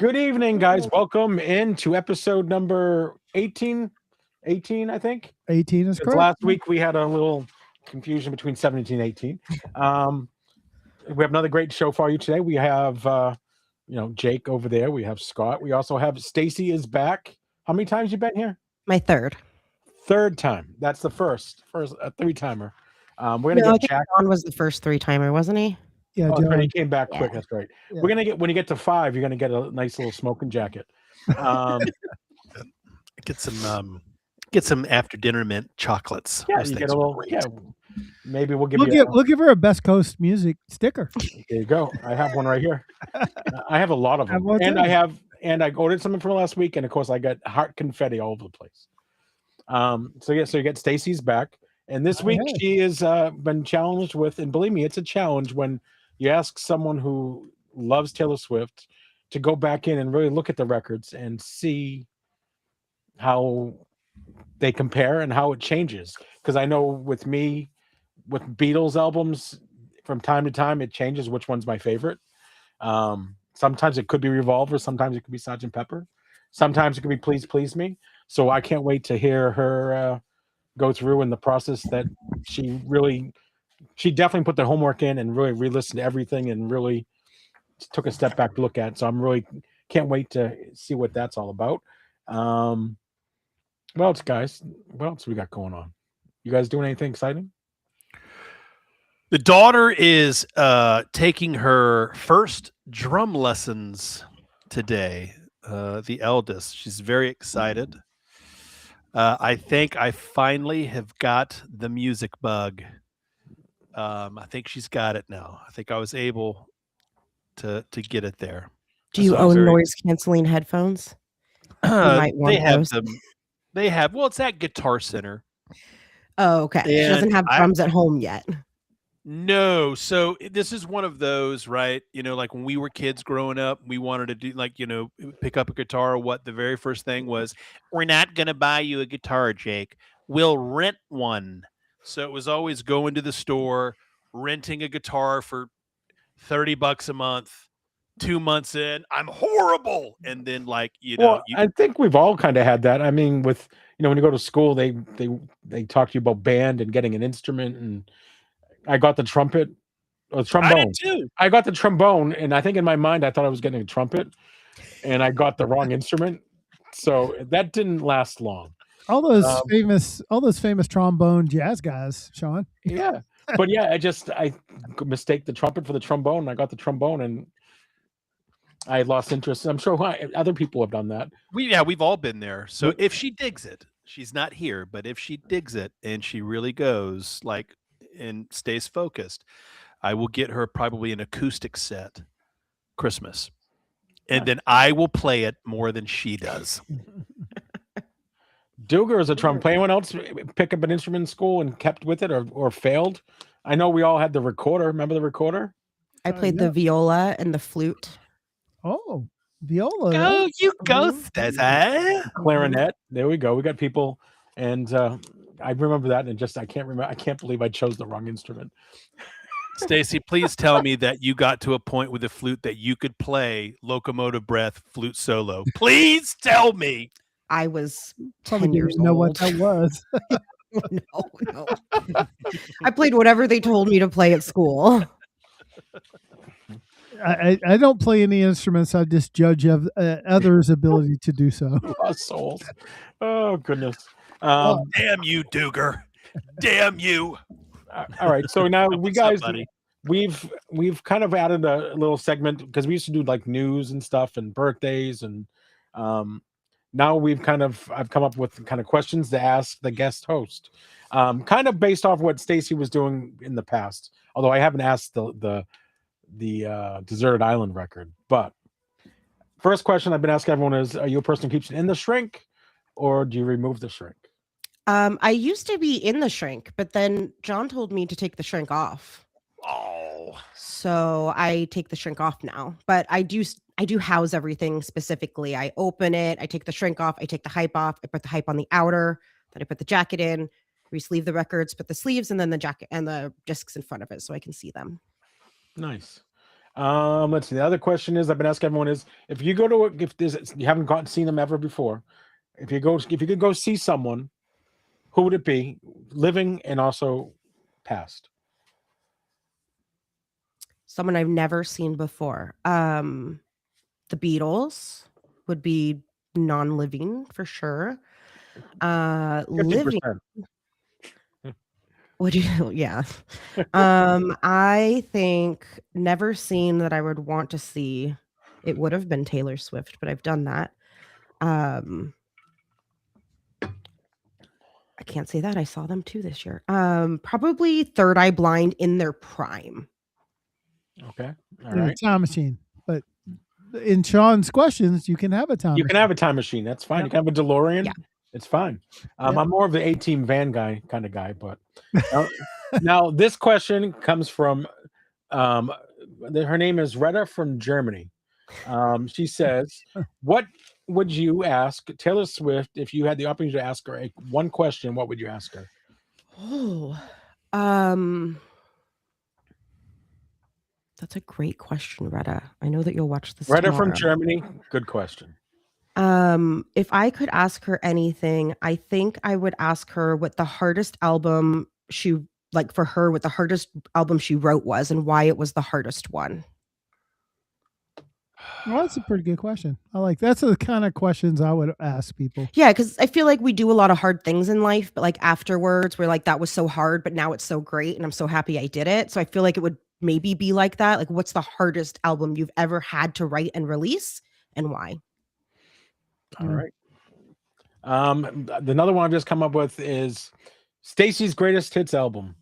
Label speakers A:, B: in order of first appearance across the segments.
A: Good evening, guys. Welcome into episode number 18. 18, I think.
B: 18 is correct.
A: Last week we had a little confusion between 17 and 18. We have another great show for you today. We have, Jake over there. We have Scott. We also have Stacey is back. How many times you been here?
C: My third.
A: Third time. That's the first a three-timer. We're gonna get Jack.
C: John was the first three-timer, wasn't he?
B: Yeah,
A: John.
B: John.
A: He came back quick. That's right. Yeah. We're gonna get when you get to 5, you're gonna get a nice little smoking jacket.
D: Get some after dinner mint chocolates.
A: Yeah, you get a little. Yeah, maybe we'll give
B: we'll give her a Best Coast music sticker.
A: There you go. I have one right here. I have a lot of them, and I ordered something from last week, and of course I got heart confetti all over the place. So you get Stacey's back, and this week she has been challenged with, and believe me, it's a challenge when you ask someone who loves Taylor Swift to go back in and really look at the records and see how they compare and how it changes. Because I know with me, with Beatles albums, from time to time it changes which one's my favorite. Sometimes it could be Revolver, sometimes it could be Sgt. Pepper, sometimes it could be Please Please Me. So I can't wait to hear her go through in the process that she definitely put the homework in and really re-listened to everything and really took a step back to look at. So I'm really can't wait to see what that's all about. What else, guys? What else we got going on? You guys doing anything exciting?
D: The daughter is taking her first drum lessons today. The eldest. She's very excited. I think I finally have got the music bug. I think she's got it now. I think I was able to get it there.
C: Do you own noise canceling headphones?
D: They have them. They have. Well, it's at Guitar Center.
C: Oh, okay. She doesn't have drums at home yet.
D: No. So this is one of those, right? Like when we were kids growing up, we wanted to do pick up a guitar. What the very first thing was, we're not going to buy you a guitar, Jake. We'll rent one. So it was always going to the store, renting a guitar for $30 a month. 2 months in, I'm horrible. And then I
A: think we've all kind of had that. I mean, with, when you go to school, they talk to you about band and getting an instrument. And I got the trombone.
D: I did too.
A: I got the trombone, and I think in my mind I thought I was getting a trumpet, and I got the wrong instrument. So that didn't last long.
B: All those famous trombone jazz guys, Sean.
A: Yeah, but yeah, I mistake the trumpet for the trombone. And I got the trombone, and I lost interest. I'm sure other people have done that.
D: We've all been there. So if she digs it, she's not here, but if she digs it and she really goes and stays focused, I will get her probably an acoustic set Christmas. And then I will play it more than she does.
A: Duger is a trumpet. Anyone else pick up an instrument in school and kept with it or failed? I know we all had the recorder. Remember the recorder?
C: I played the viola and the flute.
B: Oh, viola.
D: Go, you go, Stacey.
A: Clarinet. There we go. We got people. And I remember that. And I can't remember. I can't believe I chose the wrong instrument.
D: Stacey, please tell me that you got to a point with the flute that you could play Locomotive Breath flute solo. Please tell me.
C: I was 10 years old.
B: Know what that was.
C: No. I played whatever they told me to play at school.
B: I don't play any instruments. I just judge others' ability to do so.
A: Souls. Oh, goodness.
D: Damn you, Duger. Damn you.
A: All right. So now we've kind of added a little segment because we used to do news and stuff and birthdays. And now I've come up with kind of questions to ask the guest host, kind of based off what Stacey was doing in the past. Although I haven't asked the Deserted Island record. But first question I've been asking everyone is, are you a person who keeps it in the shrink or do you remove the shrink?
C: I used to be in the shrink, but then John told me to take the shrink off.
D: Oh.
C: So I take the shrink off now, but I do house everything specifically. I open it, I take the shrink off, I take the hype off, I put the hype on the outer, then I put the jacket in, re-sleeve the records, put the sleeves and then the jacket and the discs in front of it so I can see them.
A: Nice. Let's see. The other question is I've been asking everyone is if you go to you haven't seen them ever before, if you could go see someone, who would it be, living and also past?
C: Someone I've never seen before. The Beatles would be non-living for sure.
A: 50%.
C: Living. Would you? Yeah. I think never seen that I would want to see. It would have been Taylor Swift, but I've done that. I can't say that. I saw them too this year. Probably Third Eye Blind in their prime.
A: Okay. All right.
B: Time machine. But in Sean's questions, you can have a time machine.
A: You can have a time machine. That's fine. You can have a DeLorean.
C: Yeah.
A: It's fine. I'm more of the A-Team van guy kind of guy, but now this question comes from her name is Retta from Germany. She says, what would you ask Taylor Swift if you had the opportunity to ask her one question? What would you ask her?
C: That's a great question, Retta. I know that you'll watch this.
A: Retta from Germany. Good question.
C: If I could ask her anything, I think I would ask her what the hardest album she what the hardest album she wrote was and why it was the hardest one.
B: Well, that's a pretty good question. I like that's the kind of questions I would ask people.
C: Yeah, because I feel like we do a lot of hard things in life, but like afterwards, we're like, that was so hard, but now it's so great, and I'm so happy I did it. So I feel like it would maybe be like that. Like, what's the hardest album you've ever had to write and release, and why?
A: All right. Another one I've just come up with is Stacey's greatest hits album.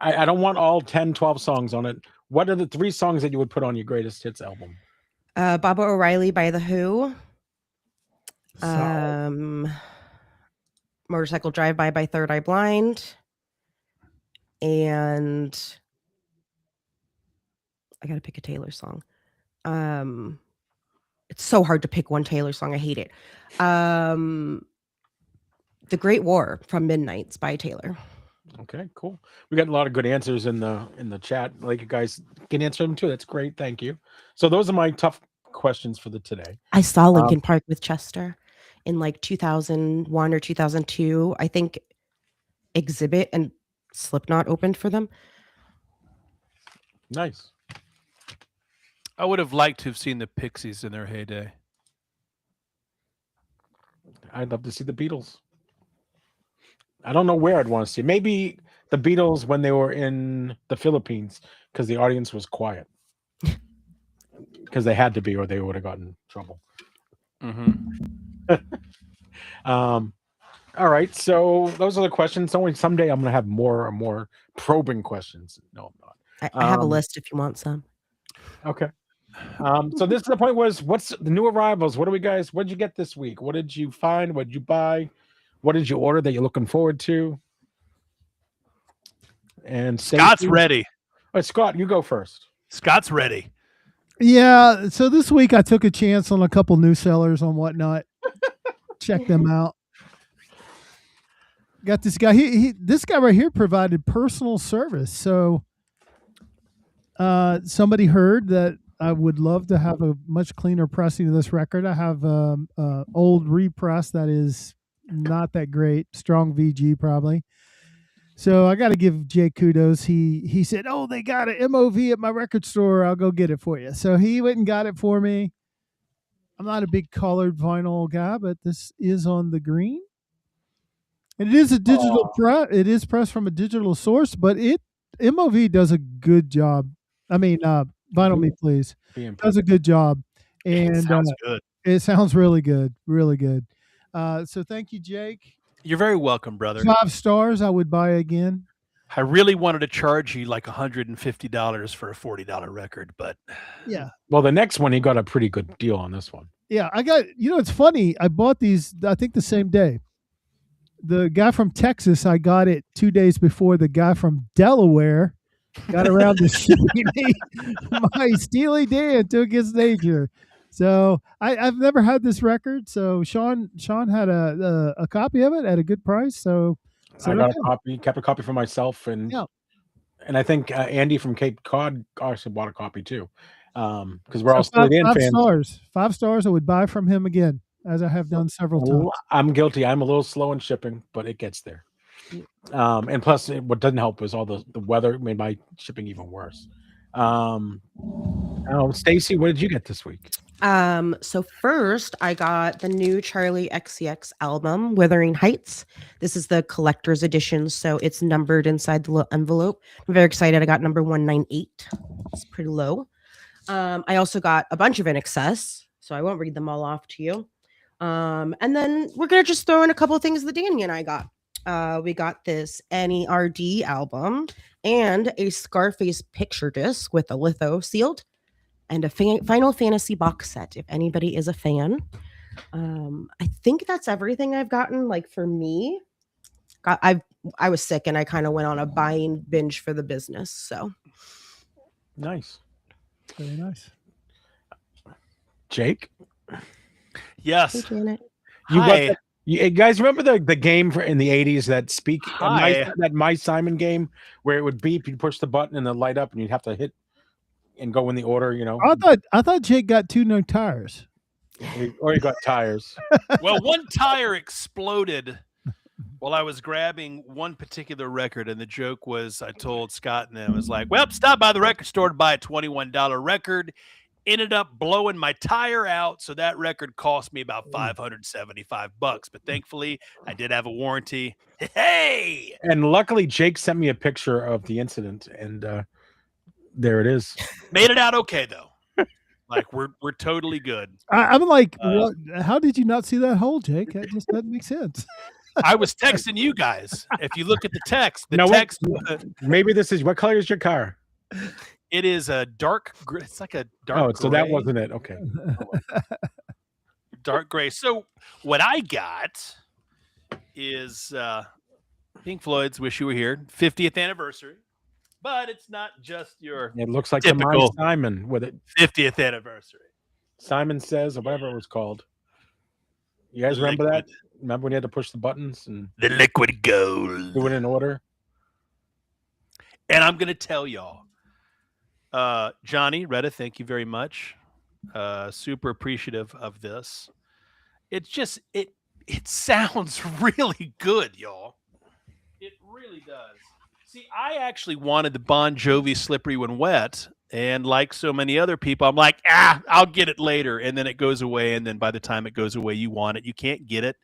A: I don't want all 10, 12 songs on it. What are the 3 songs that you would put on your greatest hits album?
C: Baba O'Reilly by The Who. Motorcycle Drive-By by Third Eye Blind. And I got to pick a Taylor song. It's so hard to pick one Taylor song. I hate it. The Great War from Midnights by Taylor.
A: Okay, cool. We got a lot of good answers in the chat. Like, you guys can answer them too. That's great. Thank you. So those are my tough questions for today.
C: I saw Linkin Park with Chester in like 2001 or 2002. I think Exhibit and Slipknot opened for them.
A: Nice.
D: I would have liked to have seen the Pixies in their heyday.
A: I'd love to see the Beatles. I don't know where I'd want to see. Maybe the Beatles when they were in the Philippines, because the audience was quiet. Because they had to be, or they would have gotten in trouble.
D: Mm-hmm.
A: All right. So those are the questions. Only someday I'm going to have more and more probing questions. No, I'm not.
C: I have a list if you want some.
A: Okay. So this is the point was, what's the new arrivals? What did you get this week? What did you find? What did you buy? What did you order that you're looking forward to? And
D: Scott's ready.
A: All right, Scott, you go first.
D: Scott's ready.
B: Yeah. So this week I took a chance on a couple new sellers on Whatnot. Check them out. Got this guy. This guy right here provided personal service. So somebody heard that I would love to have a much cleaner pressing of this record. I have old repress that is not that great, strong VG probably. So I got to give Jay kudos. He said, "Oh, they got an MOV at my record store. I'll go get it for you." So he went and got it for me. I'm not a big colored vinyl guy, but this is on the green. And it is a digital press. It is pressed from a digital source, but MOV does a good job. I mean, Vinyl Me Please does a good job. And
D: it sounds good.
B: It sounds really good. Really good. So thank you, Jake.
D: You're very welcome, brother.
B: 5 stars. I would buy again.
D: I really wanted to charge you like $150 for a $40 record, but
B: yeah.
A: Well, the next one, he got a pretty good deal on this one.
B: Yeah, I got, it's funny. I bought these, I think the same day. The guy from Texas, I got it 2 days before the guy from Delaware got around to shipping me my Steely Dan Took His Nature. So I've never had this record. So Sean had a copy of it at a good price. So
A: I got a copy, kept a copy for myself, and And I think Andy from Cape Cod also bought a copy too, because we're all Steely Dan fans.
B: 5 stars. 5 stars. I would buy from him again, as I have done several times.
A: I'm guilty. I'm a little slow in shipping, but it gets there. And plus, what doesn't help is all the weather made my shipping even worse. Stacey, what did you get this week?
C: So first I got the new Charlie XCX album, Wuthering Heights. This is the collector's edition, so it's numbered inside the little envelope. I'm very excited. I got number 198. It's pretty low. I also got a bunch of In Excess, so I won't read them all off to you. And then we're gonna just throw in a couple of things that Danny and I got. We got this NERD album and a Scarface picture disc with a litho sealed, and a Final Fantasy box set, if anybody is a fan. I think that's everything I've gotten. Like for me, I was sick and I kind of went on a buying binge for the business. So
A: nice,
B: very nice.
A: Jake,
D: yes,
C: hey, Janet.
A: You guys remember the game in the 80s that My Simon game where it would beep, you'd push the button and it'd light up and you'd have to hit and go in the order,
B: I thought Jake got 2 no tires.
A: Or he got tires.
D: Well, one tire exploded while I was grabbing one particular record, and the joke was I told Scott and them, I was like, well, stop by the record store to buy a $21 record. Ended up blowing my tire out, so that record cost me about $575. But thankfully, I did have a warranty. Hey!
A: And luckily, Jake sent me a picture of the incident, and there it is.
D: Made it out okay though. Like we're totally good.
B: I'm like, what? How did you not see that hole, Jake? That just doesn't make sense.
D: I was texting you guys. If you look at the text,
A: maybe this is, what color is your car?
D: It is a dark gray. It's like a dark gray.
A: So that wasn't it. Okay.
D: Dark gray. So what I got is Pink Floyd's Wish You Were Here, 50th anniversary. But it's not just your
A: It looks like
D: typical
A: the My Simon with it.
D: 50th anniversary.
A: Simon Says, or whatever it was called. You guys remember that? Remember when you had to push the buttons and
D: the liquid gold?
A: Do it in order.
D: And I'm gonna tell y'all. Johnny, Retta, thank you very much. Super appreciative of this. It's just it sounds really good, y'all. It really does. See, I actually wanted the Bon Jovi Slippery When Wet, and like so many other people, I'm like, I'll get it later, and then it goes away, and then by the time it goes away, you want it. You can't get it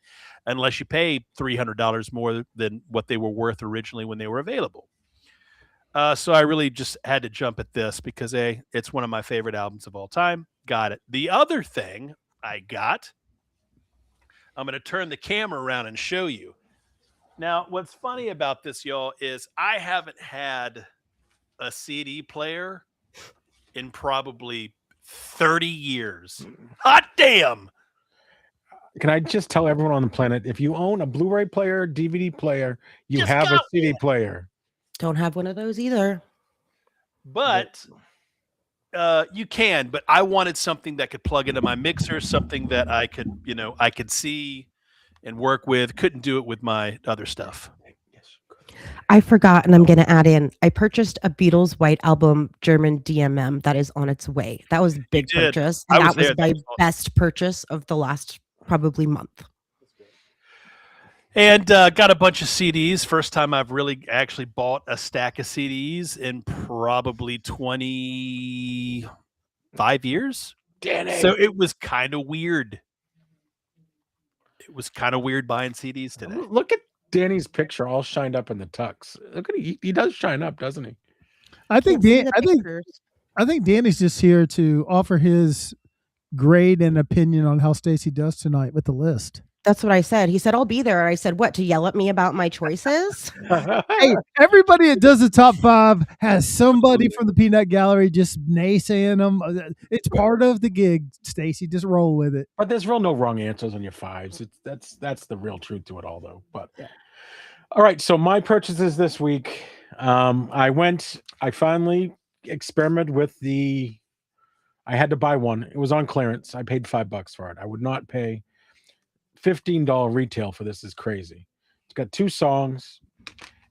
D: unless you pay $300 more than what they were worth originally when they were available. So I really just had to jump at this because it's one of my favorite albums of all time. Got it. The other thing I got, I'm going to turn the camera around and show you. Now, what's funny about this, y'all, is I haven't had a CD player in probably 30 years. Hot damn!
A: Can I just tell everyone on the planet, if you own a Blu-ray player, DVD player, you just have a CD player.
C: Don't have one of those either.
D: But you can. But I wanted something that could plug into my mixer, something that I could see and work with. Couldn't do it with my other stuff.
C: I forgot, and I'm going to add in, I purchased a Beatles White Album German DMM that is on its way. That was a big purchase. And that was my best purchase of the last probably month.
D: And got a bunch of CDs. First time I've really actually bought a stack of CDs in probably 25 years. So it was kind of weird. It was kind of weird buying CDs today.
A: Look at Danny's picture all shined up in the tux. Look at he does shine up, doesn't he?
B: I think Danny's just here to offer his grade and opinion on how Stacey does tonight with the list.
C: That's what I said. He said, I'll be there. I said, what, to yell at me about my choices?
B: Hey, everybody that does the top 5 has somebody from the Peanut Gallery just naysaying them. It's part of the gig, Stacey. Just roll with it.
A: But there's no wrong answers on your 5s. That's the real truth to it all, though. But yeah. All right, so my purchases this week, I finally experimented with I had to buy one. It was on clearance. I paid $5 for it. I would not pay $15 retail for this. Is crazy. It's got 2 songs,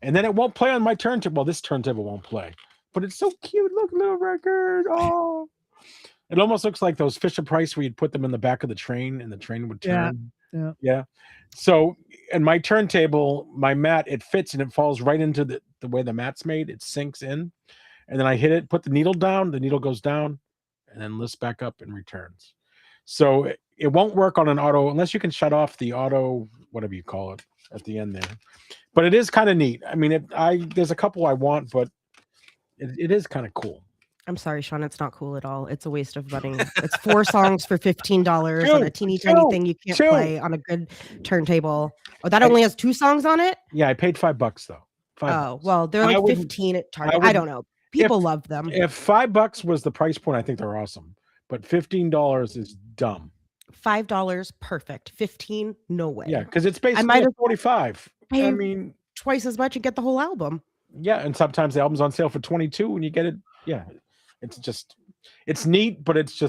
A: and then it won't play on my turntable. Well, this turntable won't play, but it's so cute. Look, little record. Oh, it almost looks like those Fisher-Price where you'd put them in the back of the train and the train would turn. Yeah. So, and my turntable, my mat, it fits and it falls right into the way the mat's made. It sinks in, and then I hit it, put the needle down. The needle goes down, and then lifts back up and returns. So it won't work on an auto unless you can shut off the auto, whatever you call it, at the end there. But it is kind of neat. I mean, there's a couple I want, but it is kind of cool.
C: I'm sorry, Sean. It's not cool at all. It's a waste of money. It's 4 songs for $15 on a teeny tiny thing you can't play on a good turntable. Oh, that only has 2 songs on it?
A: Yeah, I paid $5 though. $5.
C: Well, they're like 15 at Target. I don't know. People love them.
A: If $5 was the price point, I think they're awesome. But $15 is dumb.
C: $5, perfect. 15, no way.
A: Yeah, because it's basically 45. I mean,
C: twice as much and get the whole album.
A: Yeah, and sometimes the album's on sale for 22 and you get it. Yeah, it's neat, but it's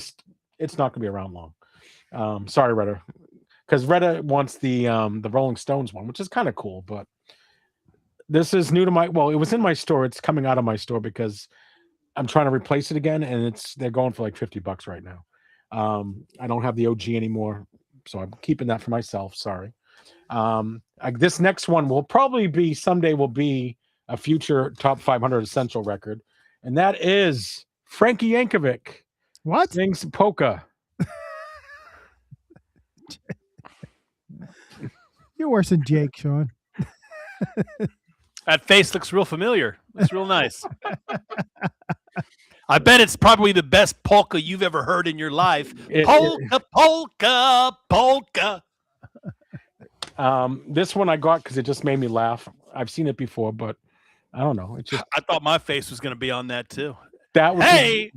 A: not gonna be around long. Sorry, Retta, because Retta wants the Rolling Stones one, which is kind of cool, but this is new to it was in my store. It's coming out of my store because I'm trying to replace it again, and they're going for like $50 right now. I don't have the OG anymore, so I'm keeping that for myself. Sorry. This next one will probably be someday will be a future top 500 essential record, and that is Frankie Yankovic.
B: What?
A: Sings Polka.
B: You're worse than Jake, Sean.
D: That face looks real familiar. Looks real nice. I bet it's probably the best polka you've ever heard in your life. Polka, polka, polka.
A: This one I got because it just made me laugh. I've seen it before, but I don't know. It's just
D: I thought my face was going to be on that too.
A: That was
D: hey.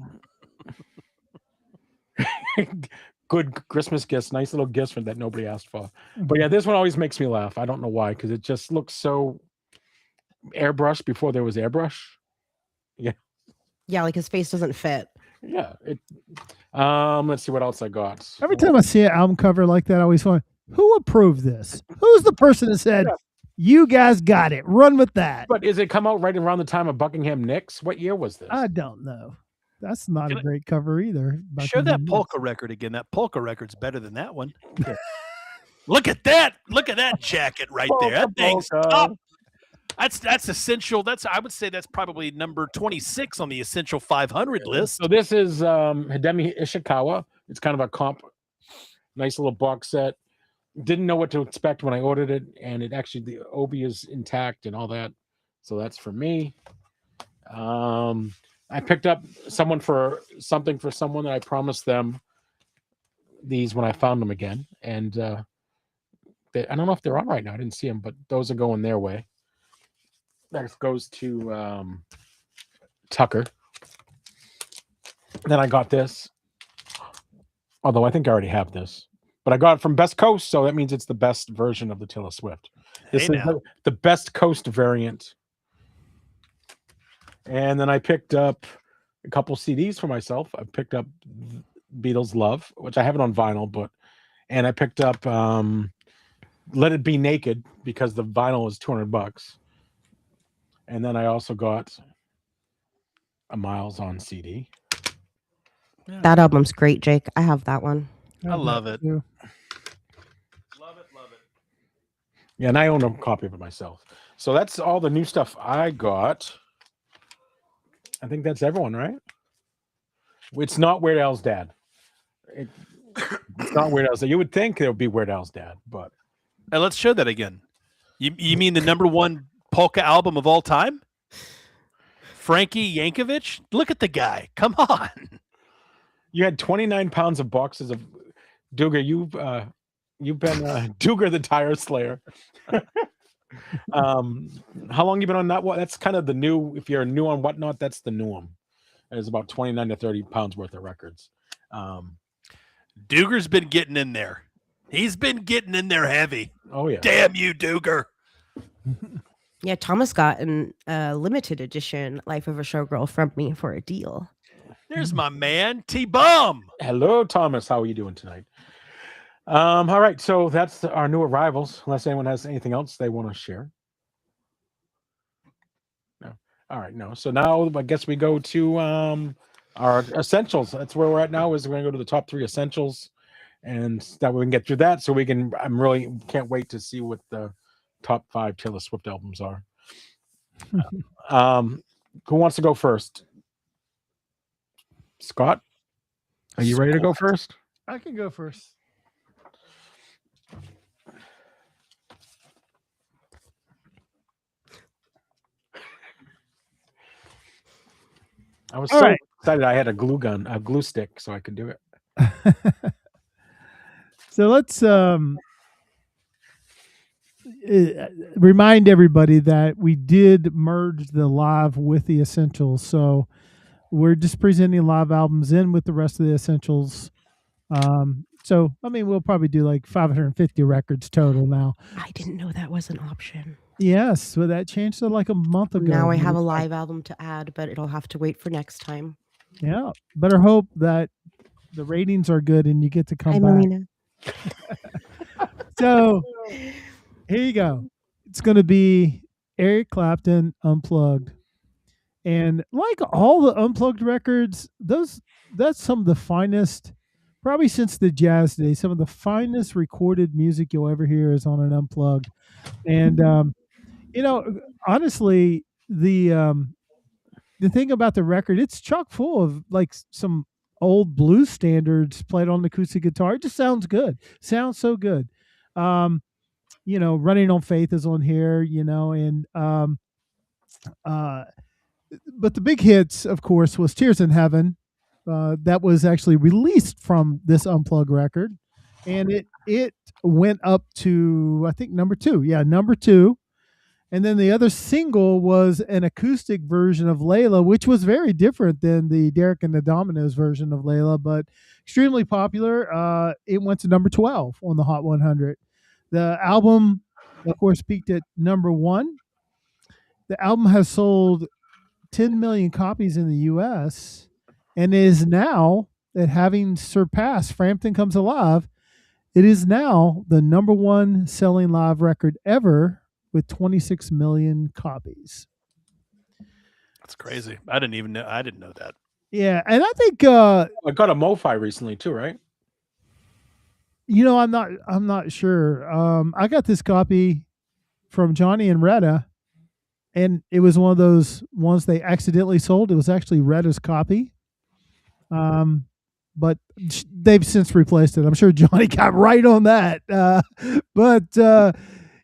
A: Good Christmas gifts, nice little gifts that nobody asked for. But yeah, this one always makes me laugh. I don't know why, because it just looks so airbrushed before there was airbrush. Yeah.
C: Yeah, like his face doesn't fit.
A: Yeah. Let's see what else I got.
B: Every time I see an album cover like that, I always wonder, who approved this? Who's the person that said, you guys got it, run with that?
A: But is it come out right around the time of Buckingham Nicks? What year was this?
B: I don't know. That's not a great cover either.
D: Show that polka record again. That polka record's better than that one. Yeah. Look at that. Look at that jacket right there. That thing's top. That's essential. I would say that's probably number 26 on the essential 500 list.
A: So this is Hidemi Ishikawa. It's kind of a comp, nice little box set. Didn't know what to expect when I ordered it, and the obi is intact and all that. So that's for me. I picked up something for someone that I promised them these when I found them again, and I don't know if they're on right now. I didn't see them, but those are going their way. That goes to Tucker. Then I got this, although I think I already have this, but I got it from Best Coast, so that means it's the best version of the Taylor Swift. This is the Best Coast variant. And then I picked up a couple CDs for myself. I picked up Beatles Love, which I have it on vinyl, and I picked up Let It Be Naked because the vinyl is $200. And then I also got a Miles on CD.
C: Yeah. That album's great, Jake. I have that one.
D: I love it.
B: Yeah.
D: Love it.
A: Yeah, and I own a copy of it myself. So that's all the new stuff I got. I think that's everyone, right? It's not Weird Al's dad. It's not Weird Al's dad. You would think it would be Weird Al's dad, but
D: let's show that again. You mean the number one polka album of all time? Frankie Yankovic? Look at the guy. Come on.
A: You had 29 pounds of boxes of Duga. You've been Duga the Tire Slayer. How long you been on that one? That's kind of the new, if you're new on Whatnot, that's the new one. It's about 29 to 30 pounds worth of records.
D: Duger's been getting in there. He's been getting in there heavy.
A: Oh yeah.
D: Damn you, Duger.
C: Yeah, Thomas got an limited edition Life of a Showgirl from me for a deal.
D: There's my man, T-Bum.
A: Hello, Thomas. How are you doing tonight? All right, so that's our new arrivals. Unless anyone has anything else they want to share. All right, no. So now I guess we go to our essentials. That's where we're at now. Is we're going to go to the top 3 essentials, and that we can get through that. So we can. I'm really can't wait to see what the top 5 Taylor Swift albums are. Who wants to go first? Scott, are you ready to go first?
B: I can go first.
A: I was so excited I had a glue stick, so I could do it.
B: So let's remind everybody that we did merge the live with the essentials. So we're just presenting live albums in with the rest of the essentials. So, I mean, we'll probably do like 550 records total now.
C: I didn't know that was an option.
B: Yes, so that changed like a month ago.
C: Now I have a live album to add, but it'll have to wait for next time.
B: Yeah, better hope that the ratings are good and you get to come back.
C: Melina.
B: So here you go. It's going to be Eric Clapton Unplugged. And like all the Unplugged records, that's some of the finest, probably since the jazz days, some of the finest recorded music you'll ever hear is on an Unplugged. And honestly, the thing about the record, it's chock full of like some old blues standards played on the acoustic guitar. It just sounds good. Sounds so good. Running on Faith is on here, and but the big hits, of course, was Tears in Heaven. That was actually released from this Unplugged record, and it went up to, I think, number 2. Yeah, number 2. And then the other single was an acoustic version of Layla, which was very different than the Derek and the Dominoes version of Layla, but extremely popular. It went to number 12 on the Hot 100. The album, of course, peaked at number 1. The album has sold 10 million copies in the U.S. and is now, that having surpassed Frampton Comes Alive, it is now the number 1 selling live record ever with 26 million copies.
D: That's crazy. I didn't know that.
B: Yeah, and I think
A: I got a MoFi recently too, right?
B: I'm not sure. I got this copy from Johnny and Retta, and it was one of those ones they accidentally sold. It was actually Retta's copy. But they've since replaced it. I'm sure Johnny got right on that.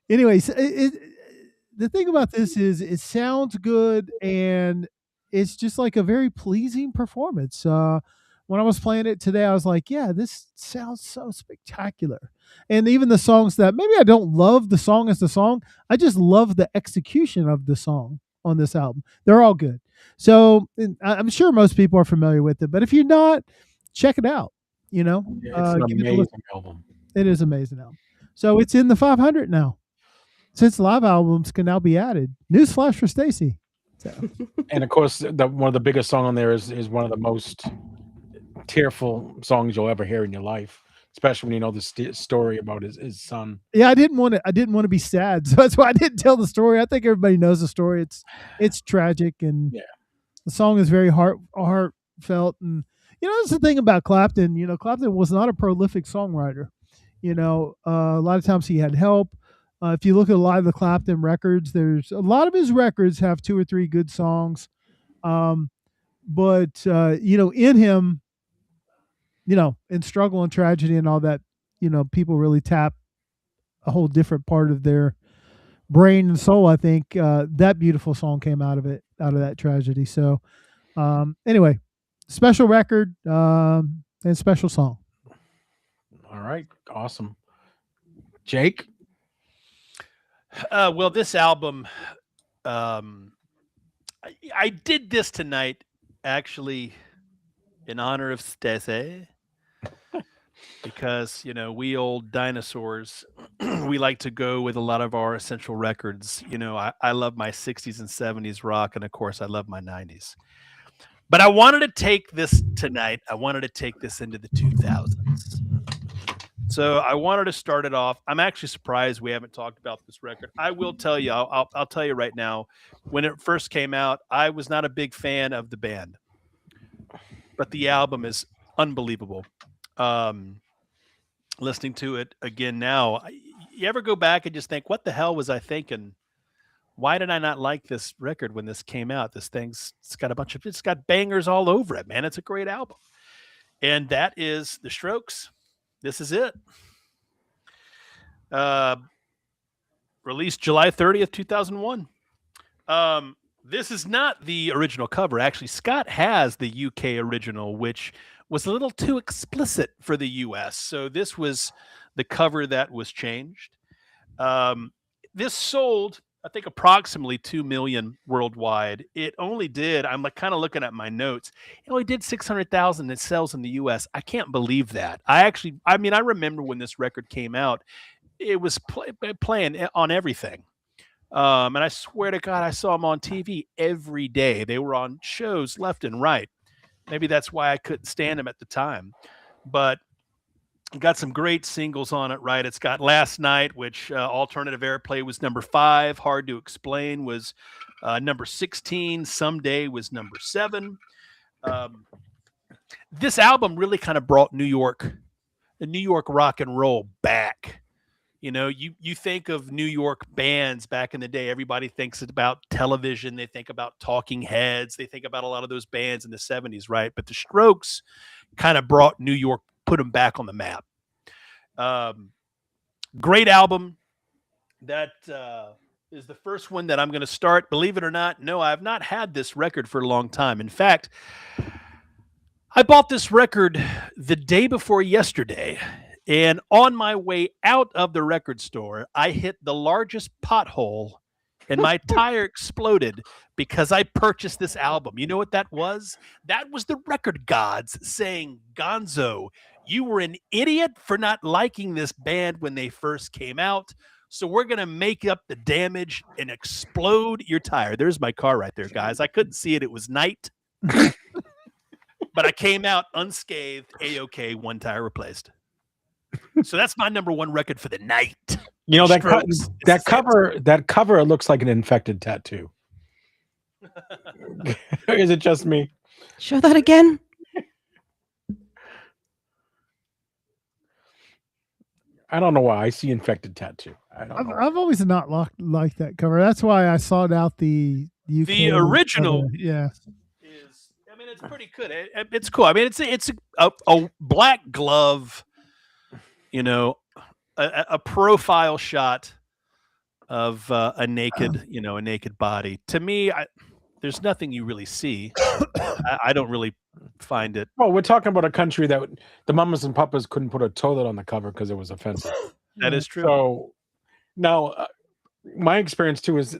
B: Anyways, the thing about this is it sounds good, and it's just like a very pleasing performance. When I was playing it today, I was like, yeah, this sounds so spectacular. And even the songs that maybe I don't love the song as the song, I just love the execution of the song on this album. They're all good. So I'm sure most people are familiar with it, but if you're not, check it out.
A: It's an amazing album.
B: It is an amazing album. So it's in the 500 now, since live albums can now be added. Newsflash for Stacey. So.
A: And of course, one of the biggest song on there is one of the most tearful songs you'll ever hear in your life, especially when you know the story about his son.
B: Yeah, I didn't want to be sad, so that's why I didn't tell the story. I think everybody knows the story. It's tragic, and the song is very heartfelt. And that's the thing about Clapton. Clapton was not a prolific songwriter. A lot of times he had help. If you look at a lot of the Clapton records, there's a lot of his records have 2 or 3 good songs. But in him, in struggle and tragedy and all that, people really tap a whole different part of their brain and soul. I think that beautiful song came out of that tragedy. So anyway, special record and special song.
A: All right. Awesome. Jake?
D: Well, this album, I did this tonight actually in honor of Stacey, because we old dinosaurs, we like to go with a lot of our essential records. I love my 60s and 70s rock, and of course I love my 90s. But I wanted to take this tonight. I wanted to take this into the 2000s. So I wanted to start it off. I'm actually surprised we haven't talked about this record. I will tell you, I'll tell you right now, when it first came out, I was not a big fan of the band, but the album is unbelievable. Listening to it again now, you ever go back and just think, what the hell was I thinking? Why did I not like this record when this came out? It's got bangers all over it, man. It's a great album. And that is The Strokes. This is it. Released July 30th, 2001. This is not the original cover. Actually, Scott has the UK original, which was a little too explicit for the US. So this was the cover that was changed. This sold, I think, approximately 2 million worldwide. It only did, I'm like kind of looking at my notes, it only did 600,000 in sales in the US. I can't believe that. I remember when this record came out, it was playing on everything. And I swear to God, I saw them on TV every day. They were on shows left and right. Maybe that's why I couldn't stand them at the time. But got some great singles on it, right? It's got Last Night, which Alternative Airplay was number 5. Hard to Explain was number 16. Someday was number 7. This album really kind of brought New York rock and roll back. You know, you think of New York bands back in the day, everybody thinks about Television. They think about Talking Heads. They think about a lot of those bands in the 70s, right? But the Strokes kind of brought New York, put them back on the map. Great album. That is the first one that I'm going to start. Believe it or not, no, I've not had this record for a long time. In fact, I bought this record the day before yesterday. And on my way out of the record store, I hit the largest pothole and my tire exploded because I purchased this album. You know what that was? That was the record gods saying, Gonzo, you were an idiot for not liking this band when they first came out. So we're going to make up the damage and explode your tire. There's my car right there, guys. I couldn't see it. It was night. But I came out unscathed, A-OK, one tire replaced. So that's my number 1 record for the night.
A: You know, that cover looks like an infected tattoo. Is it just me?
C: Show that again.
A: I don't know why I see infected tattue.
B: I've always not liked that cover. That's why I sought out the UK
D: the original.
B: cover. Yeah,
D: it's pretty good. It's cool. I mean, it's a black glove. You know, a profile shot of a naked body. To me, there's nothing you really see. I don't really find it.
A: Well, we're talking about a country that the mamas and papas couldn't put a toilet on the cover because it was offensive.
D: That is true.
A: So now, my experience too is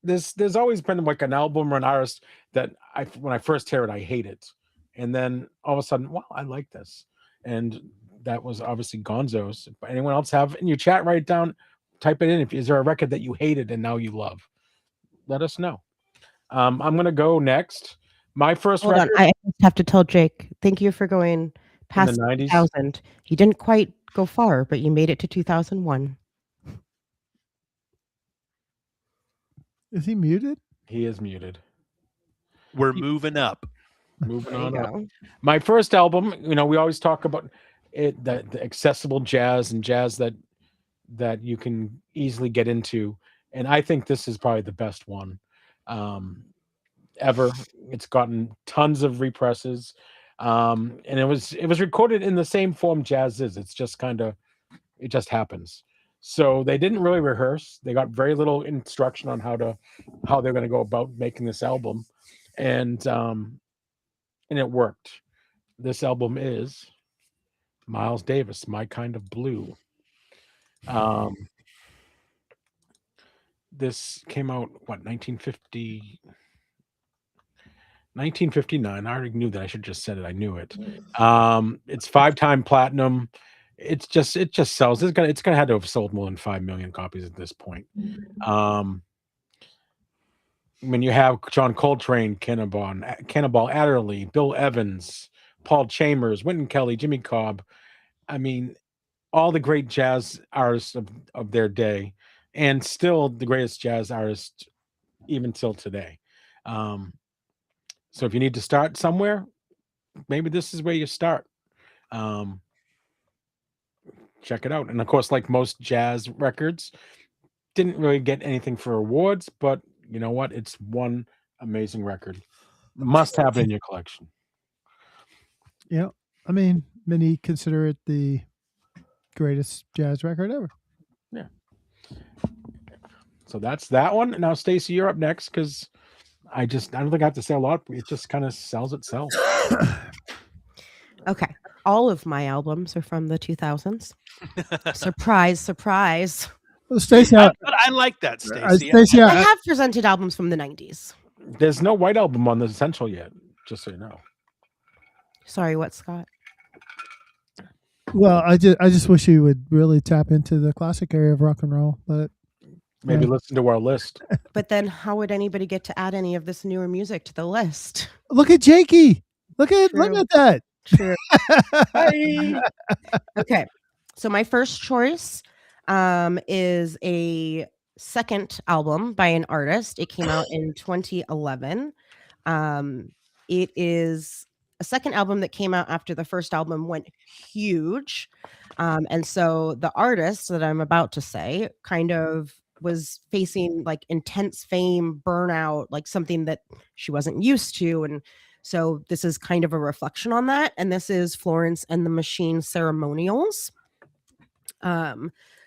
A: there's always been like an album or an artist that when I first hear it, I hate it, and then all of a sudden, wow, I like this, and that was obviously Gonzo's. If anyone else have in your chat, write it down, type it in. Is there a record that you hated and now you love? Let us know. I'm going to go next. My first record.
C: I just have to tell Jake, thank you for going past
A: the 90s.
C: 2000. You didn't quite go far, but you made it to 2001.
B: Is he muted?
A: He is muted.
D: We're moving up.
A: Moving on up. My first album, we always talk about it, the accessible jazz and jazz that you can easily get into, and I think this is probably the best one ever. It's gotten tons of represses, and it was recorded in the same form jazz is. It's just it just happens. So they didn't really rehearse. They got very little instruction on how they're going to go about making this album, and it worked. This album is Miles Davis, My Kind of Blue. This came out, 1950? 1959. I already knew that. I should just said it. I knew it. It's 5-time platinum. It just sells. It's gonna have to have sold more than 5 million copies at this point. When you have John Coltrane, Cannonball Adderley, Bill Evans, Paul Chambers, Wynton Kelly, Jimmy Cobb, I mean, all the great jazz artists of their day, and still the greatest jazz artist even till today. So if you need to start somewhere, maybe this is where you start. Check it out. And of course, like most jazz records, didn't really get anything for awards, but you know what? It's one amazing record. Must have it in your collection.
B: Yeah. I mean, many consider it the greatest jazz record ever.
A: Yeah. So that's that one. Now, Stacey, you're up next because I don't think I have to say a lot. It just kind of sells itself.
C: Okay. All of my albums are from the 2000s. Surprise, surprise.
B: Well, Stacey,
D: but I like that, Stacey.
C: I have presented albums from the 90s.
A: There's no White Album on the Essential yet, just so you know.
C: Sorry, what, Scott?
B: Well, I just wish you would really tap into the classic area of rock and roll, but
A: maybe listen to our list.
C: But then how would anybody get to add any of this newer music to the list?
B: Look at Jakey. Look at that.
C: True. Okay. So my first choice is a second album by an artist. It came out in 2011. It is a second album that came out after the first album went huge. And so the artist that I'm about to say kind of was facing like intense fame, burnout, like something that she wasn't used to. And so this is kind of a reflection on that. And this is Florence and the Machine Ceremonials.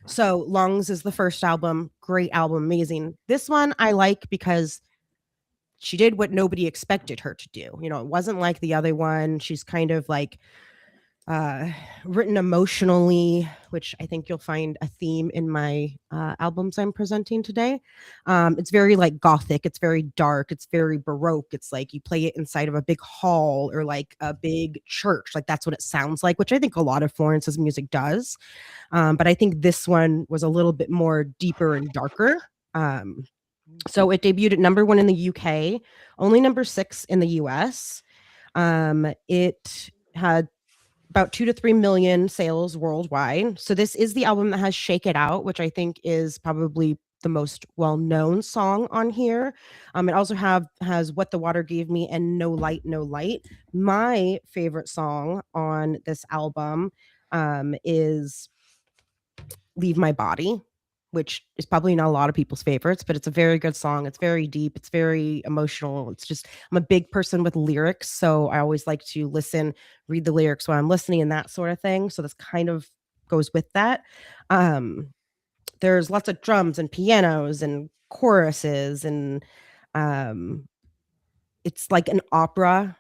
C: So Lungs is the first album. Great album. Amazing. This one I like because she did what nobody expected her to do. You know, it wasn't like the other one. She's kind of like written emotionally, which I think you'll find a theme in my albums I'm presenting today. It's very like gothic. It's very dark. It's very Baroque. It's like you play it inside of a big hall or like a big church. Like that's what it sounds like, which I think a lot of Florence's music does. But I think this one was a little bit more deeper and darker. So it debuted at number 1 in the UK, only number 6 in the US. It had about 2 to 3 million sales worldwide. So this is the album that has Shake It Out, which I think is probably the most well-known song on here. It also has What the Water Gave Me and No Light, No Light. My favorite song on this album is Leave My Body, which is probably not a lot of people's favorites, but it's a very good song. It's very deep. It's very emotional. It's just, I'm a big person with lyrics. So I always like to read the lyrics while I'm listening and that sort of thing. So this kind of goes with that. There's lots of drums and pianos and choruses and it's like an opera,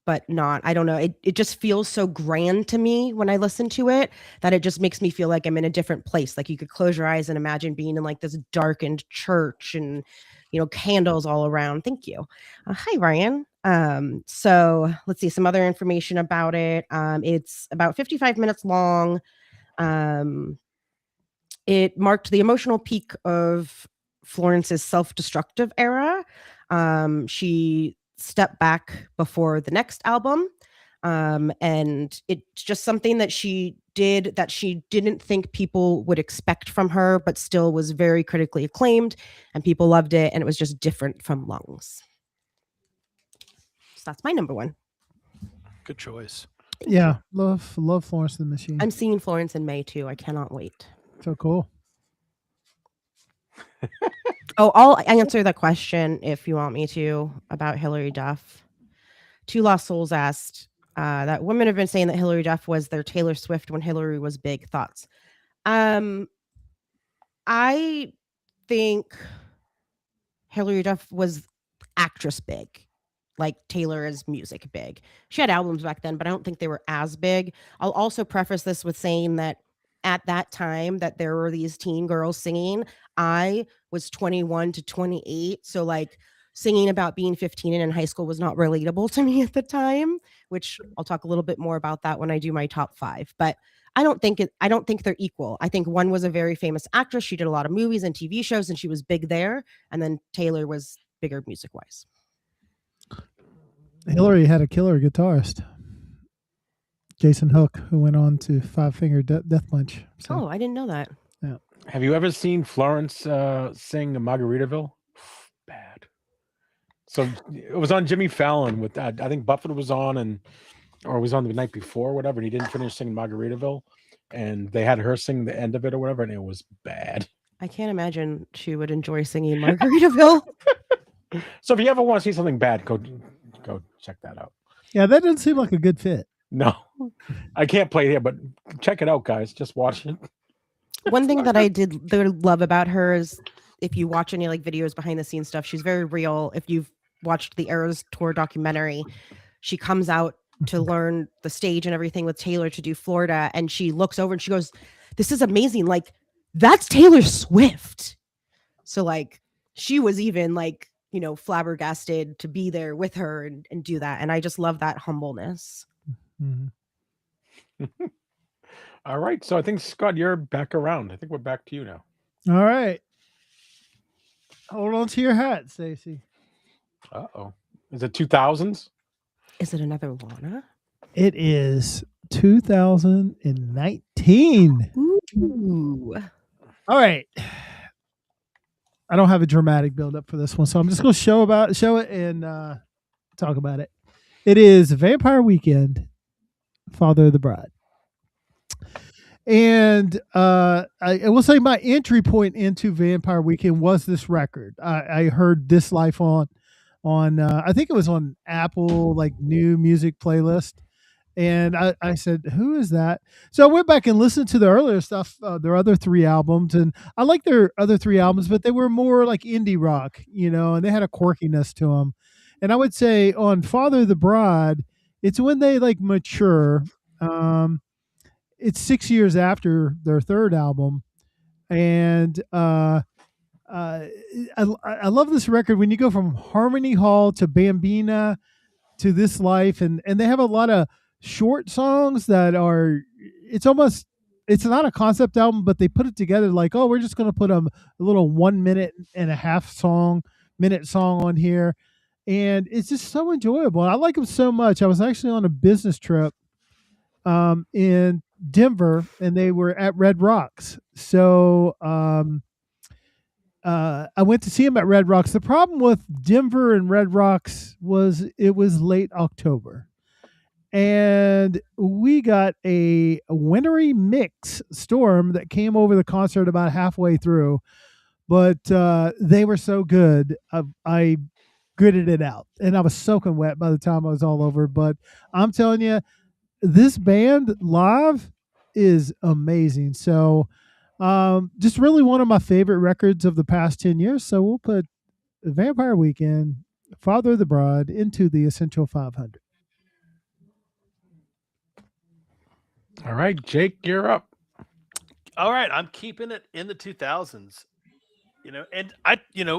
C: but not, I don't know. It just feels so grand to me when I listen to it that it just makes me feel like I'm in a different place. Like you could close your eyes and imagine being in like this darkened church and, you know, candles all around. Thank you. Hi, Ryan. So let's see some other information about it. It's about 55 minutes long. It marked the emotional peak of Florence's self-destructive era. She stepped back before the next album. And it's just something that she did that she didn't think people would expect from her, but still was very critically acclaimed and people loved it. And it was just different from Lungs. So that's my number 1.
D: Good choice.
B: Yeah. Love Florence and the Machine.
C: I'm seeing Florence in May too. I cannot wait.
B: So cool.
C: Oh, I'll answer the question if you want me to about Hilary Duff. Two Lost Souls asked that women have been saying that Hilary Duff was their Taylor Swift when Hilary was big. Thoughts? I think Hilary Duff was actress big, like Taylor is music big. She had albums back then, but I don't think they were as big. I'll also preface this with saying that at that time that there were these teen girls singing, I was 21 to 28. So like singing about being 15 and in high school was not relatable to me at the time, which I'll talk a little bit more about that when I do my top 5. But I don't think they're equal. I think one was a very famous actress. She did a lot of movies and TV shows and she was big there. And then Taylor was bigger music wise.
B: Hilary had a killer guitarist. Jason Hook, who went on to Five Finger Death Punch. So.
C: Oh, I didn't know that.
B: Yeah.
A: Have you ever seen Florence sing Margaritaville? Bad. So it was on Jimmy Fallon with I think Buffett was on or was on the night before, or whatever, and he didn't finish singing Margaritaville, and they had her sing the end of it or whatever, and it was bad.
C: I can't imagine she would enjoy singing Margaritaville.
A: So if you ever want to see something bad, go check that out.
B: Yeah, that doesn't seem like a good fit.
A: No, I can't play it here, but check it out, guys. Just watch it.
C: One thing that I did love about her is if you watch any like videos behind the scenes stuff, she's very real. If you've watched the Eras Tour documentary, she comes out to learn the stage and everything with Taylor to do Florida, and she looks over and she goes, "This is amazing. Like, that's Taylor Swift." So like she was even like, you know, flabbergasted to be there with her and do that. And I just love that humbleness.
B: Mm-hmm.
A: All right. So I think, Scott, you're back around. I think we're back to you now.
B: All right. Hold on to your hat, Stacey.
A: Uh-oh. Is it 2000s?
C: Is it another Lana?
B: It is 2019.
C: Ooh.
B: All right. I don't have a dramatic build-up for this one, so I'm just going to show it and talk about it. It is Vampire Weekend, Father of the Bride. And I will say my entry point into Vampire Weekend was this record. I heard This Life on I think it was on Apple, like new music playlist. And I said, who is that? So I went back and listened to the earlier stuff, their other 3 albums. And I like their other 3 albums, but they were more like indie rock, you know, and they had a quirkiness to them. And I would say on Father of the Bride, it's when they like mature. It's 6 years after their 3rd album. And I love this record when you go from Harmony Hall to Bambina to This Life. And they have a lot of short songs that are, it's not a concept album, but they put it together like, oh, we're just going to put a little 1 minute and a half minute song on here. And it's just so enjoyable. I like them so much. I was actually on a business trip in Denver, and they were at Red Rocks. So I went to see them at Red Rocks. The problem with Denver and Red Rocks was it was late October. And we got a wintry mix storm that came over the concert about halfway through. But they were so good. I gritted it out. And I was soaking wet by the time I was all over. But I'm telling you, this band live is amazing. So just really one of my favorite records of the past 10 years. So we'll put Vampire Weekend, Father of the Bride into the Essential 500.
A: All right, Jake, you're up.
D: All right, I'm keeping it in the 2000s. You know, and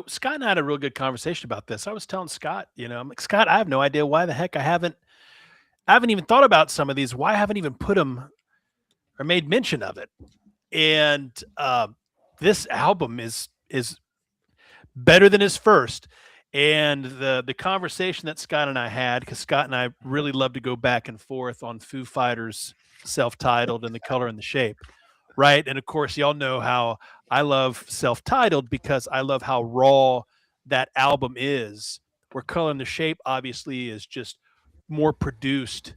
D: Scott and I had a real good conversation about this. I was telling Scott, I'm like, Scott, I have no idea why the heck I haven't even thought about some of these. Why I haven't even put them or made mention of it. And this album is better than his first. And the conversation that Scott and I had, because Scott and I really love to go back and forth on Foo Fighters' Self-Titled and The Color and the Shape, right? And of course, y'all know how I love Self-Titled because I love how raw that album is, where Color and the Shape obviously is just more produced,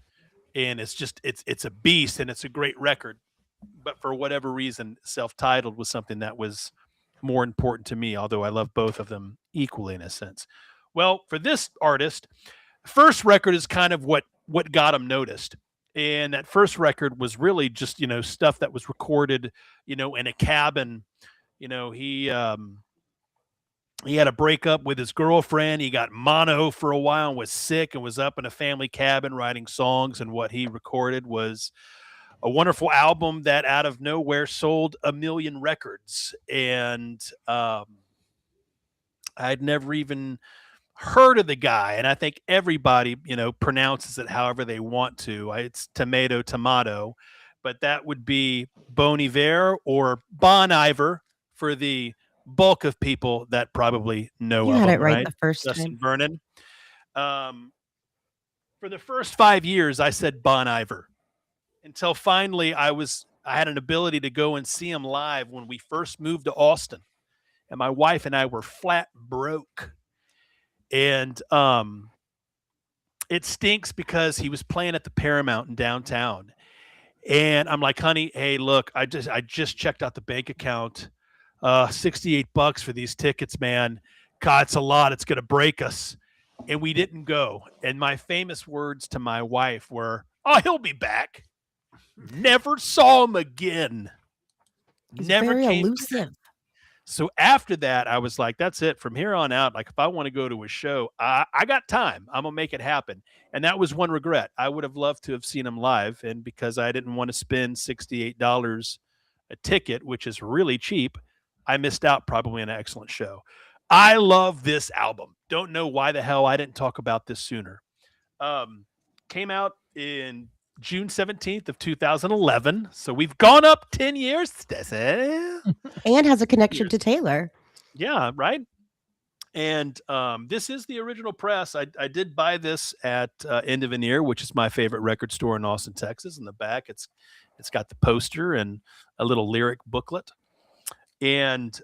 D: and it's a beast, and it's a great record. But for whatever reason, Self-Titled was something that was more important to me, although I love both of them equally in a sense. Well, for this artist, first record is kind of what got him noticed. And that first record was really just, stuff that was recorded, in a cabin. He had a breakup with his girlfriend. He got mono for a while and was sick and was up in a family cabin writing songs. And what he recorded was a wonderful album that out of nowhere sold 1 million records. And I'd never even heard of the guy. And I think everybody, pronounces it however they want to. It's tomato, but that would be Bon Iver or Bon Iver for the bulk of people that probably know
C: you
D: of
C: had
D: him,
C: it right
D: right?
C: the first
D: Justin
C: time.
D: Vernon. For the first 5 years, I said Bon Iver. until finally I had an ability to go and see him live when we first moved to Austin, and my wife and I were flat broke. And it stinks because he was playing at the Paramount in downtown. And I'm like, honey, hey, look, I just checked out the bank account. $68 for these tickets, man. God, it's a lot. It's gonna break us. And we didn't go. And my famous words to my wife were, oh, he'll be back. Never saw him again.
C: He's
D: Never
C: very
D: came
C: elusive.
D: back. So after that, I was like, that's it. From here on out, like if I want to go to a show, I got time. I'm going to make it happen. And that was one regret. I would have loved to have seen him live. And because I didn't want to spend $68 a ticket, which is really cheap, I missed out probably on an excellent show. I love this album. Don't know why the hell I didn't talk about this sooner. Came out in June 17th of 2011. So we've gone up 10 years, Stacey.
C: And has a connection to Taylor.
D: Yeah, right. And this is the original press. I did buy this at End of an Ear, which is my favorite record store in Austin, Texas. In the back, it's got the poster and a little lyric booklet. And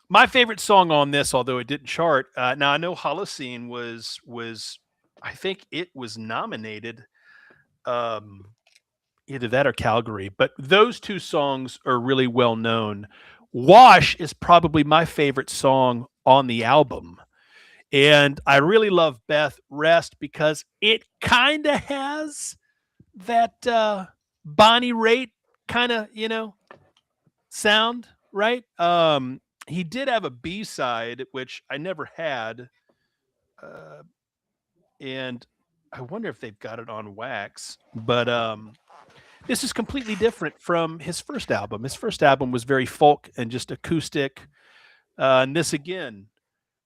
D: my favorite song on this, although it didn't chart, now I know Holocene was I think it was nominated, either that or Calgary, but those two songs are really well known. Wash is probably my favorite song on the album. And I really love Beth Rest because it kind of has that Bonnie Raitt kind of, sound, right? He did have a B-side, which I never had. And I wonder if they've got it on wax. But this is completely different from his first album. His first album was very folk and just acoustic. And this, again,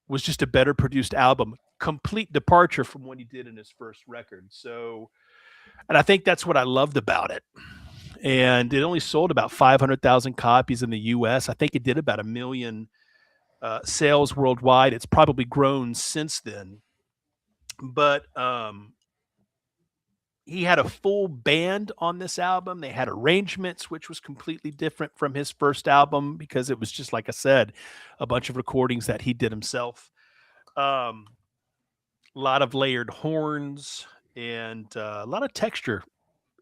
D: was just a better produced album. Complete departure from what he did in his first record. So, and I think that's what I loved about it. And it only sold about 500,000 copies in the U.S. I think it did about 1 million sales worldwide. It's probably grown since then. But he had a full band on this album. They had arrangements, which was completely different from his first album because it was just, like I said, a bunch of recordings that he did himself. A lot of layered horns and a lot of texture.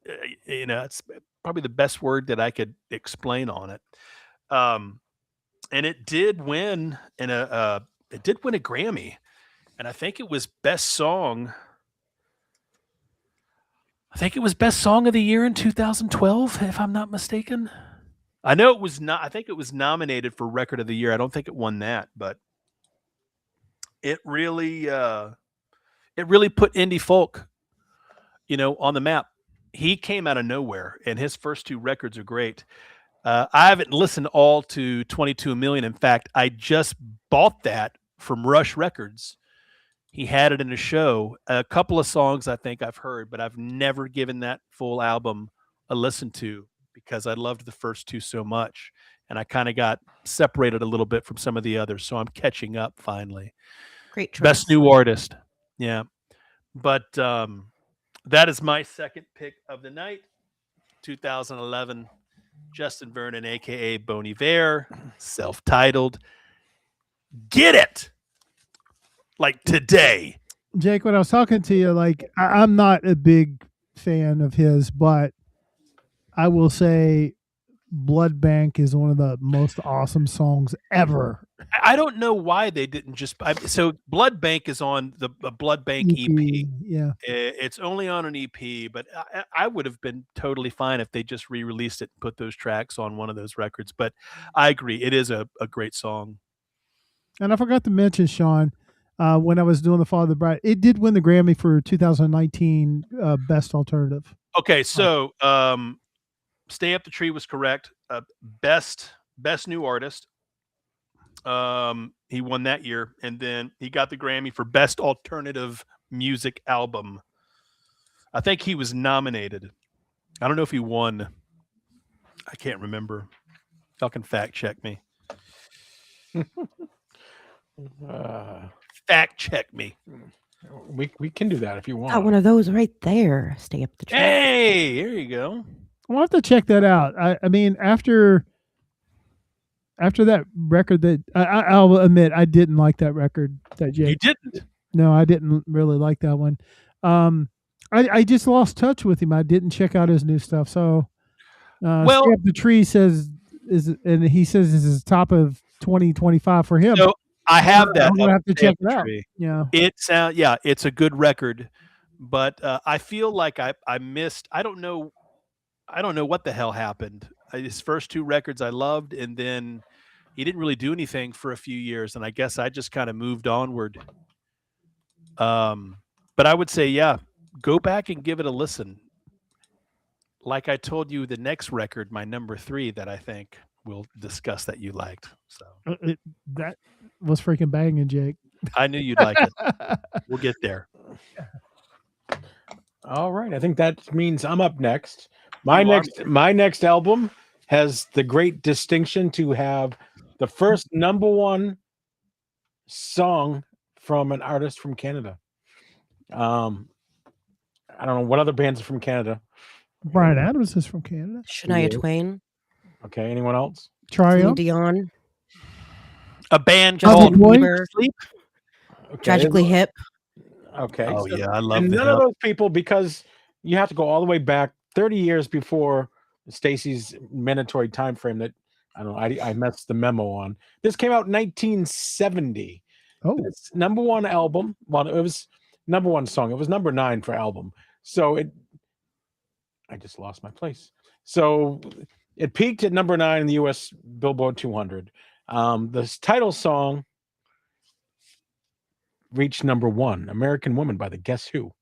D: It's probably the best word that I could explain on it. And it did win a Grammy, and I think it was best song. I think it was best song of the year in 2012, if I'm not mistaken. I know it was not. I think it was nominated for record of the year. I don't think it won that, but it really put indie folk, on the map. He came out of nowhere, and his first two records are great. I haven't listened all to 22 Million. In fact, I just bought that from Rush Records. He had it in a show. A couple of songs I think I've heard, but I've never given that full album a listen to because I loved the first two so much. And I kind of got separated a little bit from some of the others. So I'm catching up finally.
C: Great choice.
D: Best new artist. Yeah. But that is my second pick of the night. 2011, Justin Vernon, a.k.a. Bon Iver, self-titled. Get it! Like today.
B: Jake, when I was talking to you, like I'm not a big fan of his, but I will say Blood Bank is one of the most awesome songs ever.
D: I don't know why they didn't just. So Blood Bank is on the Blood Bank EP.
B: Yeah,
D: it's only on an EP, but I would have been totally fine if they just re-released it and put those tracks on one of those records. But I agree, it is a great song.
B: And I forgot to mention, Sean, when I was doing The Fall of the Bride, it did win the Grammy for 2019 Best Alternative.
D: Okay, so Stay Up the Tree was correct. Best new artist. He won that year, and then he got the Grammy for Best Alternative Music Album. I think he was nominated. I don't know if he won. I can't remember. Y'all can fact check me. Fact check me.
A: We can do that if you want.
C: Got one of those right there. Stay up the tree.
D: Hey, here you go.
B: We'll have to check that out. I mean, after that record, that I'll admit I didn't like that record. That Jake.
D: You didn't?
B: No, I didn't really like that one. I just lost touch with him. I didn't check out his new stuff. So,
D: well,
B: Stay Up the Tree says and he says this is top of 2025 for him.
D: So I have that.
B: I'm gonna have to check it out. Yeah,
D: it's a good record, but I feel like I missed. I don't know what the hell happened. His first two records I loved, and then he didn't really do anything for a few years, and I guess I just kind of moved onward. But I would say, yeah, go back and give it a listen. Like I told you, the next record, my number 3, that I think we'll discuss that you liked. So
B: that was freaking banging, Jake.
D: I knew you'd like it. We'll get there.
A: All right, I think that means I'm up next. My next album has the great distinction to have the first number 1 song from an artist from Canada. I don't know what other bands are from Canada.
B: Bryan Adams is from Canada.
C: Shania Twain.
A: Okay, anyone else?
B: Trio.
C: Dion.
D: A band called
C: Sleep. Okay. Tragically Hip.
A: Okay.
D: Oh yeah, I love
A: none of those people, because you have to go all the way back 30 years before Stacey's mandatory time frame that I don't know. I messed the memo on. This came out in 1970.
B: Oh,
A: it's number 1 album. Well, it was number 1 song. It was number 9 for album. So I just lost my place. So it peaked at number 9 in the U.S. Billboard 200. The title song reached number 1, American Woman by the Guess Who.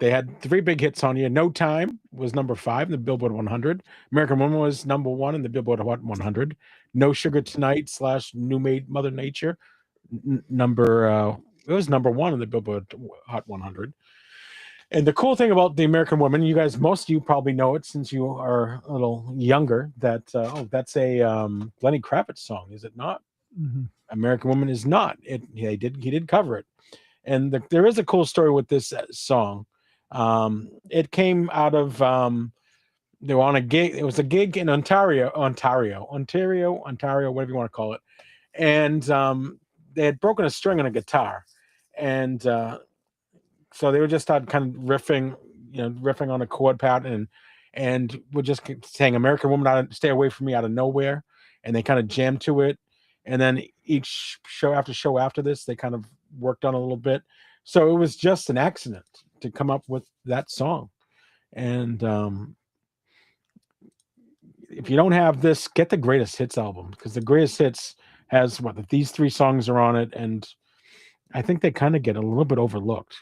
A: They had 3 big hits on you. No Time was number 5 in the Billboard 100. American Woman was number 1 in the Billboard 100. No Sugar Tonight / New Made Mother Nature it was number 1 in the Billboard Hot 100. And the cool thing about the American Woman, you guys, most of you probably know it since you are a little younger, that that's a Lenny Kravitz song, is it not?
B: Mm-hmm.
A: American Woman is not. He did cover it. And there is a cool story with this song. It came out of they were on a gig. It was a gig in Ontario, whatever you want to call it. And they had broken a string on a guitar, and so they were just kind of riffing on a chord pattern, and we're just saying "American Woman, Stay Away From Me" out of nowhere, and they kind of jammed to it. And then each show after this, they kind of worked on a little bit. So it was just an accident to come up with that song. And if you don't have this, get the Greatest Hits album, because the Greatest Hits has these 3 songs are on it, and I think they kind of get a little bit overlooked,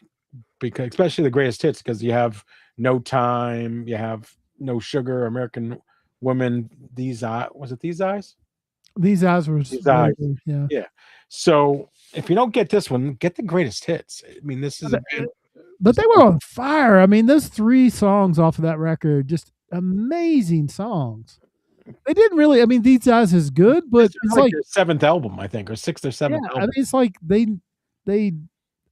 A: because especially the Greatest Hits, because you have No Time, you have No Sugar, American Woman, These Eyes. Was it These Eyes?
B: These Eyes were
A: yeah. So if you don't get this one, get the Greatest Hits. I mean, this is
B: but they were on fire. I mean, those 3 songs off of that record, just amazing songs. They didn't really. I mean, These Eyes is good, but it's like
A: their 7th album, I think, or 6th or 7th.
B: Yeah, album. I mean, it's like they.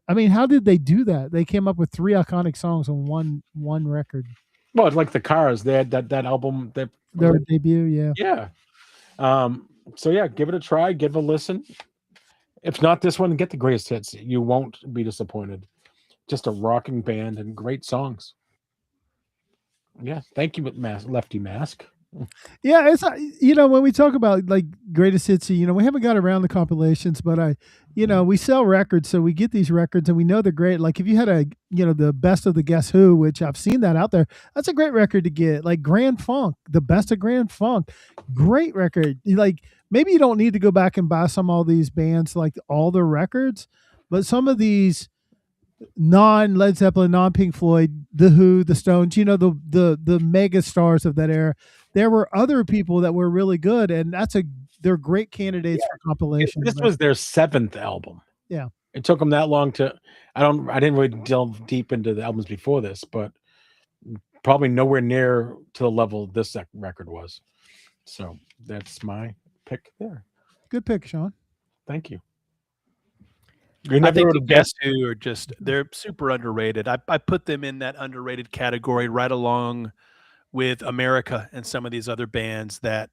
B: I mean, how did they do that? They came up with 3 iconic songs on one record.
A: Well, it's like the Cars. They had that album.
B: Their debut, yeah.
A: Yeah. So yeah, give it a try, give it a listen. If not this one, get the Greatest Hits. You won't be disappointed. Just a rocking band and great songs. Yeah, thank you, Lefty Mask.
B: Yeah, it's when we talk about like Greatest Hits, we haven't got around the compilations, but we sell records, so we get these records and we know they're great. Like if you had the Best of the Guess Who, which I've seen that out there, that's a great record to get. Like Grand Funk, the Best of Grand Funk, great record. Like maybe you don't need to go back and buy all these bands, like all the records, but some of these non-Led Zeppelin, non-Pink Floyd, The Who, The Stones, the mega stars of that era, there were other people that were really good, and they're great candidates for compilation.
A: This was their 7th album.
B: Yeah.
A: It took them that long I didn't really delve deep into the albums before this, but probably nowhere near to the level this record was. So that's my pick there.
B: Good pick, Sean.
A: Thank you. You
D: I think
A: never would
D: the
A: have
D: Guess
A: guessed.
D: Who are just, they're super underrated. I put them in that underrated category right along with America and some of these other bands that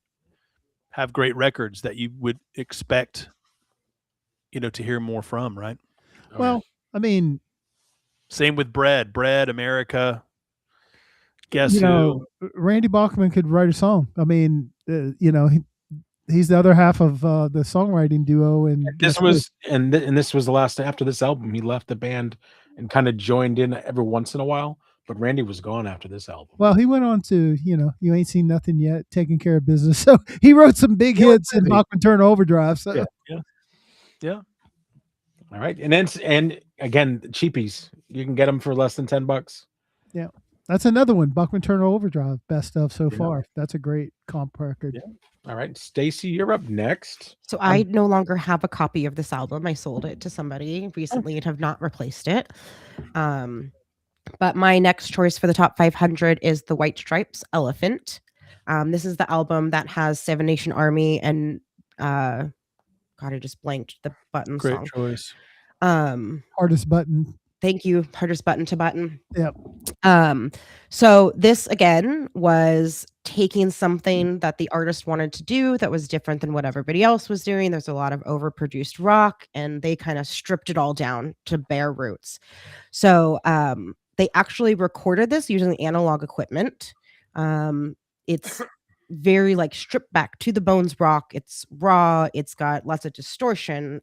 D: have great records that you would expect, to hear more from, right?
B: Well, I mean,
D: same with Bread, America, Guess Who.
B: Randy Bachman could write a song. I mean, he's the other half of the songwriting duo. And
A: this was the last after this album. He left the band and kind of joined in every once in a while. But Randy was gone after this album.
B: Well, he went on to, You Ain't Seen Nothing Yet, Taking Care of Business. So he wrote some big hits in Bachman Turner Overdrive. So
A: yeah. All right, and again, cheapies. You can get them for less than $10.
B: Yeah, that's another one. Bachman Turner Overdrive, best of so far. That's a great comp record.
A: Yeah. All right, Stacey, you're up next.
C: So I no longer have a copy of this album. I sold it to somebody recently and have not replaced it. But my next choice for the top 500 is the White Stripes, Elephant. This is the album that has Seven Nation Army and God, I just blanked the button
D: Great
C: song.
D: choice.
B: Hardest Button.
C: Thank you. Hardest Button to Button.
B: Yep.
C: So this again was taking something that the artist wanted to do that was different than what everybody else was doing. There's a lot of overproduced rock, and they kind of stripped it all down to bare roots. So they actually recorded this using analog equipment. It's very like stripped back to the bones rock. It's raw. It's got lots of distortion.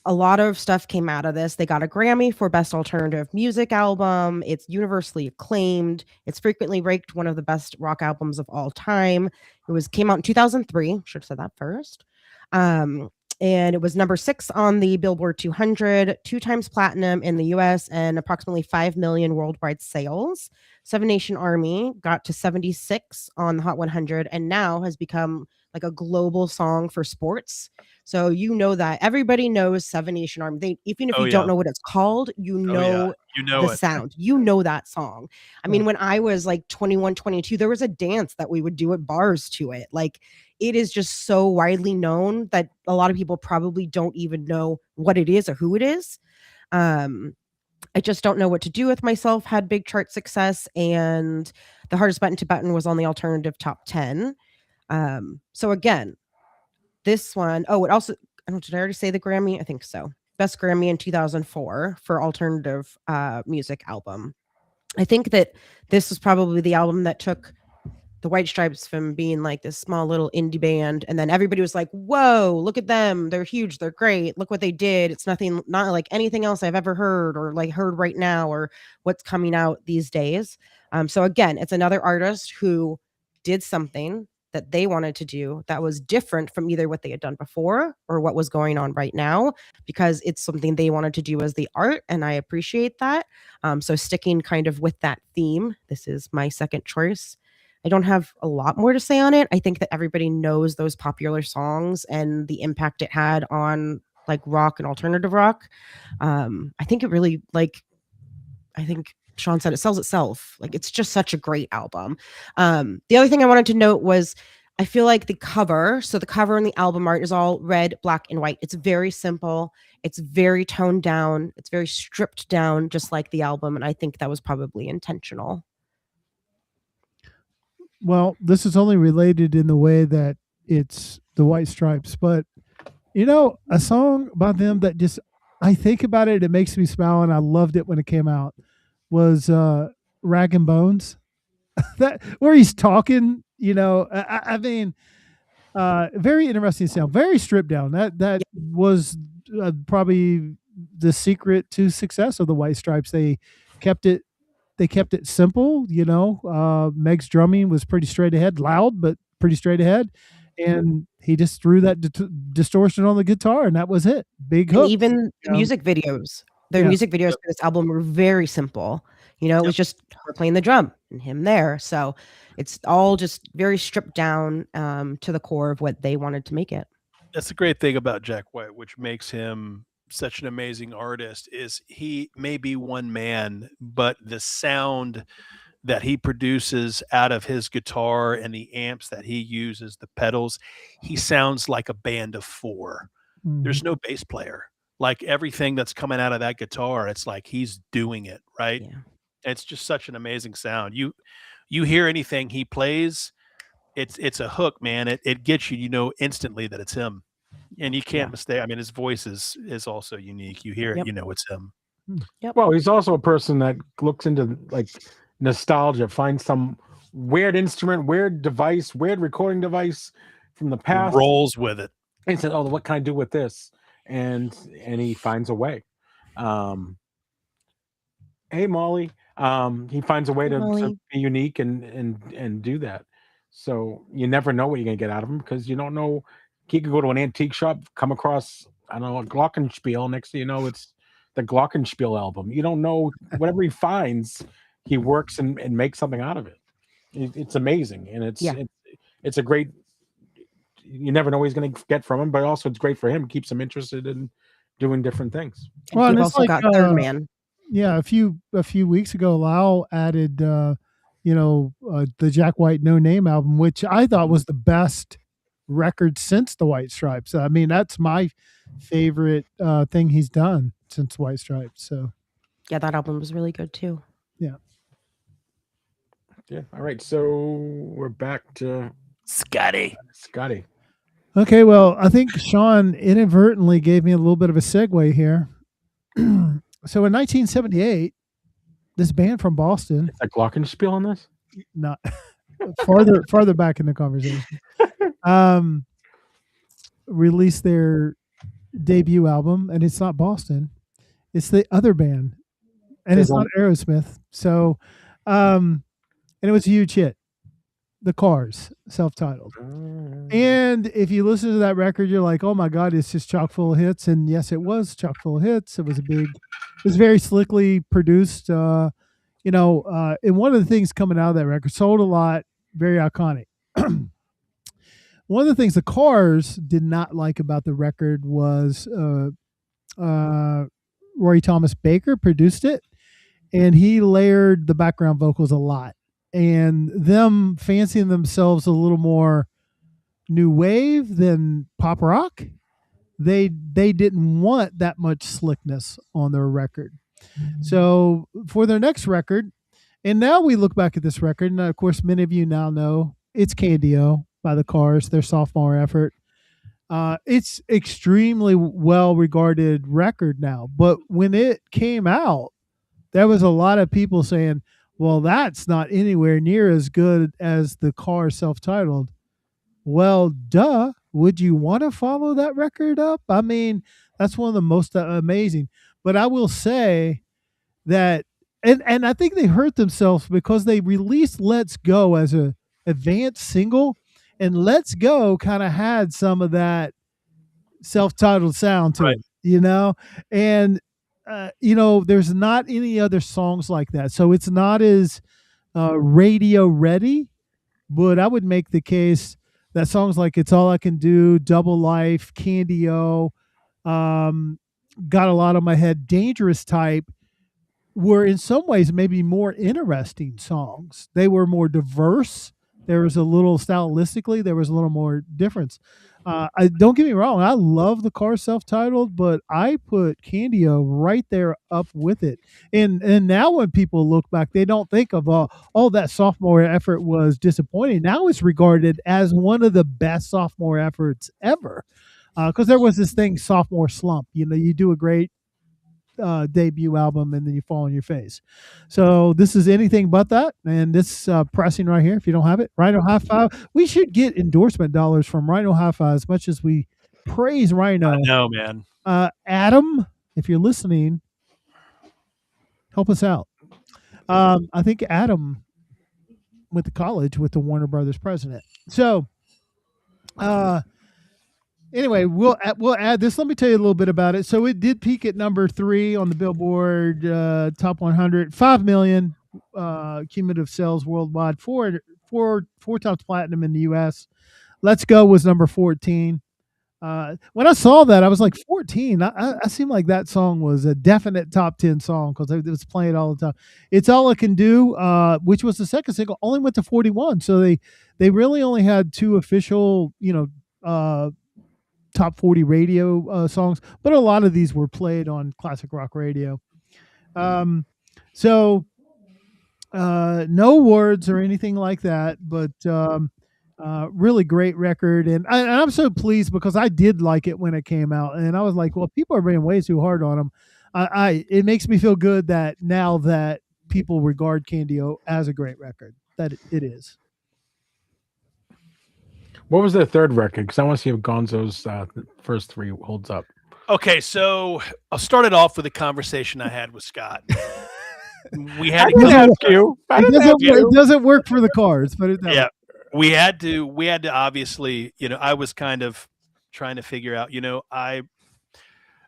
C: A lot of stuff came out of this. They got a Grammy for Best Alternative Music Album. It's universally acclaimed. It's frequently ranked one of the best rock albums of all time. Came out in 2003. Should have said that first. And it was number 6 on the Billboard 200, 2 times platinum in the US, and approximately 5 million worldwide sales. Seven Nation Army got to 76 on the Hot 100 and now has become like a global song for sports. So that everybody knows Seven Nation Army. Even if you don't know what it's called, the sound. You know that song. I mean, when I was like 21, 22, there was a dance that we would do at bars to it. Like, it is just so widely known that a lot of people probably don't even know what it is or who it is. I just don't know what to do with myself. Had big chart success, and the Hardest Button to Button was on the alternative top 10. So again, this one, it also, did I already say the Grammy? I think so. Best Grammy in 2004 for alternative music album. I think that this was probably the album that took the White Stripes from being like this small little indie band, and then everybody was like, whoa, look at them, they're huge, they're great, look what they did. It's not like anything else I've ever heard or like heard right now or what's coming out these days. So again, it's another artist who did something that they wanted to do that was different from either what they had done before or what was going on right now, because it's something they wanted to do as the art, and I appreciate that. So sticking kind of with that theme, this is my second choice. I don't have a lot more to say on it. I think that everybody knows those popular songs and the impact it had on like rock and alternative rock. I think it really, I think Sean said, it sells itself. Like, it's just such a great album. The other thing I wanted to note was I feel like the cover and the album art is all red, black, and white. It's very simple. It's very toned down. It's very stripped down, just like the album. And I think that was probably intentional.
B: Well, this is only related in the way that it's the White Stripes, but a song by them that just, I think about it, it makes me smile, and I loved it when it came out, was Rag and Bones. That where he's talking, I mean, very interesting sound, very stripped down. That was probably the secret to success of the White Stripes. They kept it simple. Meg's drumming was pretty straight ahead, loud but pretty straight ahead, and he just threw that distortion on the guitar, and that was it. Big hook.
C: And even music videos. Their music videos for this album were very simple. It was just her playing the drum and him there. So it's all just very stripped down to the core of what they wanted to make it.
D: That's the great thing about Jack White, which makes him such an amazing artist, is he may be one man, but the sound that he produces out of his guitar and the amps that he uses, the pedals, he sounds like a band of 4. There's no bass player. like everything that's coming out of that guitar, it's like he's doing it, right?
C: Yeah.
D: It's just such an amazing sound. You hear anything he plays, it's a hook, man. It gets you, instantly that it's him. And you can't mistake. I mean, his voice is also unique. You hear it, it's him.
C: Yep.
A: Well, he's also a person that looks into like nostalgia, finds some weird instrument, weird device, weird recording device from the past,
D: rolls with it,
A: and said, "Oh, what can I do with this?" And he finds a way. Hey, Molly. He finds a way to be unique and do that. So you never know what you're gonna get out of him because you don't know. He could go to an antique shop, come across, I don't know, a glockenspiel. Next thing you know, it's the glockenspiel album. You don't know, whatever he finds, he works and makes something out of it. It's amazing, and it's a great. You never know what he's going to get from him, but also it's great for him. Keeps him interested in doing different things.
C: Well, and it's also got Third Man.
B: Yeah, a few weeks ago, Lau added, the Jack White No Name album, which I thought was the best record since the White Stripes. I mean, that's my favorite thing he's done since White Stripes. So,
C: yeah, that album was really good too.
B: Yeah.
A: Yeah. All right. So we're back to
D: Scotty.
B: Okay. Well, I think Sean inadvertently gave me a little bit of a segue here. So in 1978, this band from Boston.
A: Is that glockenspiel on this?
B: Not farther back in the conversation. Released their debut album, and it's not Boston, it's the other band, and it's not Aerosmith. So, and it was a huge hit, The Cars, self-titled. And if you listen to that record, you're like, oh my God, it's just chock full of hits. And yes, it was chock full of hits. It was very slickly produced. And one of the things coming out of that record, sold a lot, very iconic. One of the things the Cars did not like about the record was Roy Thomas Baker produced it, and he layered the background vocals a lot. And them fancying themselves a little more new wave than pop rock, they didn't want that much slickness on their record. So for their next record, and now we look back at this record, and of course many of you now know it's Candy-O by the Cars, their sophomore effort. It's extremely well regarded record now, but when it came out, there was a lot of people saying, well, that's not anywhere near as good as the Cars self-titled. Well, duh. Would you want to follow that record up? I mean, that's one of the most amazing. But I will say that, and I think they hurt themselves because they released Let's Go as a advanced single, and Let's Go kind of had some of that self-titled sound to it, and there's not any other songs like that. So it's not as radio ready, but I would make the case that songs like It's All I Can Do, Double Life, Candy-O, Got a Lot on My Head, Dangerous Type were in some ways maybe more interesting songs. They were more diverse. There was a little stylistically, there was a little more difference. I don't get me wrong, I love the Cars self-titled, but I put Candy-O right there up with it. And now when people look back, they don't think of that sophomore effort was disappointing. Now it's regarded as one of the best sophomore efforts ever. Because there was this thing, sophomore slump. You do a great debut album and then you fall on your face. So this is anything but that, and this pressing right here, if you don't have it, Rhino Hi-Fi. We should get endorsement dollars from Rhino Hi-Fi as much as we praise Rhino.
D: I know, man.
B: Adam, if you're listening, help us out. I think Adam went to college with the Warner Brothers president. So anyway, we'll add this. Let me tell you a little bit about it. So it did peak at number 3 on the Billboard Top 100, 5 million cumulative sales worldwide, four times platinum in the U.S. Let's Go was number 14. When I saw that, I was like, 14. I seemed like that song was a definite top 10 song because it was playing all the time. It's All I Can Do, which was the second single, only went to 41. So they really only had 2 official, top 40 radio songs, but a lot of these were played on classic rock radio. So no awards or anything like that, but really great record. And I'm so pleased because I did like it when it came out, and I was like, well, people are being way too hard on them. It makes me feel good that now that people regard Candy-O as a great record, that it is.
A: What was their third record? Because I want to see if Gonzo's first three holds up.
D: Okay, so I'll start it off with a conversation I had with Scott. We had to
A: ask you.
B: It doesn't work for the cards, but
D: yeah, we had to obviously, I was kind of trying to figure out,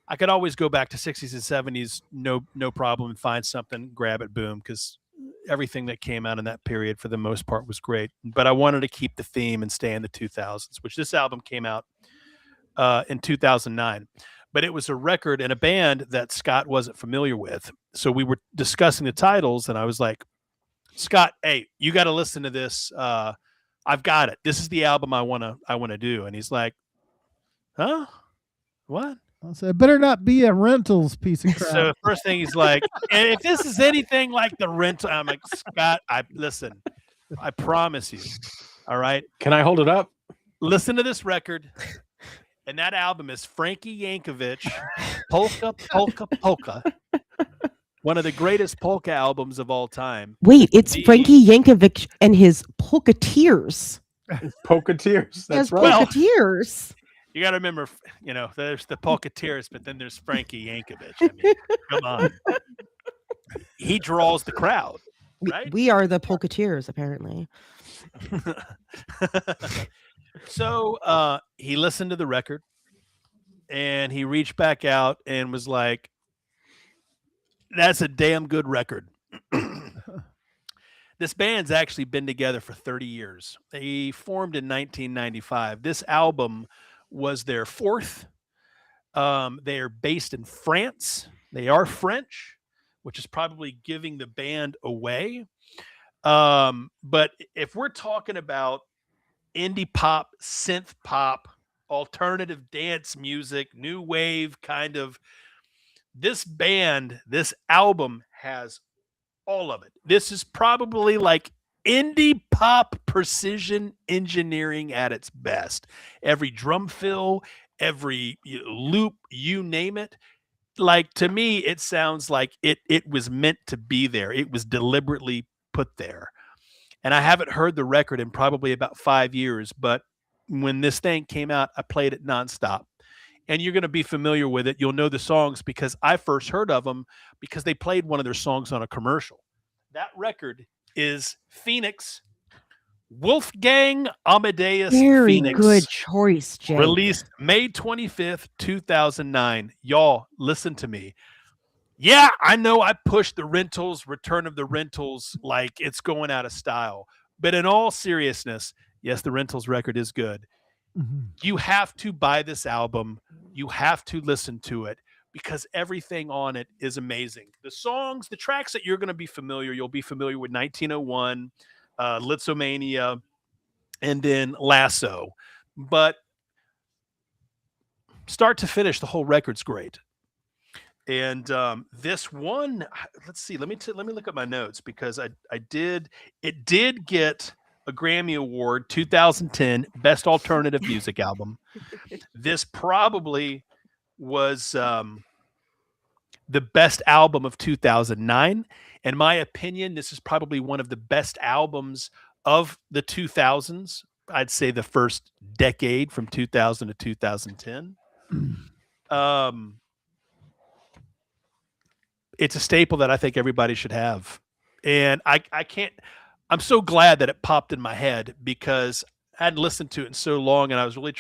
D: I could always go back to 60s and 70s, no problem, and find something, grab it, boom, because everything that came out in that period for the most part was great. But I wanted to keep the theme and stay in the 2000s, which this album came out in 2009. But it was a record and a band that Scott wasn't familiar with. So we were discussing the titles, and I was like, Scott, hey, you got to listen to this. I've got it. This is the album I want to do. And he's like, huh? What?
B: I said, better not be a Rentals piece of crap.
D: So the first thing he's like, and if this is anything like the Rental, I'm like, Scott, listen, I promise you. All right.
A: Can I hold it up?
D: Listen to this record. And that album is Frankie Yankovic, Polka, Polka, Polka. One of the greatest polka albums of all time.
C: Wait, it's Frankie Yankovic and his Polka-Tears.
A: Polka-Tears. That's right.
C: Polka-Tears.
D: You got to remember, there's the Polka-Tears, but then there's Frankie Yankovic. I mean, come on. He draws the crowd, right?
C: We are the Polka-Tears, apparently.
D: So he listened to the record, and he reached back out and was like, that's a damn good record. This band's actually been together for 30 years. They formed in 1995. This album was their fourth. They are based in France. They are French, which is probably giving the band away. But if we're talking about indie pop, synth pop, alternative dance music, new wave kind of, this album has all of it. This is probably like indie pop precision engineering at its best. Every drum fill, every loop, you name it. Like, to me, it sounds like it was meant to be there. It was deliberately put there. And I haven't heard the record in probably about 5 years, but when this thing came out, I played it nonstop. And you're going to be familiar with it. You'll know the songs because I first heard of them because they played one of their songs on a commercial. That record is Phoenix, Wolfgang Amadeus
C: Very
D: Phoenix.
C: Good choice, Jay.
D: Released May 25th, 2009. Y'all, listen to me. Yeah, I know I pushed the Rentals, Return of the Rentals, like it's going out of style. But in all seriousness, yes, the Rentals record is good. Mm-hmm. You have to buy this album. You have to listen to it because everything on it is amazing. The songs, the tracks that you're going to be familiar, you'll be familiar with 1901, Litzomania, and then Lasso. But start to finish, the whole record's great. And this one, let's see. Let me look at my notes because it did get a Grammy Award, 2010, Best Alternative Music Album. This probably was the best album of 2009. In my opinion, this is probably one of the best albums of the 2000s. I'd say the first decade from 2000 to 2010. It's a staple that I think everybody should have. And I'm so glad that it popped in my head because I hadn't listened to it in so long and I was really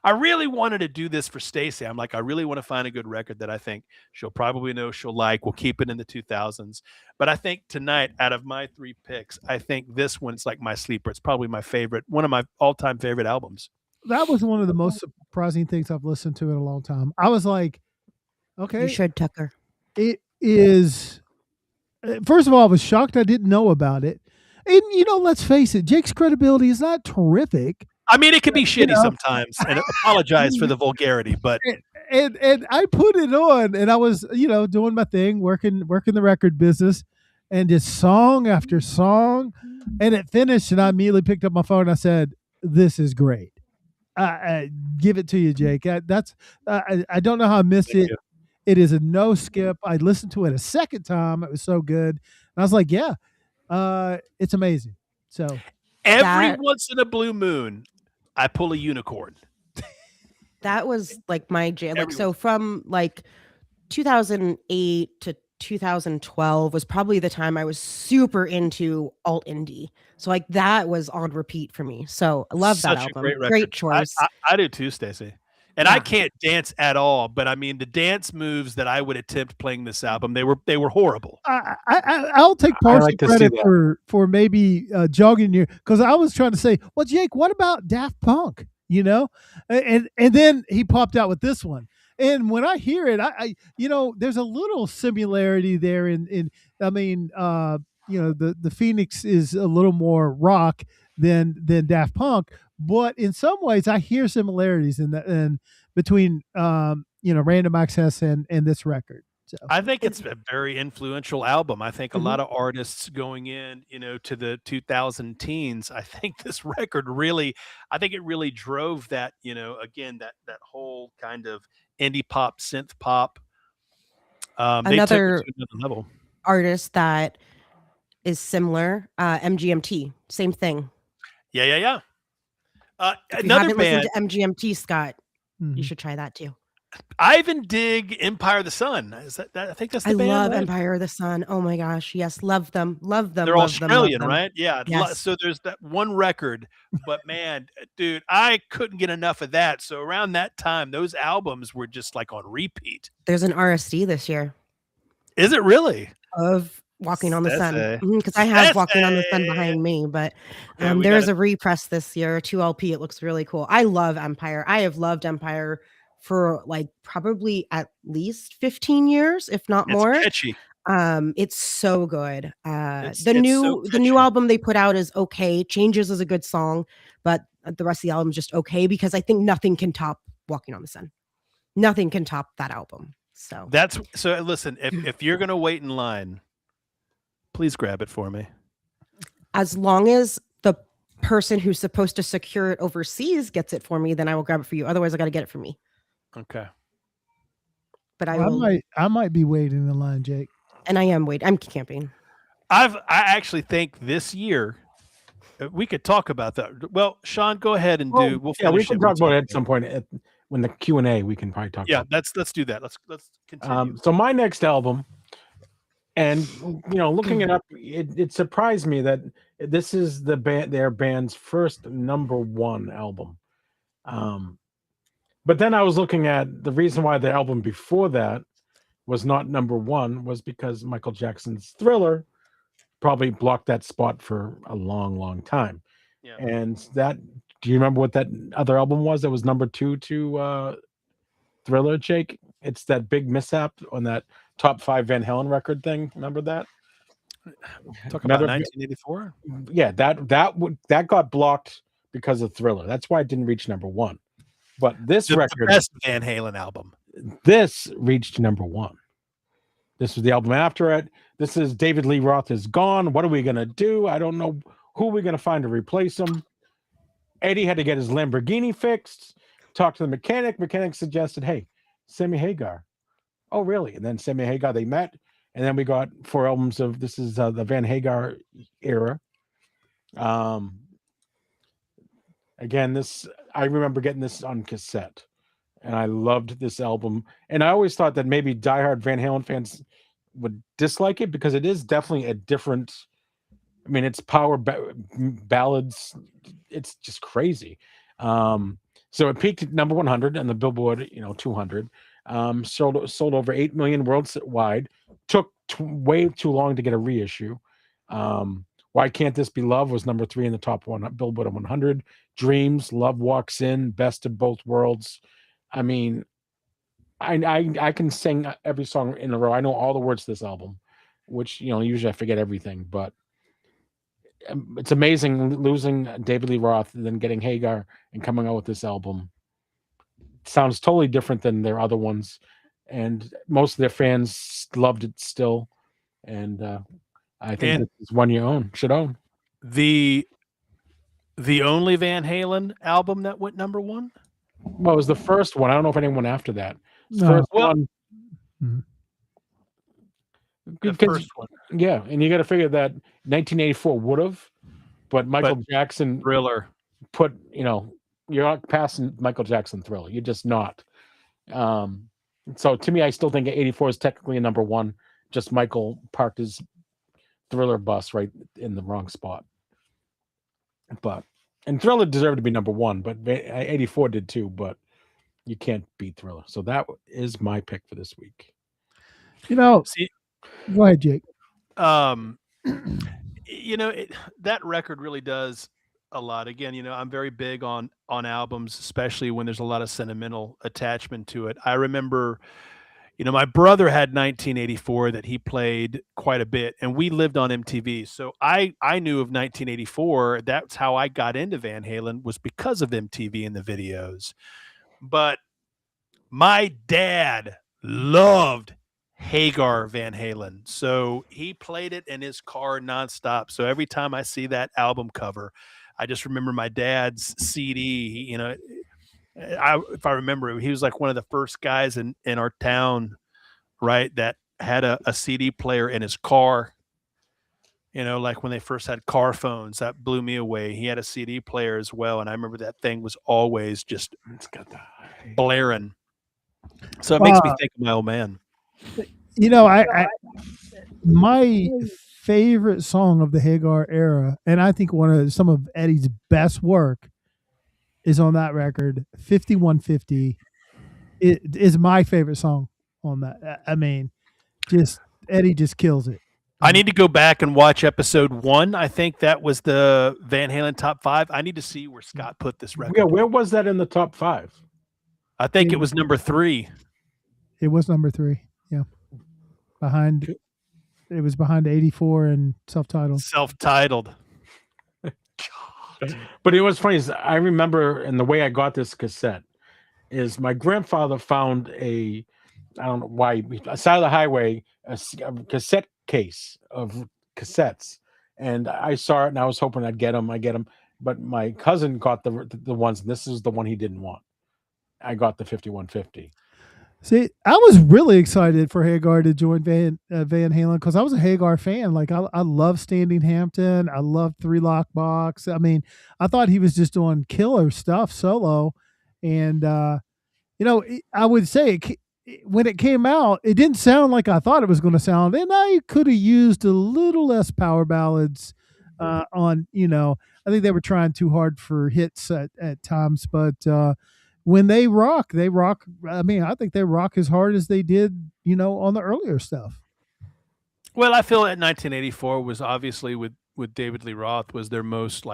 D: I really wanted to do this for Stacey. I'm like, I really want to find a good record that I think she'll probably know she'll like. We'll keep it in the 2000s. But I think tonight, out of my three picks, I think this one's like my sleeper. It's probably my favorite, one of my all-time favorite albums.
B: That was one of the most surprising things I've listened to in a long time. I was like, okay.
C: You should, Tucker.
B: It is, first of all, I was shocked I didn't know about it. And, let's face it, Jake's credibility is not terrific,
D: I mean, it can be shitty sometimes, and apologize for the vulgarity, but
B: and I put it on, and I was doing my thing, working the record business, and just song after song, and it finished, and I immediately picked up my phone and I said, "This is great." Give it to you, Jake. I don't know how I missed it. It is a no skip. I listened to it a second time. It was so good. And I was like, yeah, it's amazing. So
D: every once in a blue moon, I pull a unicorn.
C: That was like my jam. Like, so from like 2008 to 2012 was probably the time I was super into alt indie. So like that was on repeat for me. So I love that album. Great choice.
D: I do too, Stacey. And I can't dance at all, but I mean the dance moves that I would attempt playing this album, they were horrible.
B: I'll take partial credit for maybe jogging you, because I was trying to say, well, Jake, what about Daft Punk? And then he popped out with this one. And when I hear it, I there's a little similarity there in I mean, the Phoenix is a little more rock than Daft Punk, but in some ways I hear similarities in between Random Access and this record. So
D: I think it's a very influential album. I think a lot of artists going in, to the 2000 teens, I think this record really drove that, again, that whole kind of indie pop, synth pop.
C: Another
D: level.
C: Artist that is similar, MGMT, same thing.
D: Yeah.
C: If you
D: Another
C: haven't
D: band,
C: listened to MGMT, Scott, you should try that too.
D: Ivan Dig, Empire of the Sun. Is that I think that's the band.
C: I love
D: right?
C: Empire of the Sun. Oh my gosh, yes, love them.
D: They're Australian, right? Yeah.
C: Yes.
D: So there's that one record, but man, dude, I couldn't get enough of that. So around that time, those albums were just like on repeat.
C: There's an RSD this year.
D: Is it really?
C: Of Walking on the Sun, because I have Walking on the Sun behind me, but there's a repress this year, 2LP. It looks really cool. I love Empire. I have loved Empire for like probably at least 15 years, if not more.
D: Catchy.
C: It's so good. The new album they put out is okay. Changes is a good song, but the rest of the album is just okay, because I think nothing can top Walking on the Sun. Nothing can top that album. So
D: listen, if you're gonna wait in line, please grab it for me.
C: As long as the person who's supposed to secure it overseas gets it for me, then I will grab it for you. Otherwise, I got to get it for me.
D: Okay.
C: But
B: I might be waiting in line, Jake.
C: And I am waiting. I'm camping.
D: I actually think this year we could talk about that. Well, Sean, go ahead and do.
A: We can talk about it at some point when the Q&A. We can probably talk.
D: Yeah, let's do that. Let's continue.
A: So my next album, and looking it up, it surprised me that this is their band's first #1 album. But then I was looking at the reason why the album before that was not #1 was because Michael Jackson's Thriller probably blocked that spot for a long, long time. Yeah. And do you remember what that other album was that was #2 to Thriller, Jake? It's that big mishap on that top 5 Van Halen record thing. Remember that?
D: Talk about 1984.
A: Yeah, that got blocked because of Thriller. That's why it didn't reach #1. But this record,
D: the best Van Halen album,
A: this reached #1. This was the album after it. This is David Lee Roth is gone. What are we gonna do? I don't know who we're gonna find to replace him. Eddie had to get his Lamborghini fixed. Talked to the mechanic. Mechanic suggested, "Hey, Sammy Hagar." Oh, really? And then Sammy Hagar, they met, and then we got 4 albums of this is the Van Hagar era. Again, I remember getting this on cassette, and I loved this album. And I always thought that maybe diehard Van Halen fans would dislike it because it is definitely a different. I mean, it's power ballads. It's just crazy. So it peaked at #100 on the Billboard, 200. Sold over 8 million worldwide. Took way too long to get a reissue. Why Can't This Be Love was #3 in the top Billboard 100. Dreams, Love Walks In, Best of Both Worlds. I mean, I can sing every song in a row. I know all the words to this album, which usually I forget everything, but it's amazing losing David Lee Roth and then getting Hagar and coming out with this album. It sounds totally different than their other ones, and most of their fans loved it still. And I think this is one you should own.
D: The only Van Halen album that went number one?
A: Well, it was the first one. I don't know if anyone after that.
B: No.
A: First one.
D: The first one.
A: Yeah, and you got to figure that 1984 would have, but Michael Jackson
D: Thriller
A: put, you're not passing Michael Jackson Thriller. You're just not. So to me, I still think 84 is technically a number one. Just Michael parked his Thriller bus right in the wrong spot. And Thriller deserved to be number one, but 84 did too, but you can't beat Thriller. So that is my pick for this week.
B: See, go ahead, Jake.
D: That record really does a lot. Again, I'm very big on albums, especially when there's a lot of sentimental attachment to it. I remember, my brother had 1984 that he played quite a bit, and we lived on MTV. So I knew of 1984. That's how I got into Van Halen, was because of MTV and the videos. But my dad loved Hagar Van Halen, so he played it in his car nonstop. So every time I see that album cover, I just remember my dad's CD. If I remember, he was like one of the first guys in our town, right, that had a CD player in his car. Like when they first had car phones, that blew me away. He had a CD player as well, and I remember that thing was always just blaring. So it makes me think of my old man.
B: My favorite song of the Hagar era, and I think some of Eddie's best work, is on that record. 5150 it is my favorite song on that. I mean, Eddie just kills it.
D: I need to go back and watch episode 1. I think that was the Van Halen top 5. I need to see where Scott put this record.
A: Yeah, where was that in the top 5?
D: I think it was number 3.
B: It was number 3. Yeah, it was behind 84 and self-titled.
A: But it was funny is I remember, and the way I got this cassette is my grandfather found I don't know why, side of the highway, a cassette case of cassettes, and I saw it and I was hoping I'd get them, but my cousin got the ones, and this is the one he didn't want. I got the 5150.
B: See, I was really excited for Hagar to join Van Halen because I was a Hagar fan. Like I love Standing Hampton. I love Three Lock Box. I mean, I thought he was just doing killer stuff solo. And, I would say when it came out, it didn't sound like I thought it was going to sound. And I could have used a little less power ballads on, I think they were trying too hard for hits at times. But when they rock. I mean, I think they rock as hard as they did, on the earlier stuff.
D: Well, I feel that 1984 was obviously with David Lee Roth was their most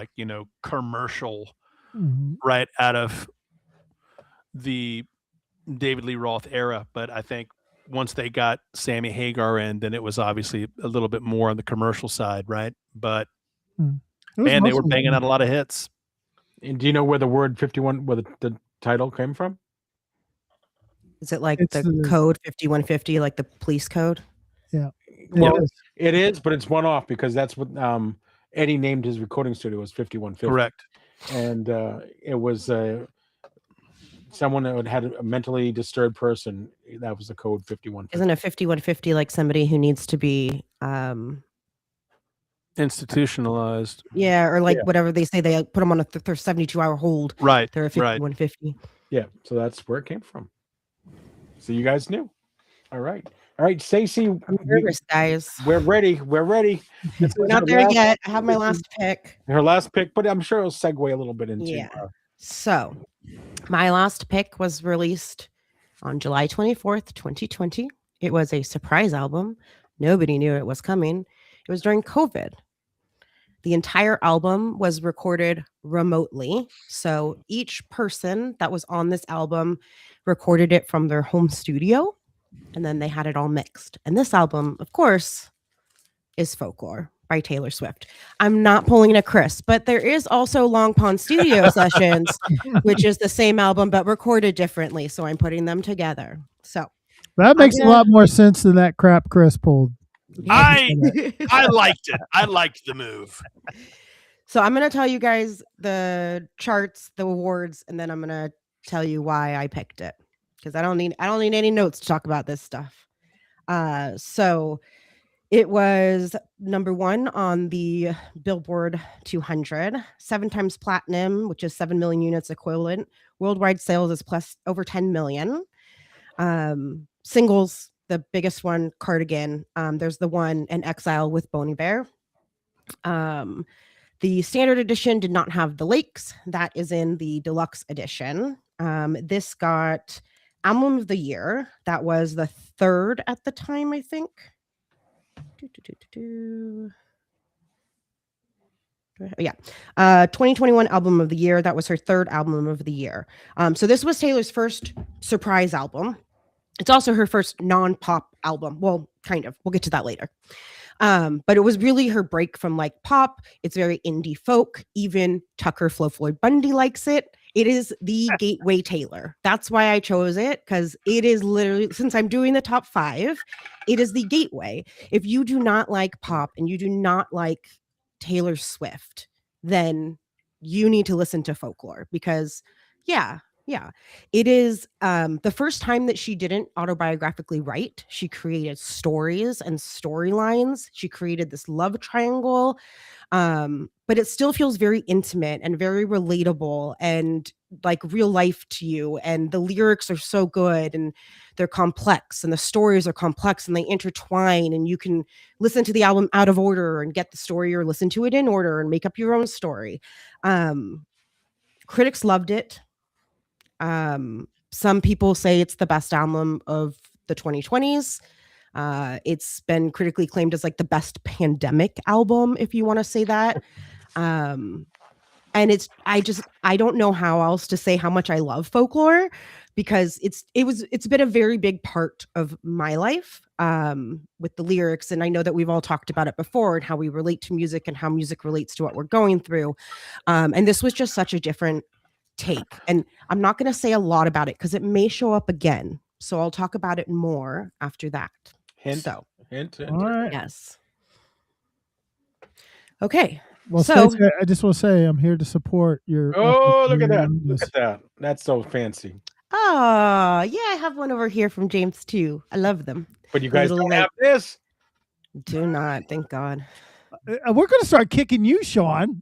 D: commercial, right out of the David Lee Roth era. But I think once they got Sammy Hagar in, then it was obviously a little bit more on the commercial side, right? But man, they were banging out a lot of hits.
A: And do you know where the word 51, where the title came from?
C: Is it like the code 5150, like the police code?
B: Yeah.
A: Well, it is, but it's one off because that's what Eddie named his recording studio was 5150.
D: Correct.
A: And it was someone that had a mentally disturbed person. That was the code 5150.
C: Isn't a 5150 like somebody who needs to be
D: institutionalized?
C: Yeah, or whatever they say, they put them on a 72-hour hold.
D: Right.
C: They're a 5150.
A: Yeah, so that's where it came from. So you guys knew. All right, Stacey.
C: I'm nervous, guys.
A: We're ready. We're
C: not there yet. I have my last pick.
A: Her last pick, but I'm sure it'll segue a little bit into.
C: Yeah. So, my last pick was released on July 24th, 2020. It was a surprise album. Nobody knew it was coming. It was during COVID. The entire album was recorded remotely. So each person that was on this album recorded it from their home studio, and then they had it all mixed. And this album, of course, is Folklore by Taylor Swift. I'm not pulling a Chris, but there is also Long Pond Studio Sessions, which is the same album but recorded differently. So I'm putting them together. So
B: that makes a lot more sense than that crap Chris pulled.
D: I liked it. I liked the move.
C: So I'm going to tell you guys the charts, the awards, and then I'm going to tell you why I picked it, because I don't need any notes to talk about this stuff. So it was number 1 on the Billboard 200, 7 times platinum, which is 7 million units equivalent. Worldwide sales is plus over 10 million. Singles, the biggest one, Cardigan. There's the one in Exile with Bon Iver. The standard edition did not have the lakes. That is in the deluxe edition. This got album of the year. That was the 3rd at the time, I think. Yeah. 2021 album of the year. That was her 3rd album of the year. So this was Taylor's first surprise album. It's also her first non-pop album. Well, kind of. We'll get to that later. But it was really her break from like pop. It's very indie folk. Even Tucker Flo Floyd Bundy likes it. It is the gateway Taylor. That's why I chose it, because it is literally, since I'm doing the top 5, it is the gateway. If you do not like pop and you do not like Taylor Swift, then you need to listen to Folklore, because yeah, it is the first time that she didn't autobiographically write. She created stories and storylines. She created this love triangle, but it still feels very intimate and very relatable and like real life to you. And the lyrics are so good and they're complex and the stories are complex and they intertwine, and you can listen to the album out of order and get the story, or listen to it in order and make up your own story. Critics loved it. Some people say it's the best album of the 2020s. It's been critically claimed as like the best pandemic album, if you want to say that. And I don't know how else to say how much I love Folklore, because it's been a very big part of my life, with the lyrics. And I know that we've all talked about it before, and how we relate to music and how music relates to what we're going through. And this was just such a different take. And I'm not going to say a lot about it because it may show up again. So I'll talk about it more after that.
A: Hint.
B: All right.
C: Yes. Okay.
B: Well,
C: so
B: Stacey, I just want to say I'm here to support your.
A: Oh, look at that. Look at that. That's so fancy.
C: Oh, yeah, I have one over here from James too. I love them.
A: But you guys don't have this?
C: Do not, thank God.
B: We're going to start kicking you, Sean.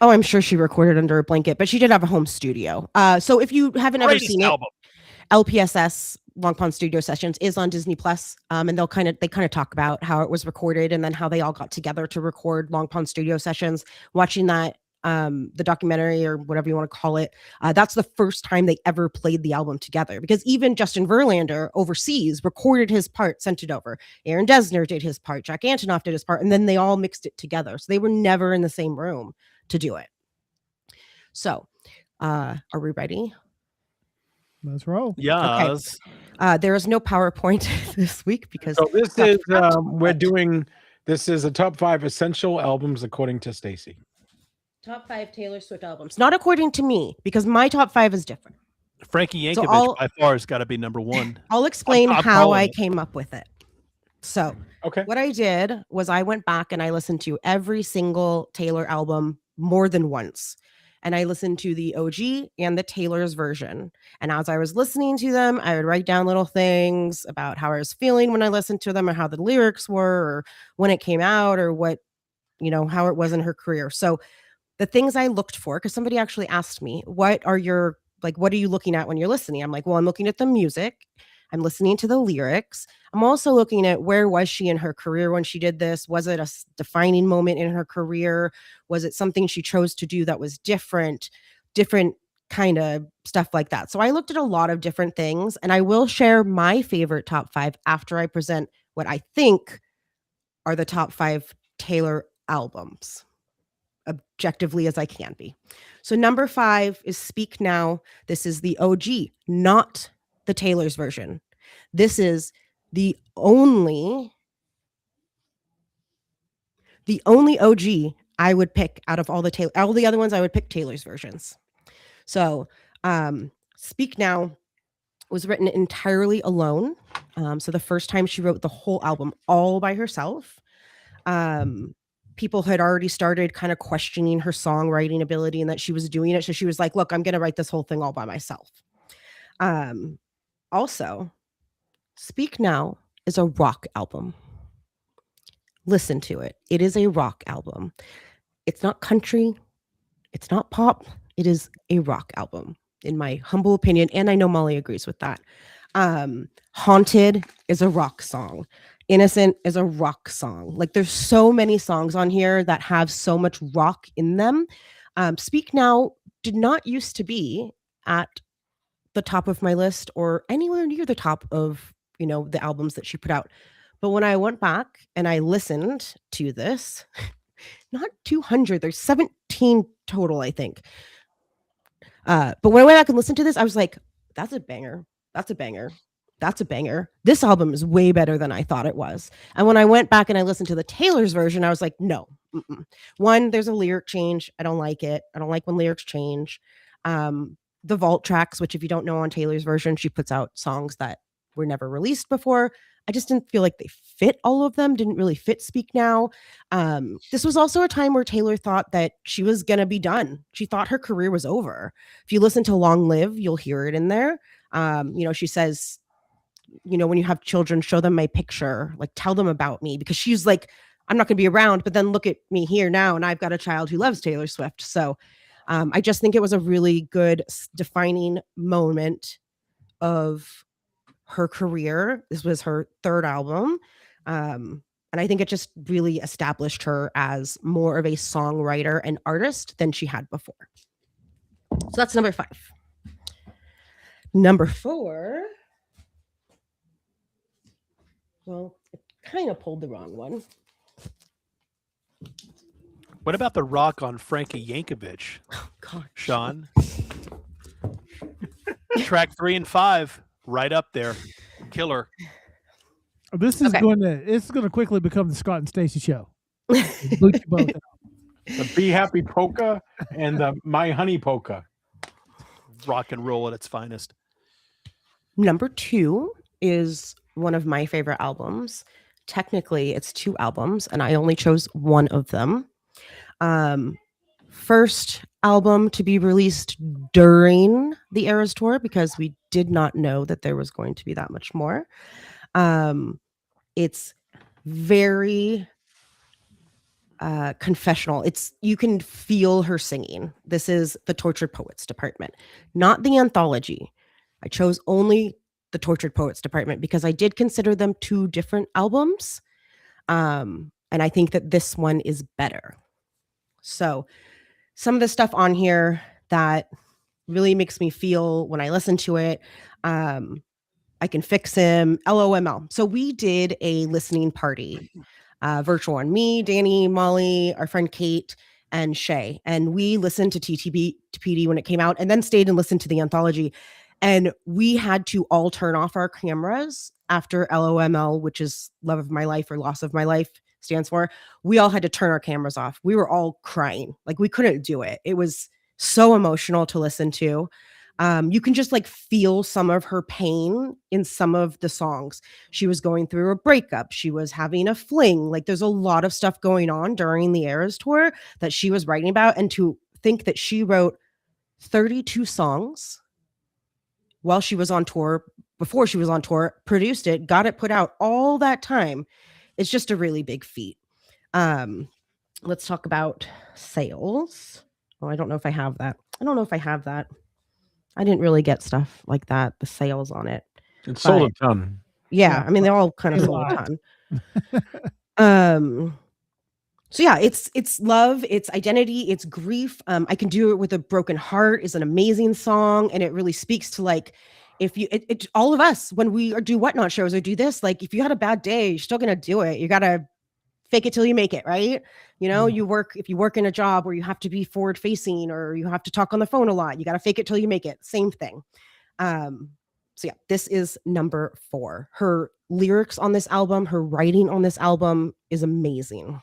C: Oh, I'm sure she recorded under a blanket, but she did have a home studio. So if you haven't ever seen it, LPSS, Long Pond Studio Sessions, is on Disney Plus. And they kind of talk about how it was recorded and then how they all got together to record Long Pond Studio Sessions. Watching that, the documentary or whatever you want to call it, that's the first time they ever played the album together, because even Justin Verlander overseas recorded his part, sent it over. Aaron Dessner did his part, Jack Antonoff did his part, and then they all mixed it together. So they were never in the same room to do it. So are we ready?
B: Let's roll.
D: Yes.
C: Okay. There is no PowerPoint this week because
A: this is a top 5 essential albums according to Stacey.
C: Top 5 Taylor Swift albums, not according to me, because my top 5 is different.
D: Frankie Yankovic by far has got to be number 1.
C: I'll explain how I came up with it. So
A: okay,
C: what I did was I went back and I listened to every single Taylor album more than once. And I listened to the OG and the Taylor's version. And as I was listening to them, I would write down little things about how I was feeling when I listened to them, or how the lyrics were, or when it came out, or what, how it was in her career. So the things I looked for, because somebody actually asked me, what are you looking at when you're listening? I'm like, well, I'm looking at the music. I'm listening to the lyrics. I'm also looking at where was she in her career when she did this? Was it a defining moment in her career? Was it something she chose to do that was different kind of stuff like that? So I looked at a lot of different things, and I will share my favorite top 5 after I present what I think are the top 5 Taylor albums, objectively as I can be. So number 5 is Speak Now. This is the OG, not the Taylor's version. This is the only The only OG I would pick out of all the other ones, I would pick Taylor's versions. So, Speak Now was written entirely alone. So the first time she wrote the whole album all by herself. People had already started kind of questioning her songwriting ability and that she was doing it. So she was like, look, I'm going to write this whole thing all by myself. Also, Speak Now is a rock album. Listen to it. It is a rock album. It's not country. It's not pop. It is a rock album, in my humble opinion. And I know Molly agrees with that. Haunted is a rock song. Innocent is a rock song. Like, there's so many songs on here that have so much rock in them. Speak Now did not used to be at the top of my list or anywhere near the top of, the albums that she put out. But when I went back and I listened to this, not 200, there's 17 total, I think. But when I went back and listened to this, I was like, that's a banger. That's a banger. That's a banger. This album is way better than I thought it was. And when I went back and I listened to the Taylor's version, I was like, no. One, there's a lyric change. I don't like it. I don't like when lyrics change. The vault tracks, which if you don't know, on Taylor's version, she puts out songs that were never released before. I just didn't feel like they fit all of them, didn't really fit Speak Now. This was also a time where Taylor thought that she was going to be done. She thought her career was over. If you listen to Long Live, you'll hear it in there. She says, when you have children, show them my picture, like tell them about me, because she's like, I'm not going to be around, but then look at me here now. And I've got a child who loves Taylor Swift. So I just think it was a really good defining moment of her career. This was her third album. And I think it just really established her as more of a songwriter and artist than she had before. So that's number 5. Number 4. Well, I kind of pulled the wrong one.
D: What about the rock on Frankie Yankovic?
C: Oh, God.
D: Sean? Track 3 and 5, right up there. Killer.
B: This is going to quickly become the Scott and Stacey show. Boot you both out.
A: The Be Happy Polka and the My Honey Polka.
D: Rock and roll at its finest.
C: Number 2 is one of my favorite albums. Technically, it's 2 albums, and I only chose one of them. First album to be released during the Eras tour, because we did not know that there was going to be that much more. It's very confessional. You can feel her singing. This is the Tortured Poets Department, not the anthology. I chose only the Tortured Poets Department because I did consider them 2 different albums. And I think that this one is better. So some of the stuff on here that really makes me feel when I listen to it, I Can Fix Him, LOML. So we did a listening party, virtual one. Me, Danny, Molly, our friend Kate, and Shay. And we listened to TTPD when it came out and then stayed and listened to the anthology. And we had to all turn off our cameras after LOML, which is Love of My Life or Loss of My Life stands for. We all had to turn our cameras off. We were all crying. Like, we couldn't do it. It was so emotional to listen to. You can just like feel some of her pain in some of the songs. She was going through a breakup. She was having a fling. Like, there's a lot of stuff going on during the Eras tour that she was writing about. And to think that she wrote 32 songs while she was on tour, before she was on tour, produced it, got it put out all that time. It's just a really big feat. Let's talk about sales. Oh, I don't know if I have that. I didn't really get stuff like that, the sales on it.
A: It sold a ton.
C: Yeah, I mean, they all kind of sold a ton. So yeah, it's love, it's identity, it's grief. I Can Do It With a Broken Heart is an amazing song, and it really speaks to like, if you, all of us, when we do Whatnot shows or do this, like, if you had a bad day, you're still gonna do it. You gotta fake it till you make it, right? You know, if you work in a job where you have to be forward facing or you have to talk on the phone a lot, you got to fake it till you make it. Same thing. So yeah, this is number 4. Her lyrics on this album, her writing on this album is amazing.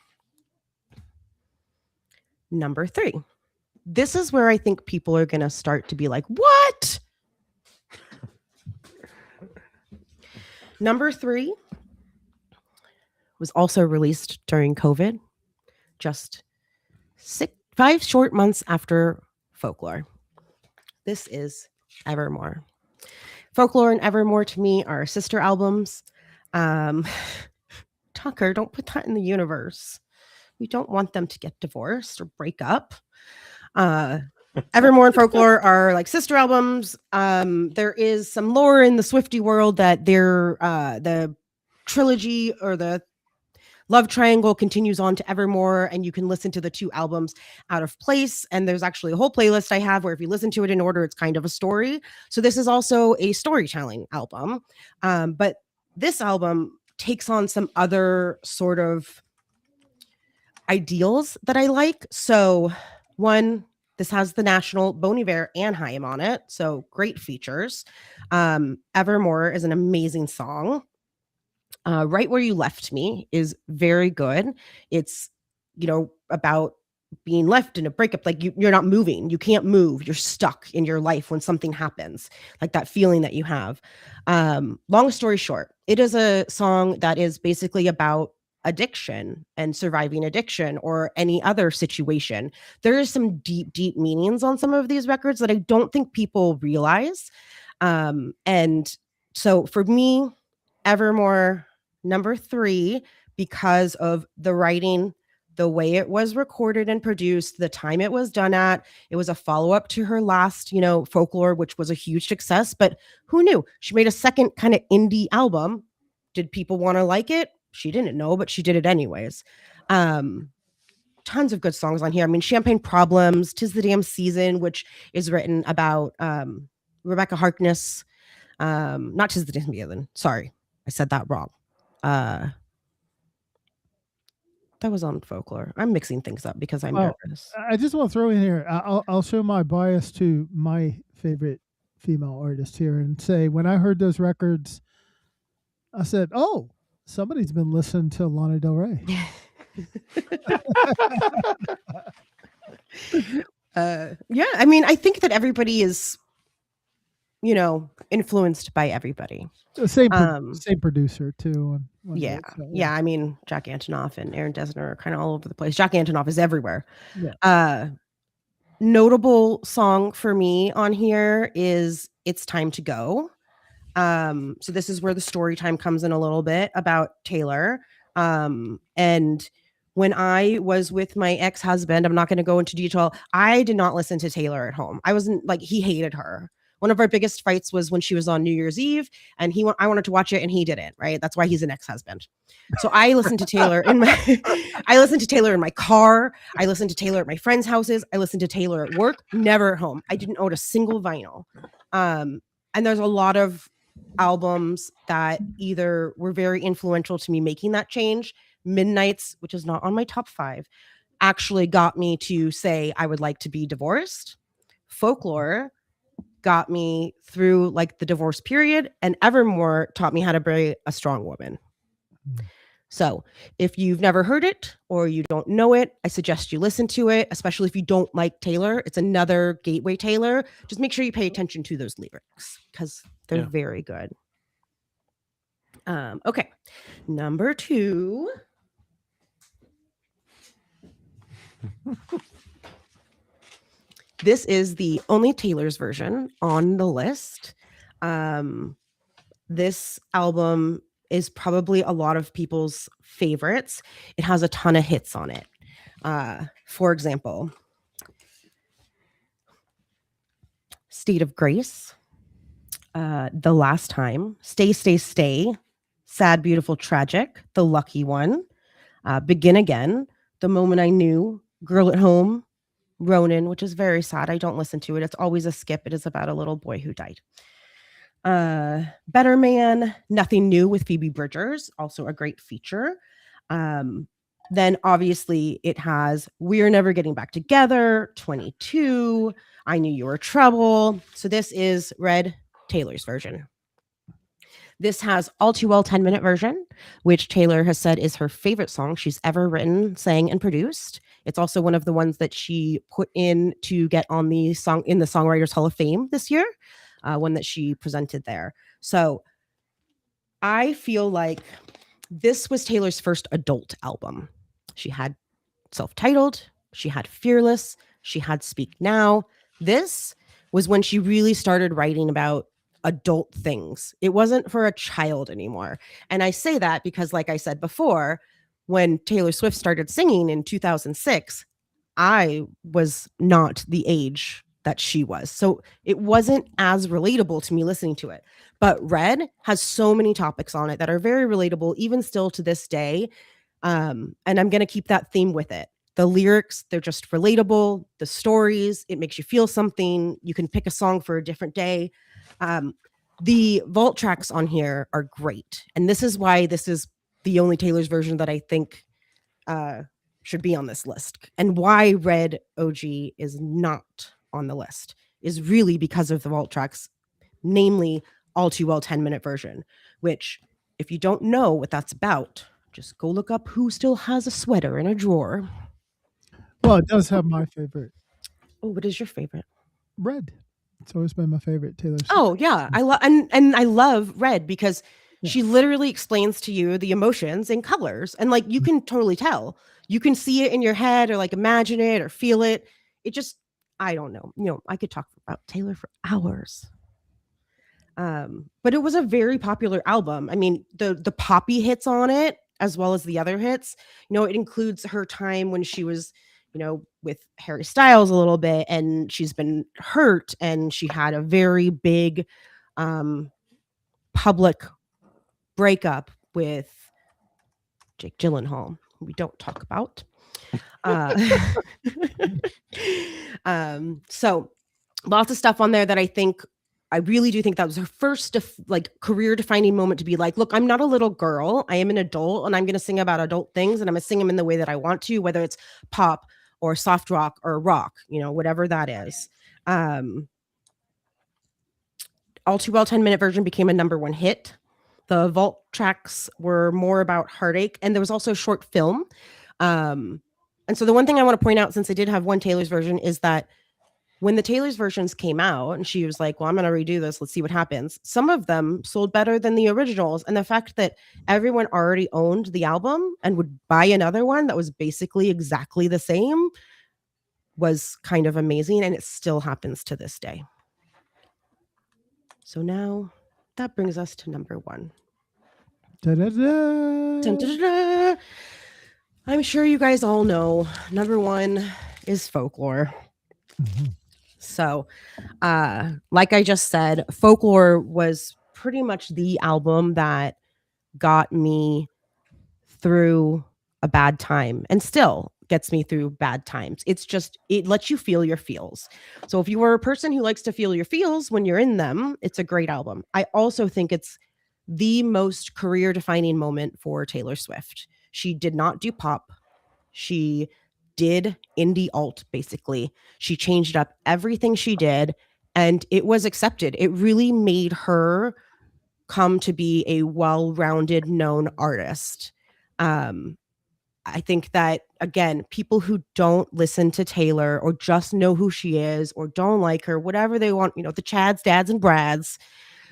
C: Number 3. This is where I think people are going to start to be like, what? Number 3 was also released during COVID, just 5 short months after Folklore. This is Evermore. Folklore and Evermore to me are sister albums. Tucker, don't put that in the universe. We don't want them to get divorced or break up. Evermore and Folklore are like sister albums. There is some lore in the Swiftie world that they're the trilogy or the love triangle continues on to Evermore, and you can listen to the 2 albums out of place. And there's actually a whole playlist I have where if you listen to it in order, it's kind of a story. So this is also a storytelling album. But this album takes on some other sort of ideals that I like. So one, this has the National, Bon Iver, and Haim on it. So great features. Evermore is an amazing song. Right Where You Left Me is very good. It's, about being left in a breakup. Like you're not moving. You can't move. You're stuck in your life when something happens, like that feeling that you have. Long story short, it is a song that is basically about addiction and surviving addiction or any other situation. There is some deep, deep meanings on some of these records that I don't think people realize. And so for me, Evermore, number 3, because of the writing, the way it was recorded and produced, the time it was done at. It was a follow-up to her last, Folklore, which was a huge success. But who knew? She made a second kind of indie album. Did people want to like it? She didn't know, but she did it anyways. Tons of good songs on here. I mean, Champagne Problems, 'Tis the Damn Season, which is written about Rebecca Harkness. Not 'Tis the Damn Season. Sorry, I said that wrong. That was on Folklore. I'm mixing things up because I'm nervous.
B: I just want to throw in here. I'll show my bias to my favorite female artist here and say, when I heard those records, I said, "Oh, somebody's been listening to Lana Del Rey."
C: Yeah, I mean, I think that everybody is, influenced by everybody.
B: Same producer too.
C: Yeah. I mean, Jack Antonoff and Aaron Dessner are kind of all over the place. Jack Antonoff is everywhere. Yeah. Notable song for me on here is "It's Time to Go." So this is where the story time comes in a little bit about Taylor. And when I was with my ex-husband, I'm not going to go into detail. I did not listen to Taylor at home. I wasn't like, he hated her. One of our biggest fights was when she was on New Year's Eve, and I wanted to watch it and he didn't, right? That's why he's an ex-husband. So I listened to Taylor in my car. I listened to Taylor at my friends' houses. I listened to Taylor at work, never at home. I didn't own a single vinyl. And there's a lot of albums that either were very influential to me making that change. Midnight's, which is not on my top 5, actually got me to say I would like to be divorced. Folklore got me through like the divorce period, and Evermore taught me how to be a strong woman. So if you've never heard it or you don't know it, I suggest you listen to it, especially if you don't like Taylor. It's another gateway Taylor. Just make sure you pay attention to those lyrics because they're very good. Okay. Number 2. This is the only Taylor's version on the list. This album is probably a lot of people's favorites. It has a ton of hits on it. For example, State of Grace, The Last Time, Stay, Stay, Stay, Sad, Beautiful, Tragic, The Lucky One, Begin Again, The Moment I Knew, Girl at Home, Ronin, which is very sad. I don't listen to it. It's always a skip. It is about a little boy who died. Better Man, Nothing New with Phoebe Bridgers, also a great feature. Then obviously it has We're Never Getting Back Together, 22, I Knew You Were Trouble. So this is Red Taylor's version. This has All Too Well 10-minute version, which Taylor has said is her favorite song she's ever written, sang, and produced. It's also one of the ones that she put in to get on the Songwriters Hall of Fame this year, one that she presented there. So I feel like this was Taylor's first adult album. She had Self-Titled, she had Fearless, she had Speak Now. This was when she really started writing about adult things. It wasn't for a child anymore. And I say that because, like I said before, when Taylor Swift started singing in 2006, I was not the age that she was. So it wasn't as relatable to me listening to it. But Red has so many topics on it that are very relatable, even still to this day. And I'm going to keep that theme with it. The lyrics, they're just relatable. The stories, it makes you feel something. You can pick a song for a different day. The vault tracks on here are great. And this is why this is the only Taylor's version that I think should be on this list. And why Red OG is not on the list is really because of the vault tracks, namely All Too Well 10-minute version, which if you don't know what that's about, just go look up Who Still Has a Sweater in a Drawer.
B: Well, it does have my favorite.
C: Oh, what is your favorite?
B: Red. It's always been my favorite Taylor Swift.
C: Oh yeah, I love and I love Red because she literally explains to you the emotions in colors, and like you can totally tell. You can see it in your head, or like imagine it, or feel it. It just, I don't know. You know, I could talk about Taylor for hours. But it was a very popular album. I mean, the poppy hits on it, as well as the other hits. You know, it includes her time when she was, you know, with Harry Styles a little bit, and she's been hurt, and she had a very big public breakup with Jake Gyllenhaal, who we don't talk about. So lots of stuff on there that I really do think that was her first career defining moment to be like, look, I'm not a little girl. I am an adult, and I'm going to sing about adult things, and I'm going to sing them in the way that I want to, whether it's pop or soft rock or rock, you know, whatever that is. All Too Well 10-minute version became a #1 hit. The vault tracks were more about heartache, and there was also a short film. And so the one thing I want to point out, since I did have one Taylor's version, is that when the Taylor's versions came out and she was like, well, I'm going to redo this, let's see what happens, some of them sold better than the originals. And the fact that everyone already owned the album and would buy another one that was basically exactly the same was kind of amazing. And it still happens to this day. So now that brings us to #1.
B: Da-da-da.
C: Dun, dun, dun, dun. I'm sure you guys all know #1 is Folklore.
B: Mm-hmm.
C: So, like I just said, Folklore was pretty much the album that got me through a bad time, and still gets me through bad times. It's just, it lets you feel your feels. So if you are a person who likes to feel your feels when you're in them, it's a great album. I also think it's the most career defining moment for Taylor Swift. She did not do pop. She did indie alt, basically. She changed up everything she did, and it was accepted. It really made her come to be a well-rounded, known artist. I think that, again, people who don't listen to Taylor or just know who she is or don't like her, whatever they want, you know, the Chads, Dads, and Brads,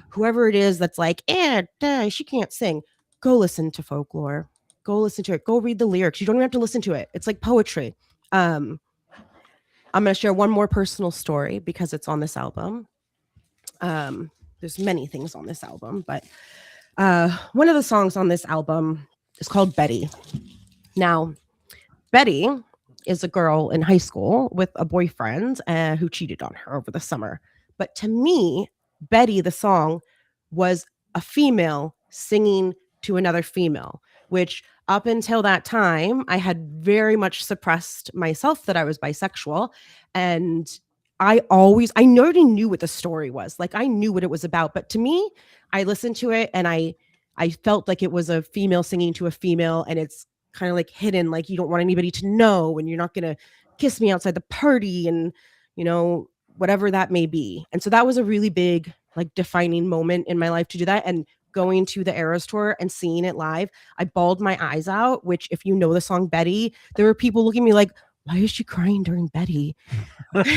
C: whoever it is that's like, she can't sing, go listen to Folklore. Go listen to it. Go read the lyrics. You don't even have to listen to it. It's like poetry. I'm going to share one more personal story because it's on this album. There's many things on this album, but one of the songs on this album is called Betty. Now, Betty is a girl in high school with a boyfriend who cheated on her over the summer. But to me, Betty, the song, was a female singing to another female, which up until that time, I had very much suppressed myself that I was bisexual. And I already knew what the story was. Like, I knew what it was about. But to me, I listened to it and I felt like it was a female singing to a female, and it's kind of like hidden, like you don't want anybody to know, and you're not going to kiss me outside the party, and, you know, whatever that may be. And so that was a really big, like, defining moment in my life to do that. And going to the Eras tour and seeing it live, I bawled my eyes out, which, if you know the song Betty, there were people looking at me like, why is she crying during Betty? And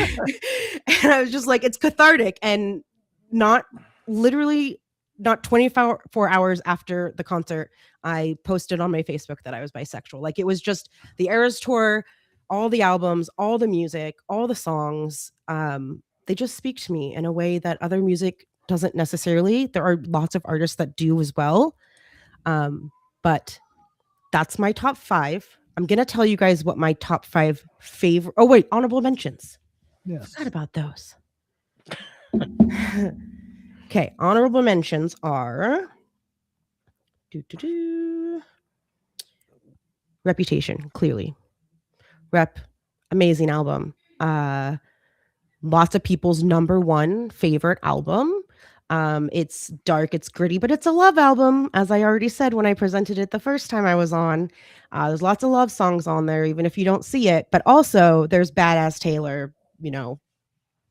C: I was just like, it's cathartic. And not 24 hours after the concert, I posted on my Facebook that I was bisexual. Like, it was just the Eras tour, all the albums, all the music, all the songs. They just speak to me in a way that other music doesn't necessarily. There are lots of artists that do as well. But that's my top 5. I'm going to tell you guys what my top 5 favorite. Oh, wait, honorable mentions.
B: Yes.
C: Forgot about those. Okay, honorable mentions are Reputation, clearly. Rep, amazing album. Lots of people's number 1 favorite album. It's dark, it's gritty, but it's a love album, as I already said when I presented it the first time I was on. There's lots of love songs on there, even if you don't see it. But also, there's Badass Taylor,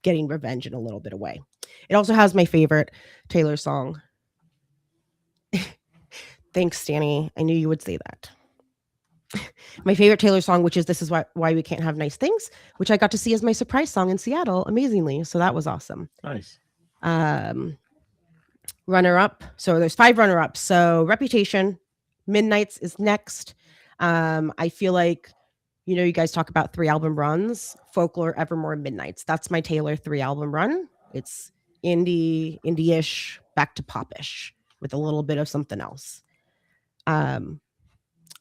C: getting revenge in a little bit of way. It also has my favorite Taylor song. Thanks, Stanny. I knew you would say that. My favorite Taylor song, which is This Is Why We Can't Have Nice Things, which I got to see as my surprise song in Seattle, amazingly. So that was awesome.
A: Nice.
C: Runner-up. So there's 5 runner-ups. So Reputation, Midnights is next. I feel like, you guys talk about 3 album runs, Folklore, Evermore, Midnights. That's my Taylor 3 album run. It's indie-ish, back to pop-ish with a little bit of something else. I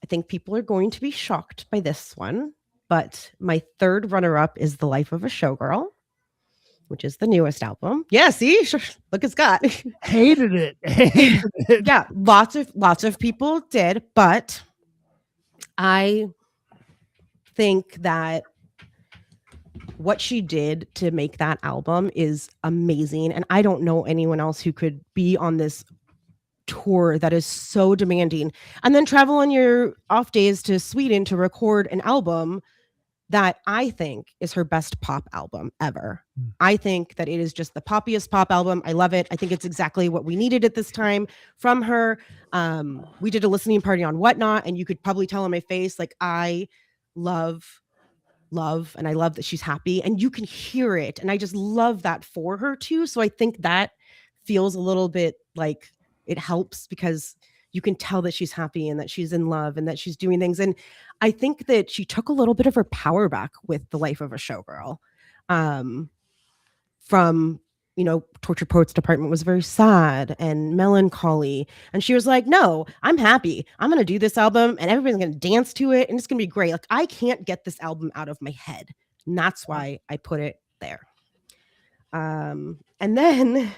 C: think people are going to be shocked by this one, but my 3rd runner-up is The Life of a Showgirl, which is the newest album. Yeah, see? Look at Scott.
B: Hated it.
C: Yeah, lots of people did, but I think that what she did to make that album is amazing, and I don't know anyone else who could be on this tour that is so demanding and then travel on your off days to Sweden to record an album that I think is her best pop album ever. I think that it is just the poppiest pop album. I love it. I think it's exactly what we needed at this time from her. We did a listening party on Whatnot, and you could probably tell on my face, like, I love, and I love that she's happy, and you can hear it. And I just love that for her too. So I think that feels a little bit like it helps because you can tell that she's happy and that she's in love and that she's doing things. And I think that she took a little bit of her power back with The Life of a Showgirl. From, Tortured Poets Department was very sad and melancholy. And she was like, no, I'm happy. I'm going to do this album and everybody's going to dance to it. And it's going to be great. Like, I can't get this album out of my head. And that's why I put it there. And then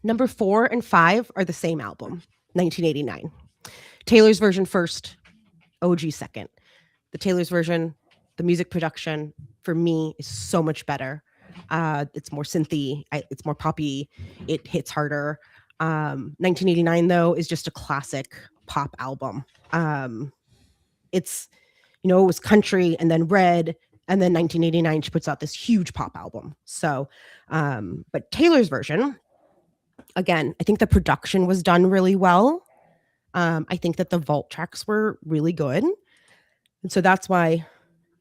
C: number 4 and 5 are the same album, 1989. Taylor's version first, OG second. The Taylor's version, the music production for me is so much better. It's more synthy, it's more poppy, it hits harder. 1989 though is just a classic pop album. It's, it was country and then Red, and then 1989 she puts out this huge pop album. So, but Taylor's version, again, I think the production was done really well. I think that the vault tracks were really good. And so that's why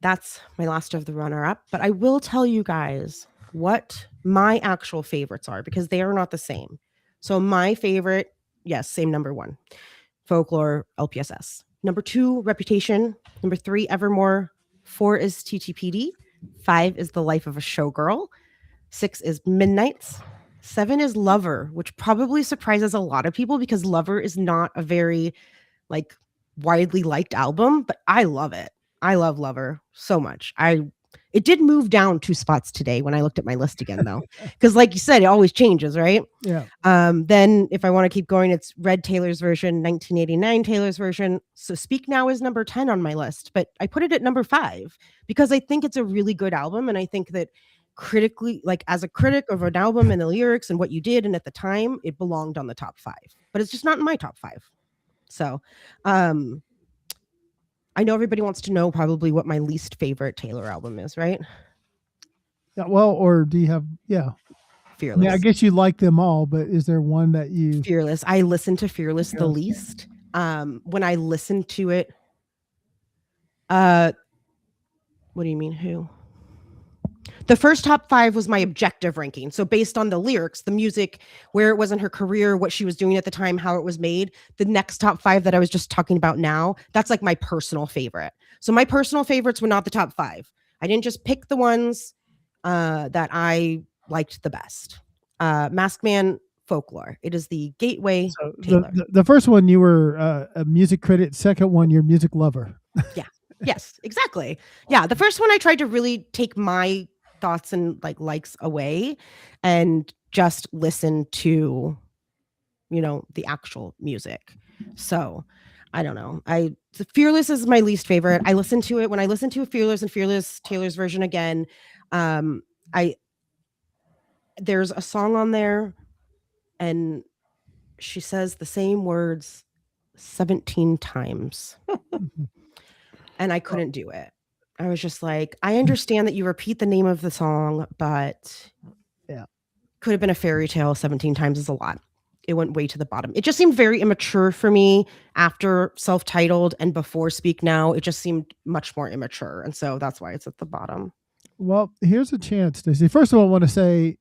C: that's my last of the runner-up. But I will tell you guys what my actual favorites are because they are not the same. So my favorite, yes, same number 1, Folklore, LPSS. Number 2, Reputation. Number 3, Evermore. 4 is TTPD. 5 is The Life of a Showgirl. 6 is Midnights. 7 is Lover, which probably surprises a lot of people because Lover is not a very widely liked album, but I love it. I love Lover so much. It did move down 2 spots today when I looked at my list again, though, because like you said, it always changes, right?
B: Yeah.
C: Then if I want to keep going, it's Red Taylor's version, 1989 Taylor's version. So Speak Now is number 10 on my list, but I put it at number 5 because I think it's a really good album, and I think that critically, as a critic of an album and the lyrics and what you did and at the time, it belonged on the top 5, but it's just not in my top 5. So I know everybody wants to know probably what my least favorite Taylor album is, right?
B: Yeah, well, or do you have,
C: Fearless.
B: Yeah, I guess you like them all, but is there one that you...
C: Fearless. I listen to Fearless the least. When I listen to it, What do you mean who? The first top 5 was my objective ranking. So based on the lyrics, the music, where it was in her career, what she was doing at the time, how it was made, the next top 5 that I was just talking about now, that's like my personal favorite. So my personal favorites were not the top 5. I didn't just pick the ones that I liked the best. Masked Man, Folklore. It is the gateway.
B: So the first one, you were a music critic. Second one, you're a music lover.
C: Yeah. Yes, exactly. Yeah. The first one, I tried to really take my thoughts and like likes away and just listen to, you know, the actual music. So I don't know. Fearless is my least favorite. I listen to it when I listen to Fearless and Fearless Taylor's version again. There's a song on there and she says the same words 17 times. And I couldn't do it. I was just like, I understand that you repeat the name of the song, but
B: yeah,
C: could have been a fairy tale 17 times is a lot. It went way to the bottom. It just seemed very immature for me after Self-Titled and before Speak Now. It just seemed much more immature. And so that's why it's at the bottom.
B: Well, here's a chance, Stacey. First of all, I want to say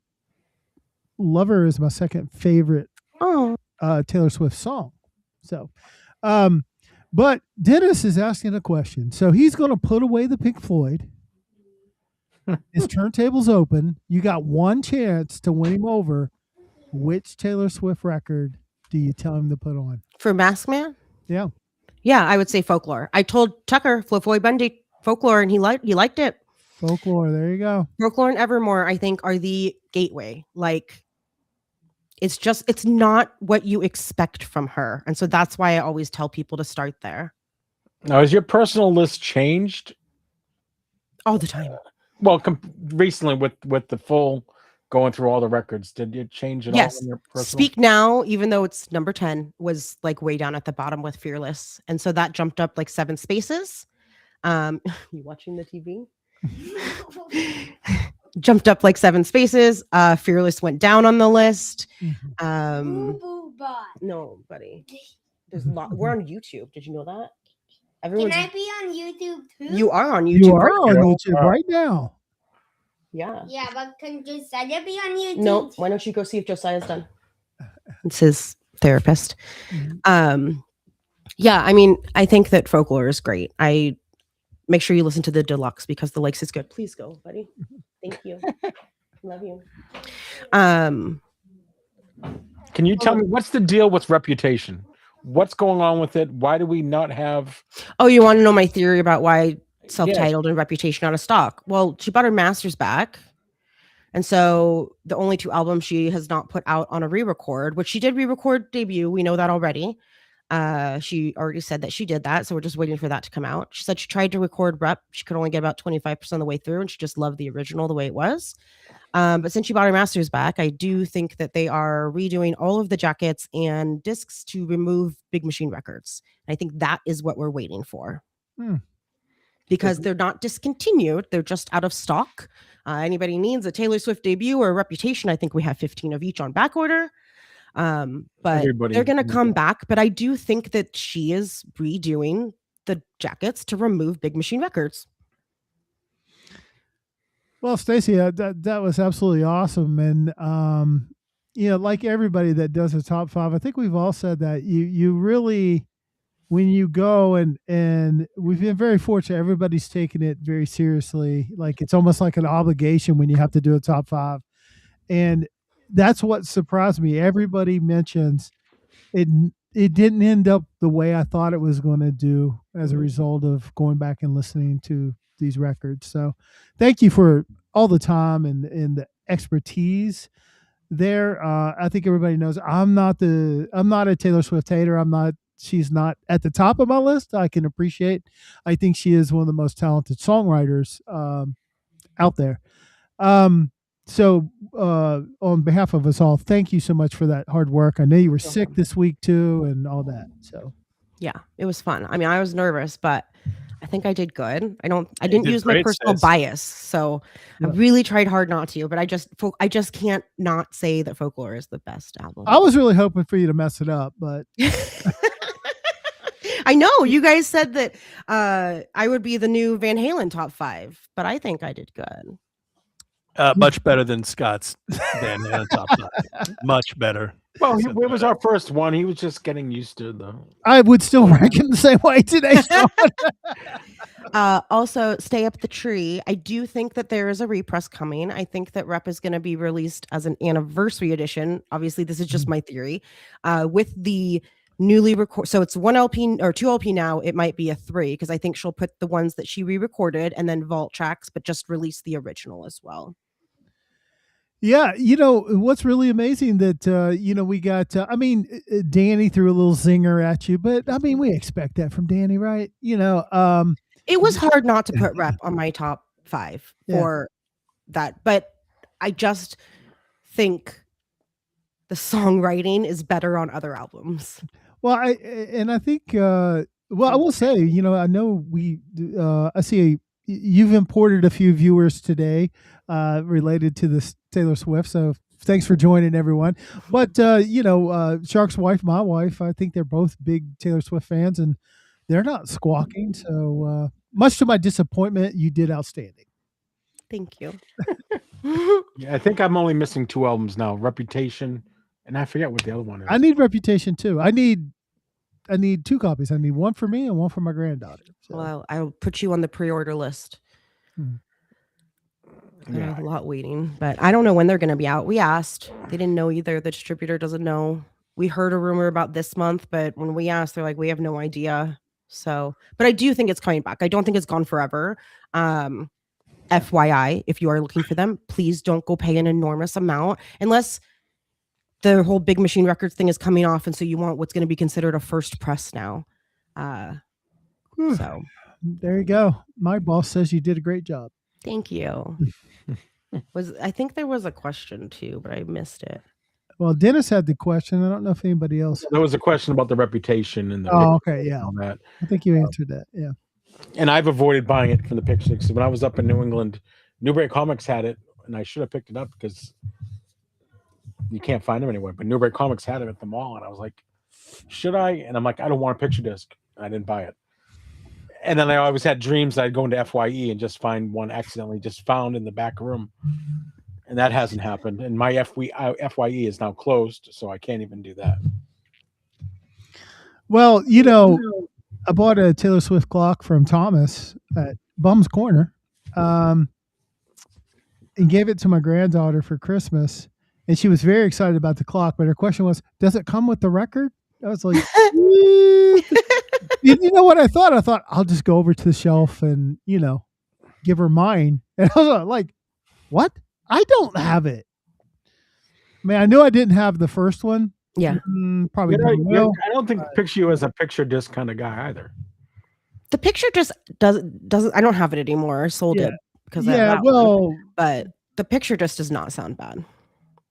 B: Lover is my second favorite Taylor Swift song. So, but Dennis is asking a question. So he's going to put away the Pink Floyd. His turntable's open. You got one chance to win him over. Which Taylor Swift record do you tell him to put on?
C: For Masked Man?
B: Yeah.
C: Yeah, I would say Folklore. I told Tucker, Floyd Bundy, Folklore, and he liked it.
B: Folklore, there you go.
C: Folklore and Evermore, I think, are the gateway. Like, it's not what you expect from her. And so that's why I always tell people to start there.
A: Now, has your personal list changed?
C: All the time.
A: Well, recently with the full going through all the records, did you change it all?
C: Yes.
A: In your personal? Speak
C: Now, even though it's number 10, was like way down at the bottom with Fearless. And so that jumped up like 7 spaces. You watching the TV? Jumped up like 7 spaces. Fearless went down on the list. No, buddy. There's a lot. We're on YouTube. Did you know that?
E: Can I be on YouTube too?
C: You are on YouTube.
B: You are on YouTube right now.
C: Yeah.
E: Yeah, but can Josiah be on YouTube?
C: No. Why don't you go see if Josiah's done? It's his therapist. Yeah, I mean, I think that Folklore is great. I make sure you listen to the deluxe because the likes is good. Please go, buddy. Thank you. Love you.
A: Can you tell me what's the deal with Reputation? What's going on with it? Why do we not have?
C: Oh, you want to know my theory about why Self-Titled and Reputation out of stock? Well, she bought her masters back. And so the only 2 albums she has not put out on a re-record, which she did re-record Debut. We know that already. She already said that she did that. So we're just waiting for that to come out. She said she tried to record Rep. She could only get about 25% of the way through. And she just loved the original the way it was. But since she bought her masters back, I do think that they are redoing all of the jackets and discs to remove Big Machine Records. And I think that is what we're waiting for. Because they're not discontinued. They're just out of stock. Anybody needs a Taylor Swift Debut or a Reputation, I think we have 15 of each on back order. But they're going to come back. But I do think that she is redoing the jackets to remove Big Machine Records.
B: Well, Stacey, that was absolutely awesome. And, like everybody that does a top 5, I think we've all said that you really, when you go and we've been very fortunate, everybody's taken it very seriously. Like it's almost like an obligation when you have to do a top 5. And that's what surprised me. Everybody mentions it didn't end up the way I thought it was going to do as a result of going back and listening to these records. So thank you for all the time and the expertise there. I think everybody knows I'm not a Taylor Swift hater. She's not at the top of my list. I can appreciate. I think she is one of the most talented songwriters out there. So on behalf of us all, thank you so much for that hard work. I know you were sick this week too and all that. So
C: yeah, it was fun. I mean, I was nervous, but I think I did good. I didn't use my personal bias. So I really tried hard not to, but I just can't not say that Folklore is the best album.
B: I was really hoping for you to mess it up, but
C: I know you guys said that I would be the new Van Halen top 5, but I think I did good.
D: Much better than Scott's Van Halen top 5. Much better.
A: Well, it was our first one. He was just getting used to the.
B: I would still rank him the same way today.
C: Also, Stay Up the Tree. I do think that there is a repress coming. I think that Rep is going to be released as an anniversary edition. Obviously, this is just my theory. With the newly record, so it's 1 LP or 2 LP now. It might be a 3 because I think she'll put the ones that she re-recorded and then vault tracks, but just release the original as well.
B: Yeah, what's really amazing that we got. Danny threw a little zinger at you, but I mean we expect that from Danny, right?
C: It was hard not to put Rep on my top 5 for that, but I just think the songwriting is better on other albums.
B: Well, I think. I will say, I know I see you've imported a few viewers today related to this Taylor Swift. So thanks for joining, everyone. But, Shark's wife, my wife, I think they're both big Taylor Swift fans, and they're not squawking. So much to my disappointment, you did outstanding.
C: Thank you.
A: Yeah, I think I'm only missing 2 albums now, Reputation, and I forget what the other one is.
B: I need Reputation, too. I need 2 copies. I need one for me and one for my granddaughter. So.
C: Well, I'll put you on the pre-order list. Yeah. A lot waiting, but I don't know when they're going to be out. We asked. They didn't know either. The distributor doesn't know. We heard a rumor about this month, but when we asked, they're like, we have no idea. So, but I do think it's coming back. I don't think it's gone forever. FYI, if you are looking for them, please don't go pay an enormous amount unless the whole Big Machine Records thing is coming off, and so you want what's going to be considered a first press now. So
B: there you go. My boss says you did a great job.
C: Thank you. I think there was a question too, but I missed it.
B: Well, Dennis had the question. I don't know if anybody else.
A: There was a question about the Reputation and the.
B: Okay, yeah.
A: And that.
B: I think you answered that. Yeah.
A: And I've avoided buying it from the picture because when I was up in New England, Newbury Comics had it, and I should have picked it up because you can't find them anywhere. But Newbury Comics had it at the mall, and I was like, should I? And I'm like, I don't want a picture disc. And I didn't buy it. And then I always had dreams that I'd go into FYE and just find one accidentally just found in the back room. And that hasn't happened. And my FYE is now closed, so I can't even do that.
B: Well, I bought a Taylor Swift clock from Thomas at Bum's Corner and gave it to my granddaughter for Christmas. And she was very excited about the clock. But her question was, does it come with the record? I was like, you know what I thought? I thought I'll just go over to the shelf and, give her mine. And I was like, what? I don't have it. I mean, I knew I didn't have the first one.
C: Yeah.
B: Probably.
A: I don't think picture you as a picture disc kind of guy either.
C: The picture just doesn't. I don't have it anymore. I sold it because but the picture just does not sound bad.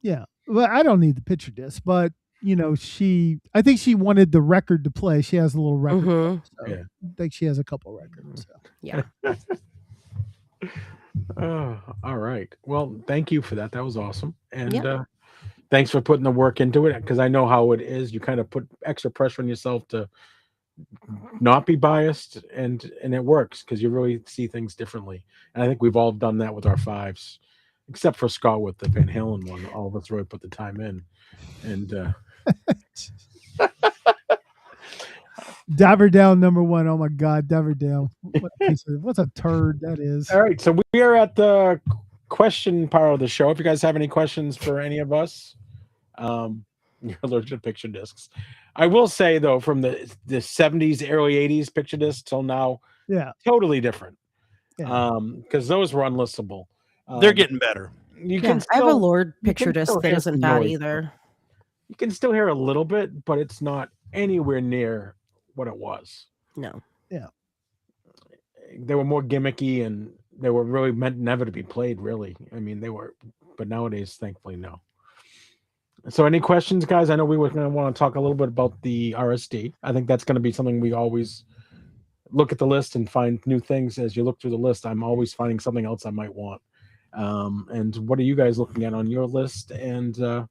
B: Yeah. Well, I don't need the picture disc, but I think she wanted the record to play. She has a little record. So I think she has a couple records. So.
C: Yeah.
A: All right. Well, thank you for that. That was awesome. And thanks for putting the work into it, because I know how it is. You kind of put extra pressure on yourself to not be biased, and it works because you really see things differently. And I think we've all done that with our 5s, except for Scott with the Van Halen one. All of us really put the time in. And
B: Diver Down #1. Oh my God, Diver Down. What's a turd that is.
A: All right, so we are at the question part of the show. If you guys have any questions for any of us, you're allergic to picture discs. I will say though, from the 70s, early 80s picture discs till now, totally different. Because those were unlistable.
D: They're getting better.
C: I have a Lord picture disc that isn't bad either.
A: You can still hear a little bit, but it's not anywhere near what it was.
C: No.
B: Yeah.
A: They were more gimmicky, and they were really meant never to be played, really. I mean, they were, but nowadays, thankfully, no. So any questions, guys? I know we were going to want to talk a little bit about the RSD. I think that's going to be something we always look at the list and find new things. As you look through the list, I'm always finding something else I might want. And what are you guys looking at on your list? And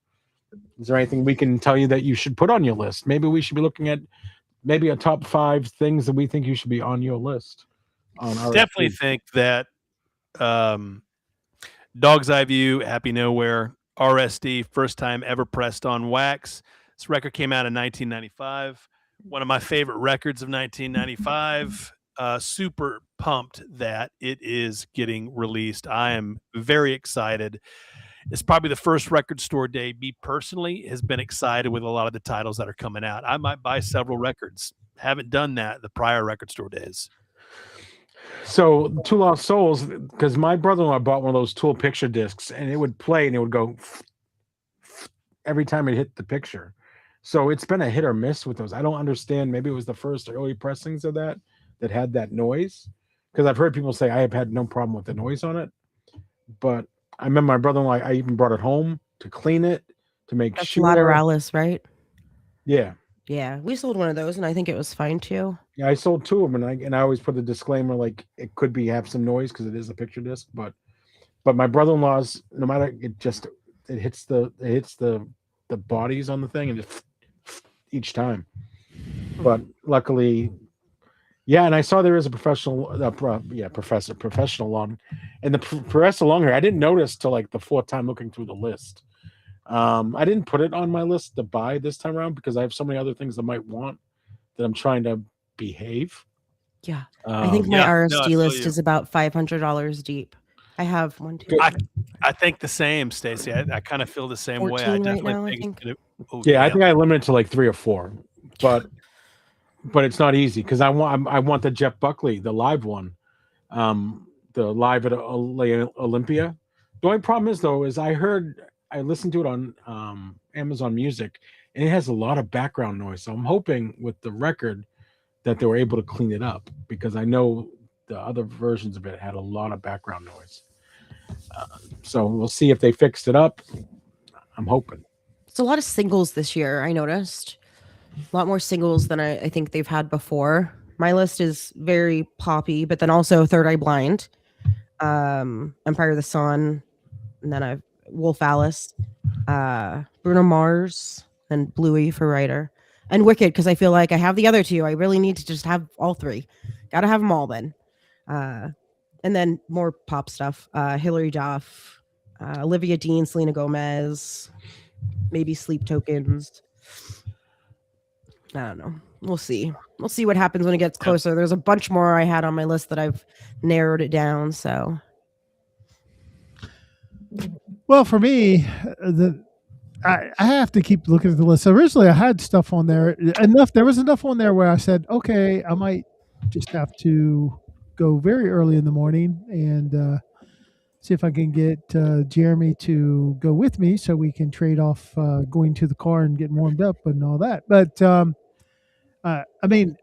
A: is there anything we can tell you that you should put on your list? Maybe we should be looking at maybe a top 5 things that we think you should be on your list.
D: Definitely think that Dog's Eye View, Happy Nowhere, RSD, first time ever pressed on wax. This record came out in 1995. One of my favorite records of 1995. Super pumped that it is getting released. I am very excited. It's probably the first record store day. Me personally has been excited with a lot of the titles that are coming out. I might buy several records. Haven't done that the prior record store days.
A: So Two Lost Souls, because my brother-in-law bought one of those Tool picture discs, and it would play and it would go every time it hit the picture. So it's been a hit or miss with those. I don't understand. Maybe it was the first early pressings of that had that noise, because I've heard people say I have had no problem with the noise on it. But I remember my brother-in-law, I even brought it home to clean it, to make
C: That's
A: sure.
C: Lateralis, right?
A: Yeah.
C: Yeah, we sold one of those, and I think it was fine too.
A: Yeah, I sold 2 of them, and I always put a disclaimer like it could have some noise because it is a picture disc, but my brother-in-law's, no matter, it hits the bodies on the thing and just each time. But luckily, yeah, and I saw there is a professional one, and the professional long hair I didn't notice till like the 4th time looking through the list. I didn't put it on my list to buy this time around because I have so many other things I might want that I'm trying to behave.
C: Yeah. I think my RSD list is about $500 deep. I have 1, 2.
D: I think the same, Stacey. I kind of feel the same way. I definitely
C: right now,
D: think.
A: I think I limited to like 3 or 4, but it's not easy because I want the Jeff Buckley, the live one, the live at Olympia. The only problem is though is I listened to it on Amazon Music, and it has a lot of background noise. So I'm hoping with the record that they were able to clean it up, because I know the other versions of it had a lot of background noise. So we'll see if they fixed it up. I'm hoping.
C: It's a lot of singles this year, I noticed. A lot more singles than I think they've had before. My list is very poppy, but then also Third Eye Blind, Empire of the Sun, and then I've Wolf Alice, Bruno Mars, and Bluey for writer, and Wicked, because I feel like I have the other 2. I really need to just have all 3. Gotta have them all then. And then more pop stuff. Hilary Duff, Olivia Dean, Selena Gomez, maybe Sleep Tokens. I don't know. We'll see. We'll see what happens when it gets closer. There's a bunch more I had on my list that I've narrowed it down. So,
B: well, for me, I have to keep looking at the list. Originally, I had stuff on there enough. There was enough on there where I said, okay, I might just have to go very early in the morning and see if I can get Jeremy to go with me so we can trade off going to the car and getting warmed up and all that. But I mean,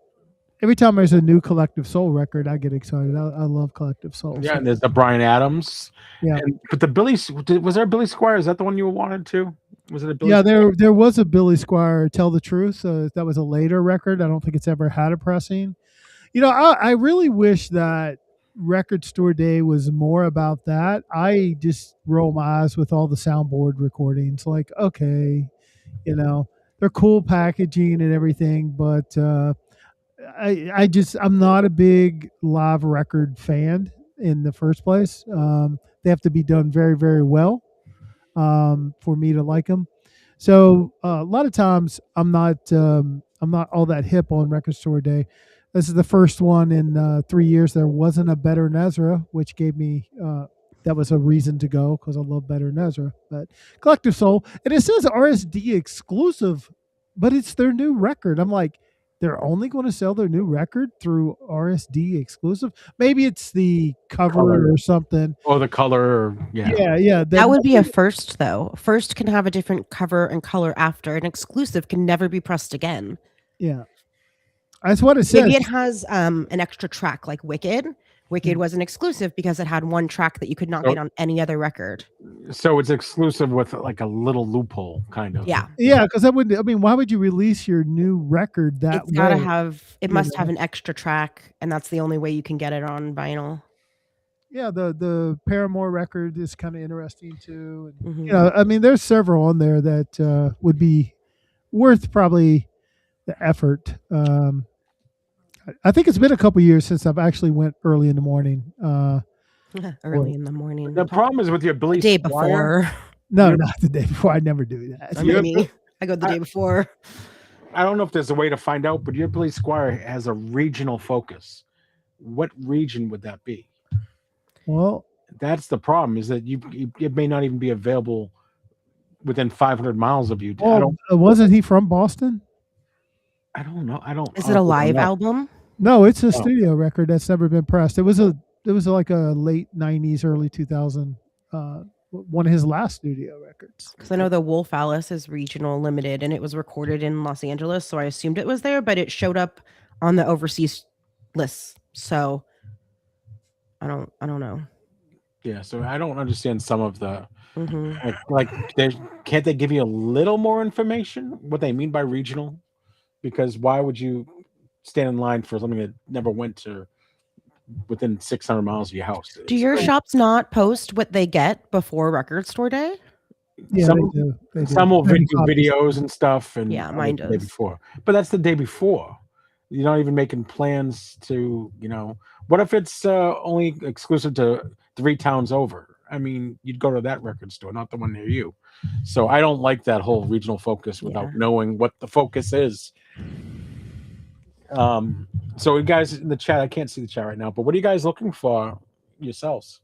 B: every time there's a new Collective Soul record, I get excited. I love Collective Soul.
A: Yeah, and there's the Bryan Adams.
B: Yeah,
A: but the was there a Billy Squire? Is that the one you wanted to? Was it a Billy?
B: Yeah, there was a Billy Squire. Tell the Truth. That was a later record. I don't think it's ever had a pressing. You know, I really wish that Record Store Day was more about that. I just roll my eyes with all the soundboard recordings. Like, okay, you know, they're cool packaging and everything, but I'm not a big live record fan in the first place. They have to be done very, very well for me to like them. So a lot of times I'm not all that hip on Record Store Day. This is the first one in 3 years. There wasn't a Better than Ezra, which gave me that was a reason to go because I love Better than Ezra. But Collective Soul, and it says RSD exclusive, but it's their new record. I'm like, they're only going to sell their new record through RSD exclusive. Maybe it's the cover or something.
A: Or the color.
B: Yeah.
C: That would be a first, though. First can have a different cover and color after. An exclusive can never be pressed again.
B: Yeah. That's what it says.
C: Maybe it has an extra track like Wicked. Wicked was an exclusive because it had one track that you could not get on any other record.
A: So it's exclusive with like a little loophole, kind of.
C: Yeah.
B: Yeah, because why would you release your new record that
C: it's gotta have, it must have an extra track, and that's the only way you can get it on vinyl.
B: Yeah, the Paramore record is kind of interesting too. And, you know, I mean, there's several on there that would be worth probably effort. I think it's been a couple years since I've actually went early in the morning.
C: Early in the morning.
A: The problem is with your Billy
C: Day
A: Squire.
C: before.
B: No, not the day before. I never do that.
C: I mean, I go the day before.
A: I don't know if there's a way to find out, but your Billy Squire has a regional focus. What region would that be?
B: Well,
A: that's the problem, is that it may not even be available within 500 miles of you.
B: Wasn't he from Boston?
A: I don't know. I don't.
C: Is it a live album?
B: No, it's a studio record that's never been pressed. It was like a late 90s, early 2000, one of his last studio records.
C: Because I know the Wolf Alice is regional limited and it was recorded in Los Angeles, so I assumed it was there, but it showed up on the overseas list. So I don't know.
A: Yeah, so I don't understand some of the like can't they give you a little more information what they mean by regional? Because why would you stand in line for something that never went to within 600 miles of your house?
C: Do your shops not post what they get before record store day?
B: Yeah,
A: some
B: they do.
A: Some will do videos and stuff, and
C: yeah, mine does.
A: The day before, but that's the day before. You're not even making plans to, what if it's only exclusive to 3 towns over? I mean, you'd go to that record store, not the one near you. So I don't like that whole regional focus without knowing what the focus is. So you guys in the chat, I can't see the chat right now, but what are you guys looking for yourselves?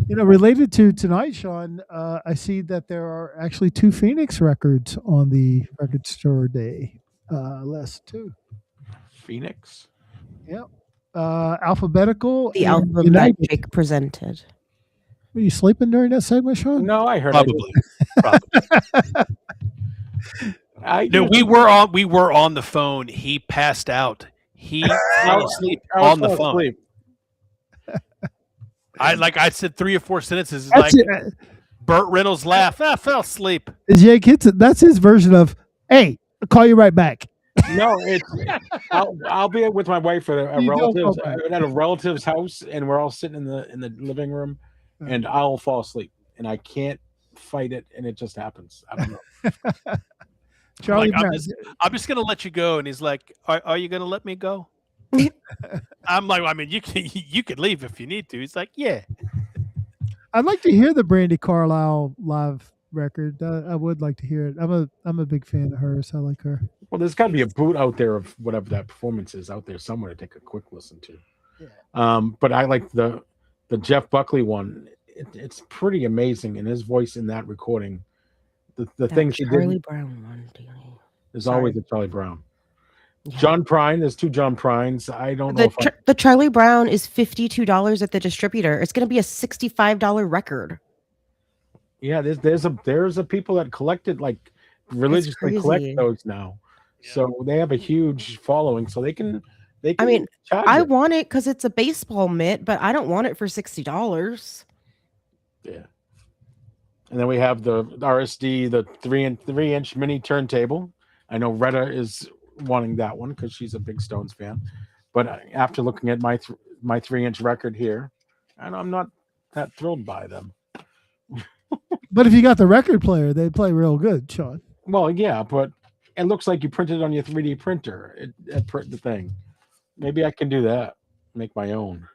B: Related to tonight, Sean, I see that there are actually 2 Phoenix records on the record store day list too.
A: Phoenix?
B: Yep. Alphabetical.
C: The album that Jake presented.
B: Were you sleeping during that segment, Sean?
A: No, I heard
D: probably.
A: No,
D: we were on the phone. He passed out. He fell asleep on the phone. I said 3 or 4 sentences. Burt Reynolds laugh. I fell asleep.
B: Jake that's his version of, hey, I'll call you right back.
A: No, I'll be with my wife at a relative's house, and we're all sitting in the living room, and I'll fall asleep, and I can't fight it, and it just happens. I don't know.
B: Charlie,
D: I'm just gonna let you go, and he's like, "Are you gonna let me go?" I'm like, I mean, you can leave if you need to. He's like, "Yeah."
B: I'd like to hear the Brandi Carlile live record. I would like to hear it. I'm a big fan of hers. I like her.
A: Well, there's got to be a boot out there of whatever that performance is out there somewhere to take a quick listen to. Yeah. But I like the Jeff Buckley one. It's pretty amazing, and his voice in that recording. The things he did.
C: Charlie Brown one.
A: There's always a Charlie Brown. Yeah. John Prine. There's 2 John Prines. I don't know
C: the Charlie Brown is $52 at the distributor. It's going to be a $65 record.
A: Yeah, there's a people that collected, like, religiously collect those now. Yeah. So they have a huge following. So they can. I mean,
C: I want it because it's a baseball mitt, but I don't want it for $60.
A: Yeah. And then we have the RSD, the 3-inch mini turntable. I know Retta is wanting that one because she's a big Stones fan. But after looking at my 3-inch record here, and I'm not that thrilled by them.
B: But if you got the record player, they play real good, Sean.
A: Well, yeah, but it looks like you printed it on your 3D printer. It print the thing. Maybe I can do that. Make my own.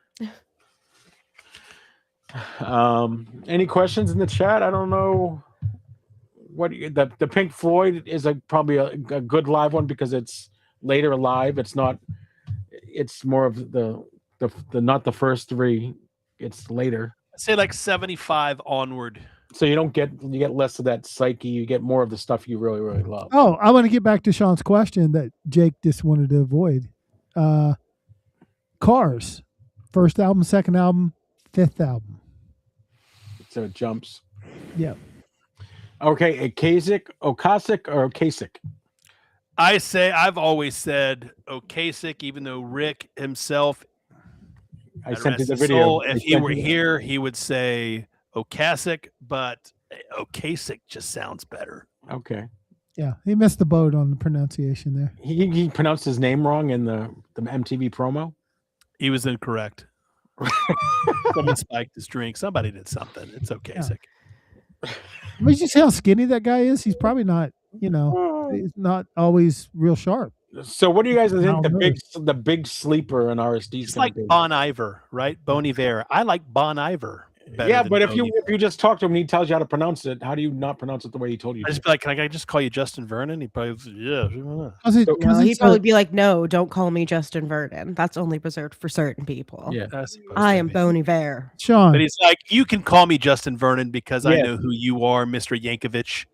A: Any questions in the chat? I don't know what the Pink Floyd is probably a good live one because it's later live. It's more of the not the first 3. It's later.
D: I'd say like 75 onward.
A: So you get less of that psyche. You get more of the stuff you really, really love.
B: Oh, I want to get back to Sean's question that Jake just wanted to avoid. Cars, first album, second album, 5th album.
A: So it jumps.
B: Yeah.
A: Okay, Okasic or Okasic?
D: I've always said Okasic, even though Rick himself,
A: I sent you the video.
D: If he were here, he would say Okasic, but Okasic just sounds better.
A: Okay.
B: Yeah, he missed the boat on the pronunciation there.
A: He pronounced his name wrong in the MTV promo.
D: He was incorrect. Someone spiked his drink. Somebody did something. It's Okasic.
B: Yeah. I mean, you see how skinny that guy is? He's probably not, he's not always real sharp.
A: So what do you guys think
B: Now
A: the big sleeper in RSD is
D: It's
A: going
D: like
A: to be?
D: Bon Iver, right? Bon Iver. I like Bon Iver better.
A: Yeah,
D: than
A: but if
D: Bon
A: you
D: Iver.
A: just talk to him and he tells you how to pronounce it, how do you not pronounce it the way he told you
D: I
A: to?
D: just be like, can I just call you Justin Vernon? He probably yeah.
C: No, he'd probably be like, no, don't call me Justin Vernon. That's only reserved for certain people.
A: Yeah,
C: I am Bon Iver.
B: Sean.
D: But he's like, you can call me Justin Vernon because I know who you are, Mr. Yankovic.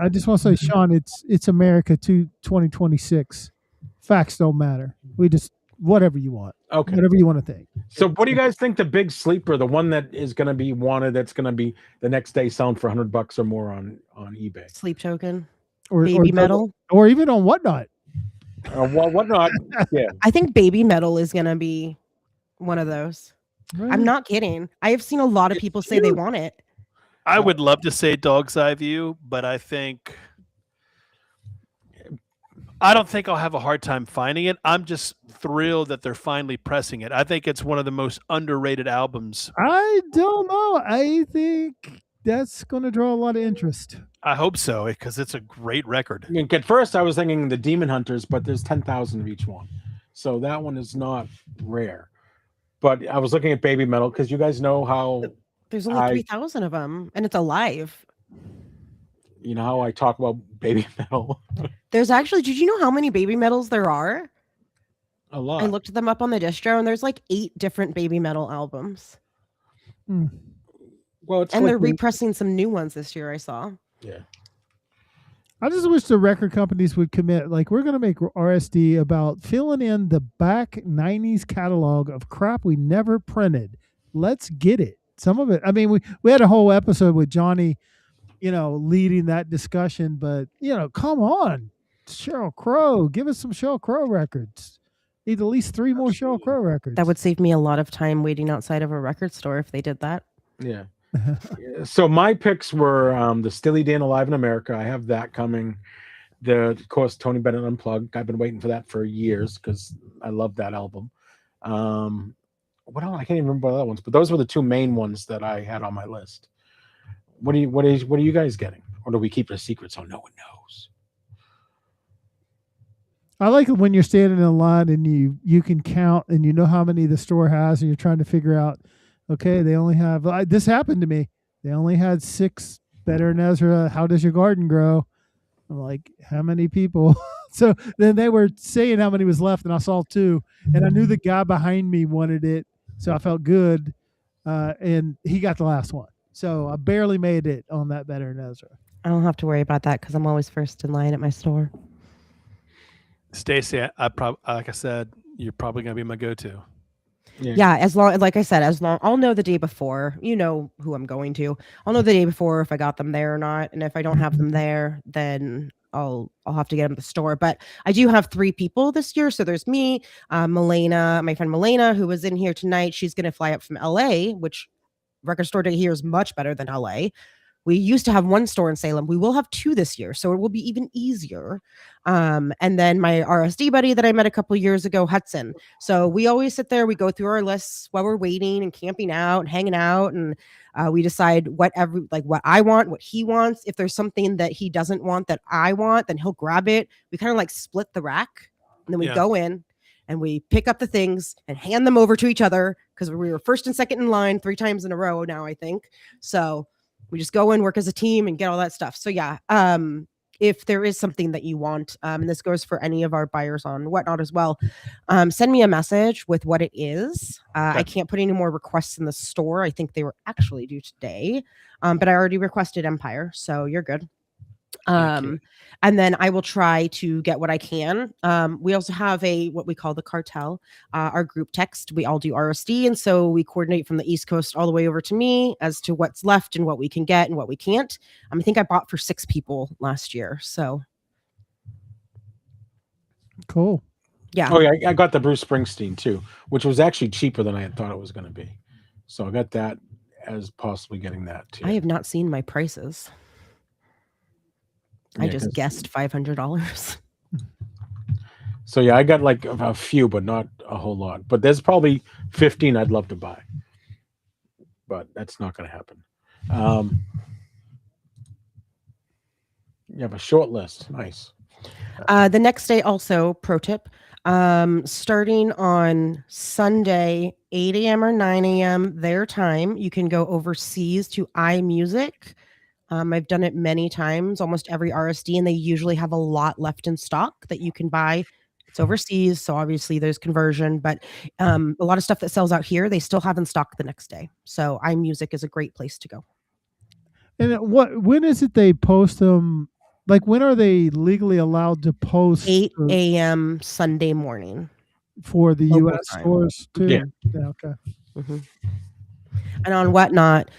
B: I just want to say, Sean, it's America 2026. Facts don't matter. We just whatever you want.
A: Okay.
B: Whatever you want to think.
A: So what do you guys think the big sleeper, the one that is going to be wanted, that's going to be the next day selling for $100 or more on eBay?
C: Sleep Token.
B: Or
C: Baby Metal.
B: Or even on Whatnot.
A: Whatnot. Yeah.
C: I think Baby Metal is going to be one of those.
B: Right.
C: I'm not kidding. I have seen a lot of people say they want it.
D: I would love to say Dog's Eye View, but I don't think I'll have a hard time finding it. I'm just thrilled that they're finally pressing it. I think it's one of the most underrated albums.
B: I don't know. I think that's going to draw a lot of interest.
D: I hope so, because it's a great record.
A: I mean, at first I was thinking the Demon Hunters, but there's 10,000 of each one. So that one is not rare. But I was looking at Baby Metal because you guys know how...
C: There's only 3,000 of them, and it's alive.
A: You know how I talk about Baby Metal?
C: There's actually... Did you know how many Baby Metals there are?
A: A lot.
C: I looked them up on the distro, and there's like 8 different Baby Metal albums.
A: Well,
C: and they're repressing some new ones this year, I saw.
A: Yeah.
B: I just wish the record companies would commit. Like, we're going to make RSD about filling in the back 90s catalog of crap we never printed. Let's get it. Some of it. I mean, we had a whole episode with Johnny, leading that discussion. But, come on. Sheryl Crow. Give us some Sheryl Crow records. Need at least 3 more Sheryl Crow records.
C: That would save me a lot of time waiting outside of a record store if they did that.
A: Yeah. So my picks were the Steely Dan Alive in America. I have that coming. Of course, Tony Bennett Unplugged. I've been waiting for that for years because I love that album. What else? I can't even remember the other ones, but those were the 2 main ones that I had on my list. What are you guys getting? Or do we keep it a secret so no one knows?
B: I like it when you're standing in line and you can count and you know how many the store has and you're trying to figure out, okay, they only have, this happened to me. They only had 6 Better than Ezra. How does your garden grow? I'm like, how many people? So then they were saying how many was left and I saw 2 and I knew the guy behind me wanted it. So I felt good. And he got the last one. So I barely made it on that Better than Ezra.
C: I don't have to worry about that because I'm always first in line at my store.
D: Stacey, like I said, you're probably going to be my go-to.
C: Yeah, as long I'll know the day before. You know who I'm going to. I'll know the day before if I got them there or not, and if I don't have them there, then I'll have to get them at the store. But I do have 3 people this year, so there's me, Milena, my friend Milena, who was in here tonight. She's going to fly up from LA, which record store day here is much better than LA. We used to have 1 store in Salem. We will have 2 this year, so it will be even easier. And then my RSD buddy that I met a couple of years ago, Hudson. So we always sit there, we go through our lists while we're waiting and camping out and hanging out, and we decide what I want, what he wants. If there's something that he doesn't want that I want, then he'll grab it. We kind of like split the rack, and then we go in and we pick up the things and hand them over to each other because we were first and second in line 3 times in a row now, I think. So we just go in, work as a team, and get all that stuff. So yeah, if there is something that you want, and this goes for any of our buyers on Whatnot as well, send me a message with what it is. I can't put any more requests in the store. I think they were actually due today, but I already requested Empire, so you're good. And then I will try to get what I can. We also have what we call the cartel, our group text. We all do RSD, and so we coordinate from the East Coast all the way over to me as to what's left and what we can get and what we can't. I think I bought for 6 people last year, so
B: cool.
C: Yeah.
A: Oh yeah, I got the Bruce Springsteen too, which was actually cheaper than I had thought it was going to be. So I got that as possibly getting that too.
C: I have not seen my prices. I just guessed $500.
A: So yeah, I got like a few, but not a whole lot. But there's probably 15 I'd love to buy, but that's not going to happen. You have a short list. Nice.
C: The next day, also, pro tip, starting on Sunday, 8 a.m. or 9 a.m. their time, you can go overseas to iMusic. I've done it many times, almost every RSD, and they usually have a lot left in stock that you can buy. It's overseas, so obviously there's conversion, but a lot of stuff that sells out here, they still have in stock the next day. So iMusic is a great place to go.
B: And when is it they post them? Like, when are they legally allowed to post?
C: 8 a.m. Sunday morning.
B: For the
C: Local
B: U.S.
C: time.
B: stores, too?
A: Yeah.
B: Okay.
C: Mm-hmm. And on Whatnot,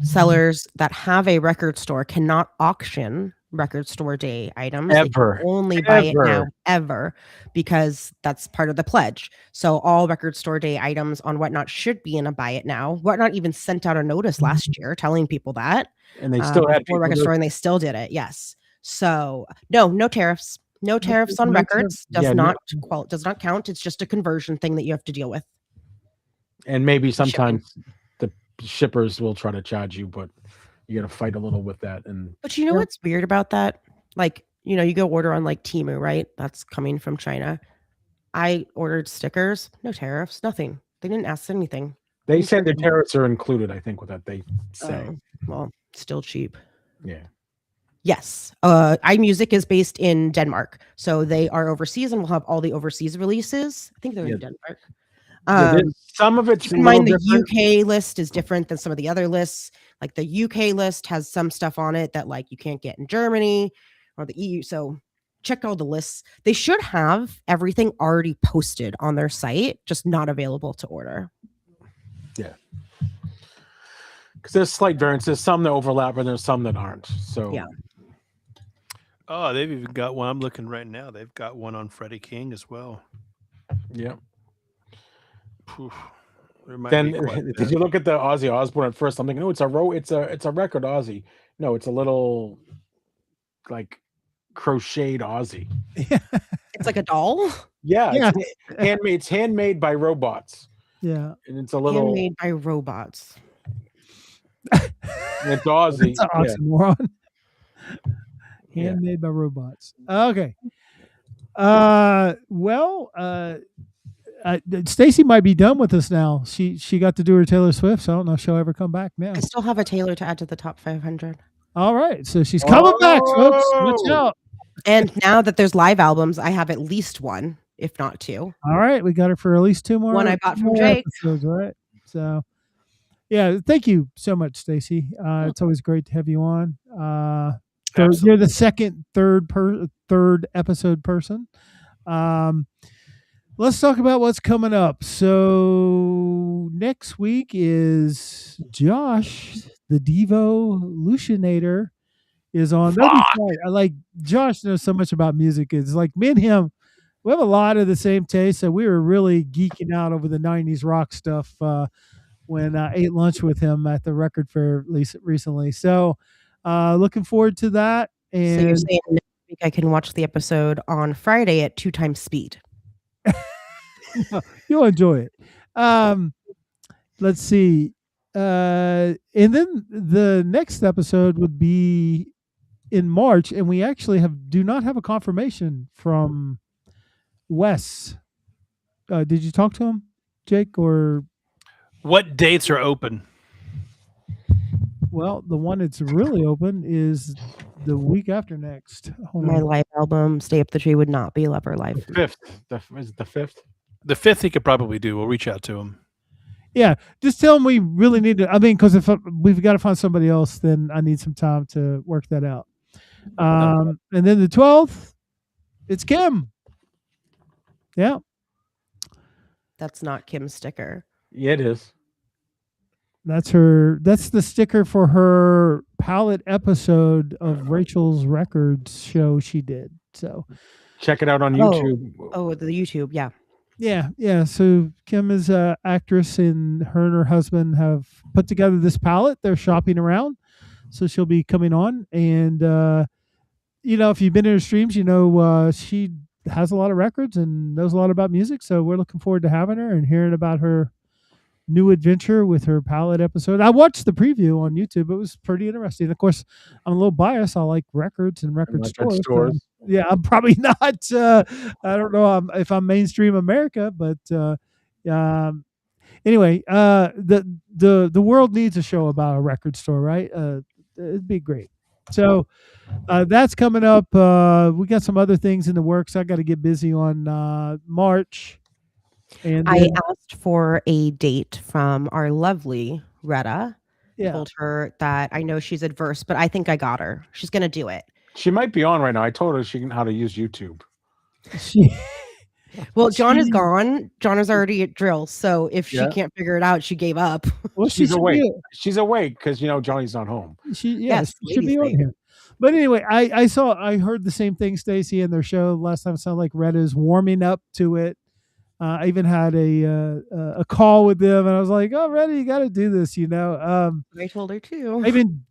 C: sellers that have a record store cannot auction record store day items. They can only buy it now, ever, because that's part of the pledge. So all record store day items on Whatnot should be in a buy it now. Whatnot even sent out a notice last year telling people that.
A: And they still had
C: record store, and they still did it. Yes. So no tariffs. No tariffs on records. Does not count. It's just a conversion thing that you have to deal with.
A: And maybe sometimes the shippers will try to charge you, but you got to fight a little with that.
C: But you know what's weird about that? Like, you go order on like Temu, right? That's coming from China. I ordered stickers, no tariffs, nothing. They didn't ask anything.
A: They said the tariffs are included, I think, with that they say.
C: Well, still cheap.
A: Yeah.
C: Yes. iMusic is based in Denmark. So they are overseas and will have all the overseas releases. I think they're in Denmark.
A: Some of it's
C: keep in mind the UK list is different than some of the other lists. Like the UK list has some stuff on it that like you can't get in Germany or the EU. So check all the lists. They should have everything already posted on their site, just not available to order.
A: Yeah. Because there's slight variances. There's some that overlap and there's some that aren't. So
C: yeah.
D: Oh, they've even got one. I'm looking right now. They've got one on Freddie King as well.
A: Yeah.
D: Then
A: did you look at the Ozzy Osbourne at first? I'm thinking, it's a record Ozzy. No, it's a little like crocheted Ozzy.
C: It's like a doll.
A: Yeah. Handmade. It's handmade by robots.
B: Yeah.
A: And it's a little
C: handmade by robots.
A: It's Ozzy.
B: It's an oxymoron. Handmade by robots. Okay. Stacey might be done with us now. She got to do her Taylor Swift, so I don't know if she'll ever come back now.
C: I still have a Taylor to add to the top 500.
B: All right, so she's coming back, folks. Watch out.
C: And now that there's live albums, I have at least one, if not two.
B: All right, we got her for at least two more.
C: One I bought from Jake.
B: Episodes, right? So, yeah, thank you so much, Stacey. It's always great to have you on. You're the third episode person. Let's talk about what's coming up. So next week is Josh, the Devolutionator, is on. Like Josh knows so much about music. It's like me and him, we have a lot of the same taste. So we were really geeking out over the 90s rock stuff when I ate lunch with him at the record fair recently. So looking forward to that. And
C: so you're saying next week I can watch the episode on Friday at 2 times speed.
B: You'll enjoy it. Let's see. And then the next episode would be in March, and we actually do not have a confirmation from Wes. Did you talk to him, Jake, or
D: what dates are open?
B: Well, the one that's really open is the week after next.
C: My live album, Stay Up the Tree, would not be Lover Live.
A: The 5th. Is it the 5th?
D: The 5th he could probably do. We'll reach out to him.
B: Yeah, just tell him we really need to. I mean, because if we've got to find somebody else, then I need some time to work that out. And then the 12th, it's Kim. Yeah.
C: That's not Kim's sticker.
A: Yeah, it is.
B: That's the sticker for her palette episode of Rachel's Records show she did. So
A: check it out on YouTube.
C: Oh, the YouTube, yeah.
B: Yeah. So Kim is an actress, and her husband have put together this palette. They're shopping around, so she'll be coming on. And if you've been in her streams, she has a lot of records and knows a lot about music. So we're looking forward to having her and hearing about her new adventure with her palette episode. I watched the preview on YouTube. It was pretty interesting. Of course, I'm a little biased. I like records and record stores. So, yeah, I'm probably not. I don't know if I'm mainstream America, but anyway, the world needs a show about a record store, right? It'd be great. So that's coming up. We got some other things in the works. I got to get busy on March. And
C: I asked for a date from our lovely Retta.
B: Yeah.
C: Told her that I know she's adverse, but I think I got her. She's going to do it.
A: She might be on right now. I told her how to use YouTube.
C: Well, John is gone. John is already at drill. So if she can't figure it out, she gave up.
B: Well,
A: she's awake. She's awake because Johnny's not home.
B: She should be on here. But anyway, I heard the same thing, Stacey, in their show last time. It sounded like Retta is warming up to it. I even had a call with them, and I was like, "Oh, Retta, you got to do this,"
C: I told her too.
B: I even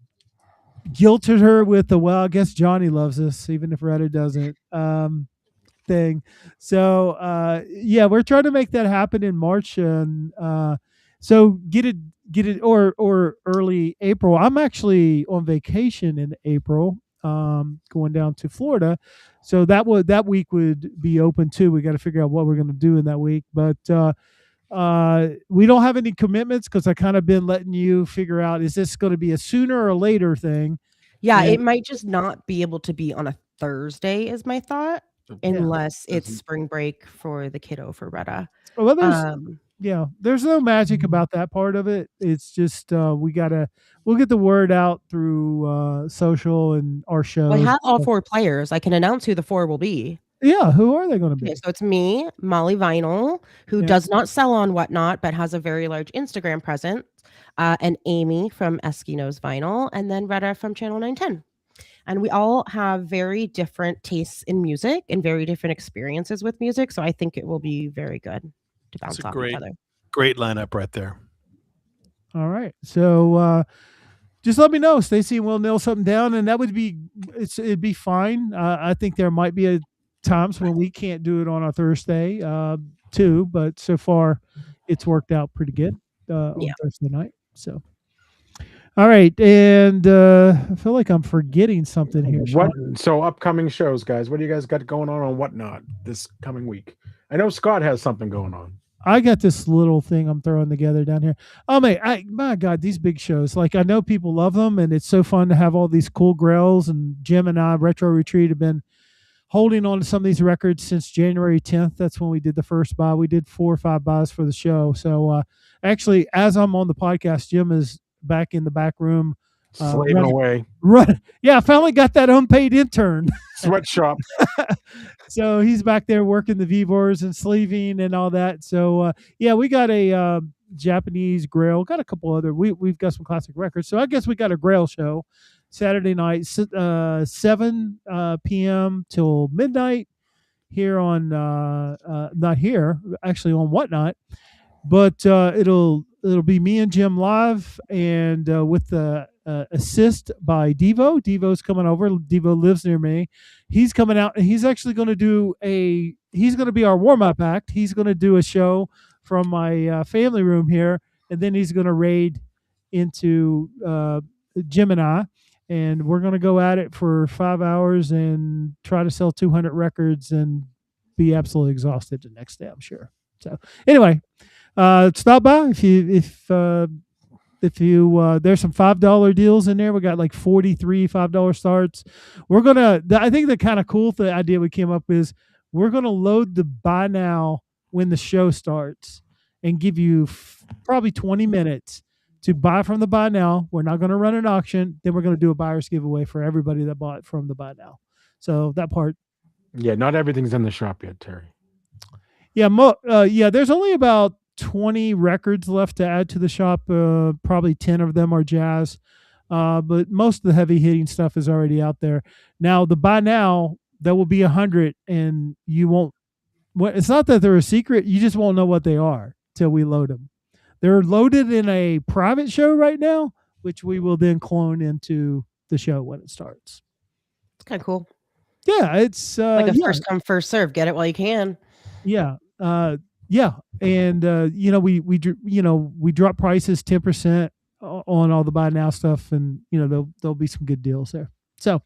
B: guilted her with the I guess Johnny loves us, even if Retta doesn't. Thing. So we're trying to make that happen in March, and so get it or early April. I'm actually on vacation in April, going down to Florida, so that week would be open too. We got to figure out what we're going to do in that week, but we don't have any commitments because I kind of been letting you figure out, is this going to be a sooner or later thing?
C: Yeah, it might just not be able to be on a Thursday is my thought, unless it's spring break for the kiddo for Retta.
B: Well, there's no magic about that part of it. It's just we'll get the word out through social and our show.
C: I have all 4 players. I can announce who the 4 will be.
B: Yeah, who are they going to be?
C: Okay, so it's me, Molly Vinyl, who does not sell on Whatnot, but has a very large Instagram presence, and Amy from Eskino's Vinyl, and then Retta from Channel 910. And we all have very different tastes in music and very different experiences with music. So I think it will be very good to bounce off each other.
D: Great lineup right there.
B: All right. So just let me know, Stacey, and we'll nail something down. And that would it'd be fine. I think there might be times when we can't do it on a Thursday too. But so far, it's worked out pretty good on Thursday night. So. All right, and I feel like I'm forgetting something here.
A: So upcoming shows, guys. What do you guys got going on Whatnot this coming week? I know Scott has something going on.
B: I got this little thing I'm throwing together down here. Oh, my God, these big shows. Like, I know people love them, and it's so fun to have all these cool grails. And Jim and I, Retro Retreat, have been holding on to some of these records since January 10th. That's when we did the first buy. We did 4 or 5 buys for the show. So, actually, as I'm on the podcast, Jim is back in the back room
A: slaving away.
B: I finally got that unpaid intern
A: sweatshop.
B: So he's back there working the V-bars and sleeving and all that. So we got a Japanese grail, got a couple other, we've got some classic records. So I guess we got a grail show Saturday night, 7 p.m. till midnight here on not here, actually on Whatnot, but it'll be me and Jim live, and with the assist by Devo. Devo's coming over. Devo lives near me. He's coming out, and he's actually going to he's going to be our warm-up act. He's going to do a show from my family room here, and then he's going to raid into Jim and I, and we're going to go at it for 5 hours and try to sell 200 records and be absolutely exhausted the next day, I'm sure. So anyway, stop by if you there's some $5 deals in there. We got like 43 $5 starts. I think the kind of cool idea we came up with is we're gonna load the buy now when the show starts and give you probably 20 minutes to buy from the buy now. We're not going to run an auction. Then we're going to do a buyer's giveaway for everybody that bought from the buy now. So that part.
A: Yeah, not everything's in the shop yet, Terry.
B: Yeah, there's only about 20 records left to add to the shop. Probably 10 of them are jazz, but most of the heavy hitting stuff is already out there. Now the buy now, there will be 100, and you won't. It's not that they're a secret. You just won't know what they are till we load them. They're loaded in a private show right now, which we will then clone into the show when it starts.
C: It's kind of cool.
B: Yeah, it's
C: like a first come first serve. Get it while you can.
B: Yeah. Yeah, and we drop prices 10% on all the buy now stuff, and there'll be some good deals there. So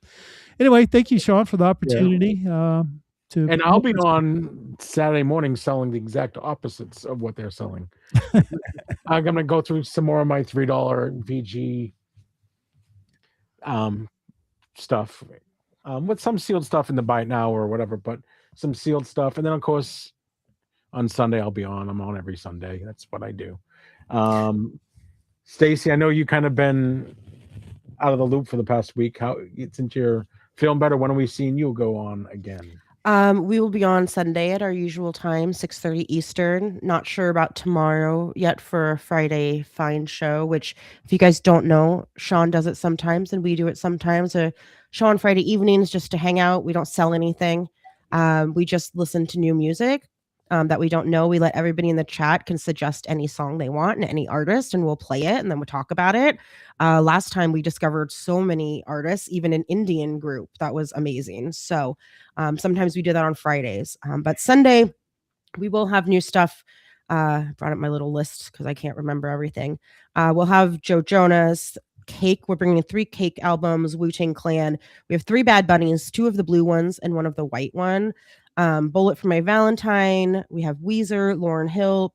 B: anyway, thank you, Sean, for the opportunity.
A: And I'll be on Saturday morning selling the exact opposites of what they're selling. I'm going to go through some more of my $3 VG stuff with some sealed stuff in the buy now or whatever, but some sealed stuff. And then, of course, on Sunday, I'm on every Sunday. That's what I do. Stacey, I know you kind of been out of the loop for the past week. Since you're feeling better, when are we seeing you go on again?
C: We will be on Sunday at our usual time, 6:30 Eastern. Not sure about tomorrow yet for a Friday Find show, which if you guys don't know, Sean does it sometimes and we do it sometimes. A show on Friday evenings just to hang out. We don't sell anything. We just listen to new music that we don't know. We let everybody in the chat can suggest any song they want and any artist, and we'll play it and then we'll talk about it. Last time we discovered so many artists, even an Indian group. That was amazing. So sometimes we do that on Fridays. But Sunday, we will have new stuff. Brought up my little list because I can't remember everything. We'll have Joe Jonas, Cake. We're bringing 3 Cake albums, Wu-Tang Clan. We have 3 Bad Bunnies, 2 of the blue ones and 1 of the white one. Bullet for My Valentine. We have Weezer, Lauryn Hill,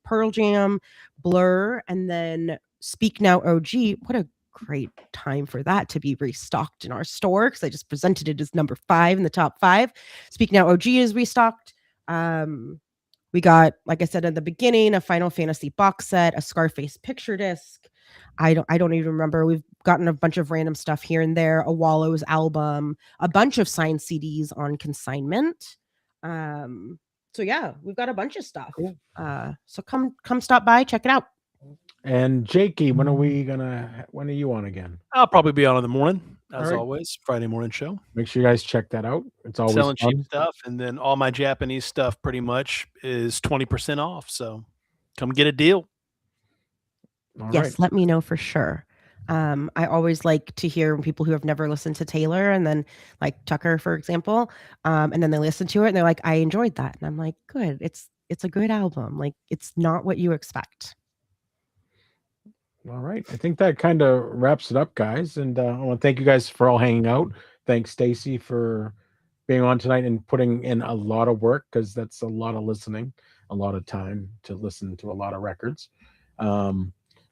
C: Pearl Jam, Blur, and then Speak Now OG. What a great time for that to be restocked in our store, because I just presented it as number 5 in the top 5. Speak Now OG is restocked. We got, like I said at the beginning, a Final Fantasy box set, a Scarface picture disc. I don't even remember. We've gotten a bunch of random stuff here and there, a Wallows album, a bunch of signed CDs on consignment. So yeah, we've got a bunch of stuff. Cool. So come stop by, check it out.
A: And Jakey, when are you on again?
D: I'll probably be on in the morning, as always. Friday morning show.
A: Make sure you guys check that out. It's always
D: selling
A: fun.
D: cheap stuff, and then all my Japanese stuff pretty much is 20% off. So come get a deal.
C: Yes, let me know for sure. I always like to hear people who have never listened to Taylor, and then like Tucker, for example, and then they listen to it and they're like, I enjoyed that. And I'm like, good. It's a good album. Like, it's not what you expect.
A: All right. I think that kind of wraps it up, guys. And I want to thank you guys for all hanging out. Thanks, Stacey, for being on tonight and putting in a lot of work, because that's a lot of listening, a lot of time to listen to a lot of records.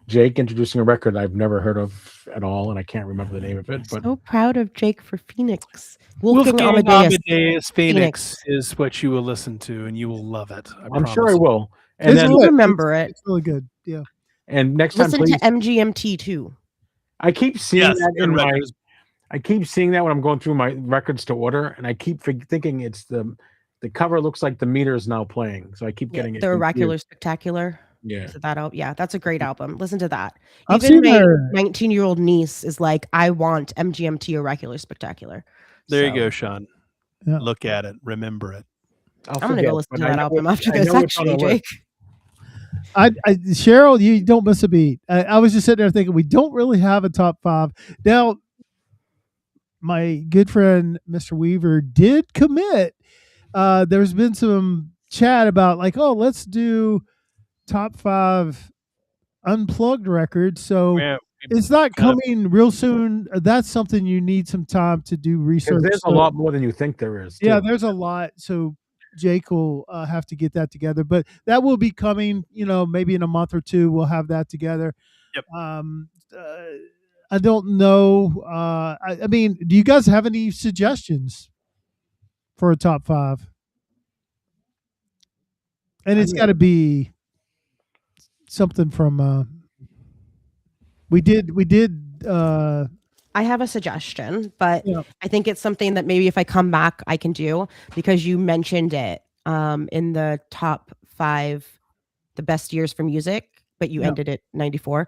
A: Jake introducing a record I've never heard of at all, and I can't remember the name of it. But
C: so proud of Jake for Phoenix.
D: Wolfgang Amadeus Phoenix is what you will listen to, and you will love it.
A: I'm sure I will.
B: And then
C: remember it.
B: It's really good. Yeah.
A: And next time,
C: listen to MGMT too.
A: I keep seeing that in I keep seeing that when I'm going through my records to order, and I keep thinking it's the cover looks like the meter is now playing, so I keep getting it.
C: The Oracular Spectacular.
A: Yeah,
C: that's a great album. Listen to that.
B: I've
C: Even my
B: seen
C: 19-year-old niece is like, I want MGMT Oracular Spectacular.
D: There you go, Sean. Yeah. Look at it. Remember it.
C: I'm gonna go listen to that album after this. Actually, Jake.
B: Cheryl, you don't miss a beat. I was just sitting there thinking we don't really have a top 5 now. My good friend Mr. Weaver did commit. There's been some chat about like, oh, let's do top 5 Unplugged records. So it's not coming real soon. That's something you need some time to do research.
A: There's a lot more than you think there is.
B: Yeah, there's a lot. So Jake will have to get that together, but that will be coming, maybe in a month or 2, we'll have that together.
D: Yep.
B: I don't know. I mean, do you guys have any suggestions for a top 5? And it's got to be something from, we did,
C: I have a suggestion, but I think it's something that maybe if I come back, I can do, because you mentioned it in the top 5, the best years for music, but you ended at 94.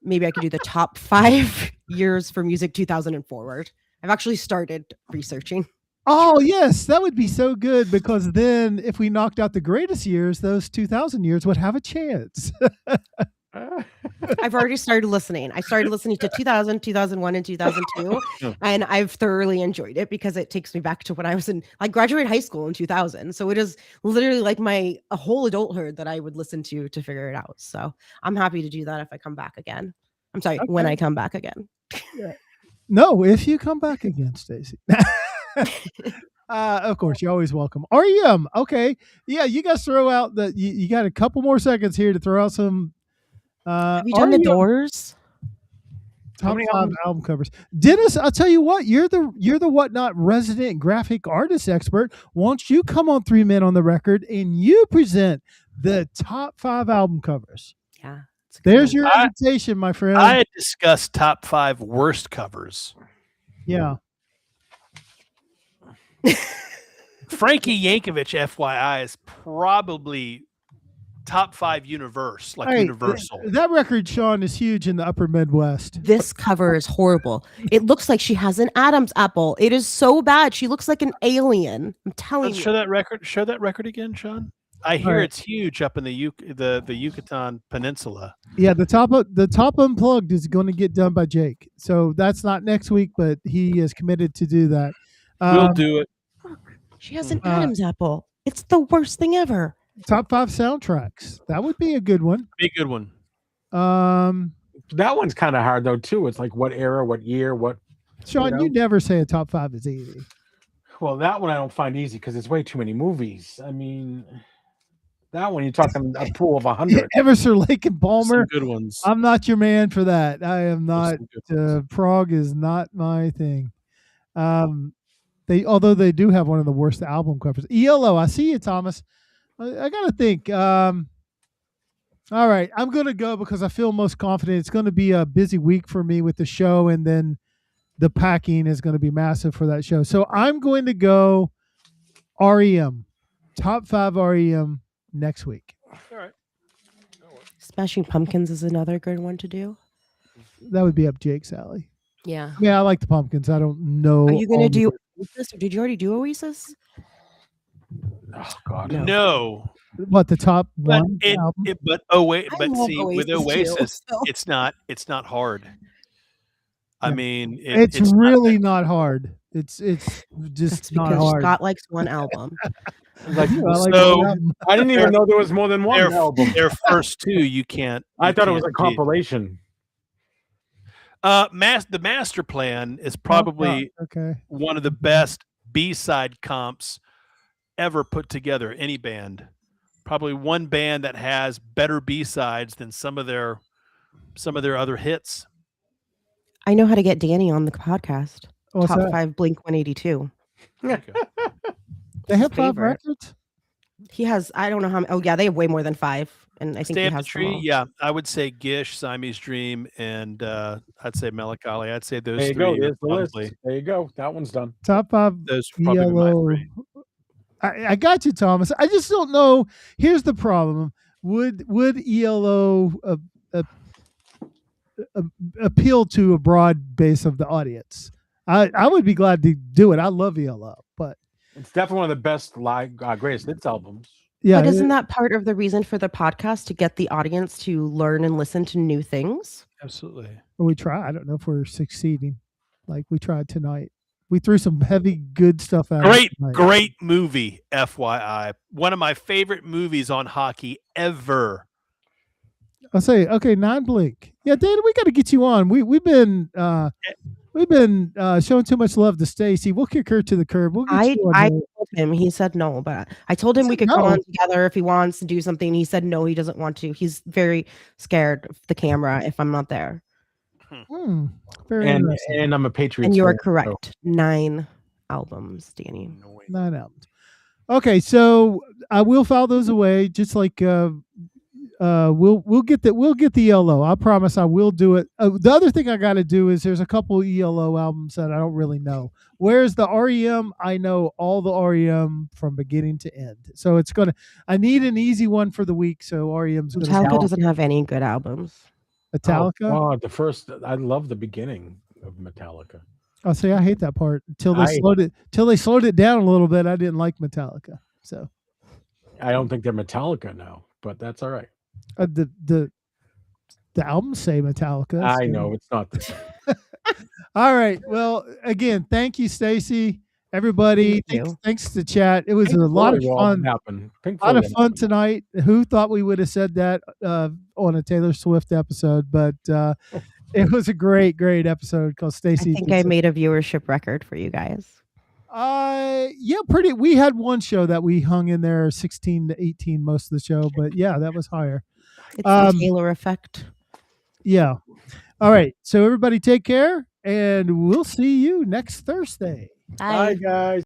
C: Maybe I could do the top 5 years for music 2000 and forward. I've actually started researching.
B: Oh, yes, that would be so good, because then if we knocked out the greatest years, those 2000 years would have a chance.
C: I've already started listening. I started listening to 2000, 2001, and 2002, and I've thoroughly enjoyed it because it takes me back to when I was I graduated high school in 2000. So it is literally like a whole adulthood that I would listen to figure it out. So I'm happy to do that if I come back again. I'm sorry, when I come back again.
B: Yeah. No, if you come back again, Stacey. Of course, you're always welcome. REM. Okay. Yeah, you guys throw out you got a couple more seconds here to throw out some.
C: Have you done the Doors?
B: Top 5 album covers. Dennis, I'll tell you what, you're the Whatnot resident graphic artist expert. Won't you come on 3 Men on the Record and you present the top 5 album covers?
C: Yeah.
B: There's your invitation, my friend.
D: I had discussed top 5 worst covers.
B: Yeah.
D: Frankie Yankovic, FYI, is probably top 5 Universal.
B: That record, Sean, is huge in the upper Midwest.
C: This cover is horrible. It looks like she has an Adam's apple. It is so bad. She looks like an alien. I'm telling you.
D: Show that record again, Sean. I hear it's huge up in the Yucatan Peninsula.
B: Yeah, the top Unplugged is going to get done by Jake. So that's not next week, but he is committed to do that.
D: We'll do it.
C: She has an Adam's apple. It's the worst thing ever.
B: Top 5 soundtracks. That would be a good one.
D: Be a good one.
A: That one's kind of hard though too. It's like what era, what year, what.
B: Sean, you never say a top 5 is easy.
A: Well, that one I don't find easy because it's way too many movies. I mean, that one you're talking a pool of 100.
B: Emerson, Lake and Palmer.
D: Some good ones.
B: I'm not your man for that. I am not. Prague is not my thing. Although they do have one of the worst album covers. ELO, I see you, Thomas. I gotta think. All right, I'm gonna go because I feel most confident. It's gonna be a busy week for me with the show, and then the packing is gonna be massive for that show. So I'm going to go REM, top 5 REM next week.
D: All right.
C: Smashing Pumpkins is another good one to do.
B: That would be up Jake's alley.
C: Yeah.
B: Yeah, I like the Pumpkins. I don't know.
C: Are you gonna do Oasis, or did you already do Oasis?
A: Oh God,
D: no.
B: What, the top one?
D: With Oasis,
C: too, so.
D: it's not hard. I mean,
B: it's really not hard. It's just not hard.
C: Scott likes one album.
A: I didn't even know there was more than one album.
D: Their first 2, you can't.
A: I thought it was a compilation.
D: The Master Plan is probably one of the best B-side comps ever put together. Any band, probably one band that has better B-sides than some of their other hits.
C: I know how to get Danny on the podcast.
B: What's
C: top
B: that?
C: 5 Blink 182.
B: Okay. They have 5 records?
C: He has, I don't know how many. Oh, yeah, they have way more than 5. And I think
D: Stay
C: he
D: Up
C: has
D: the Tree. Yeah, I would say Gish, Siamese Dream, and I'd say Melancholy. I'd say those 3.
A: There you go. There's the list. There you go. That one's done.
B: Top 5.
D: Those are probably my 3.
B: I got you, Thomas. I just don't know. Here's the problem. Would ELO appeal to a broad base of the audience? I would be glad to do it. I love ELO, but
A: it's definitely one of the best greatest hits albums.
B: Yeah,
C: but isn't that part of the reason for the podcast, to get the audience to learn and listen to new things?
D: Absolutely.
B: We try. I don't know if we're succeeding. Like we tried tonight. We threw some heavy, good stuff out.
D: Great movie, FYI. One of my favorite movies on hockey ever.
B: I'll say, okay, non-Blink. Yeah, Dan, we got to get you on. We've been showing too much love to Stacey. We'll kick her to the curb. We'll get you on
C: I told him. He said no, but I told him we could come on together if he wants to do something. He said no, he doesn't want to. He's very scared of the camera if I'm not there.
A: And I'm a Patriot.
C: And you are correct. So. 9 albums, Danny.
B: 9 albums. Okay, so I will file those away, just like we'll get the ELO. I promise I will do it. The other thing I got to do is there's a couple ELO albums that I don't really know. Whereas the REM, I know all the REM from beginning to end. So I need an easy one for the week. So REM's going to.
C: Metallica doesn't have any good albums.
B: Metallica.
A: I love the beginning of Metallica.
B: Oh, see, I hate that part until they slowed it down a little bit. I didn't like Metallica. So
A: I don't think they're Metallica now, but that's all right.
B: The the albums say Metallica.
A: I know it's not the same.
B: All right. Well, again, thank you, Stacey. Everybody, thanks to chat. It was
A: Pink
B: a lot of
A: Floyd
B: fun.
A: Pink
B: A lot of
A: Floyd
B: fun tonight. Who thought we would have said that on a Taylor Swift episode? But it was a great, great episode because Stacey.
C: I think I made a viewership record for you guys.
B: Yeah, pretty. We had one show that we hung in there 16 to 18 most of the show, but yeah, that was higher.
C: It's the Taylor effect.
B: Yeah. All right. So everybody take care, and we'll see you next Thursday.
C: Bye
A: guys.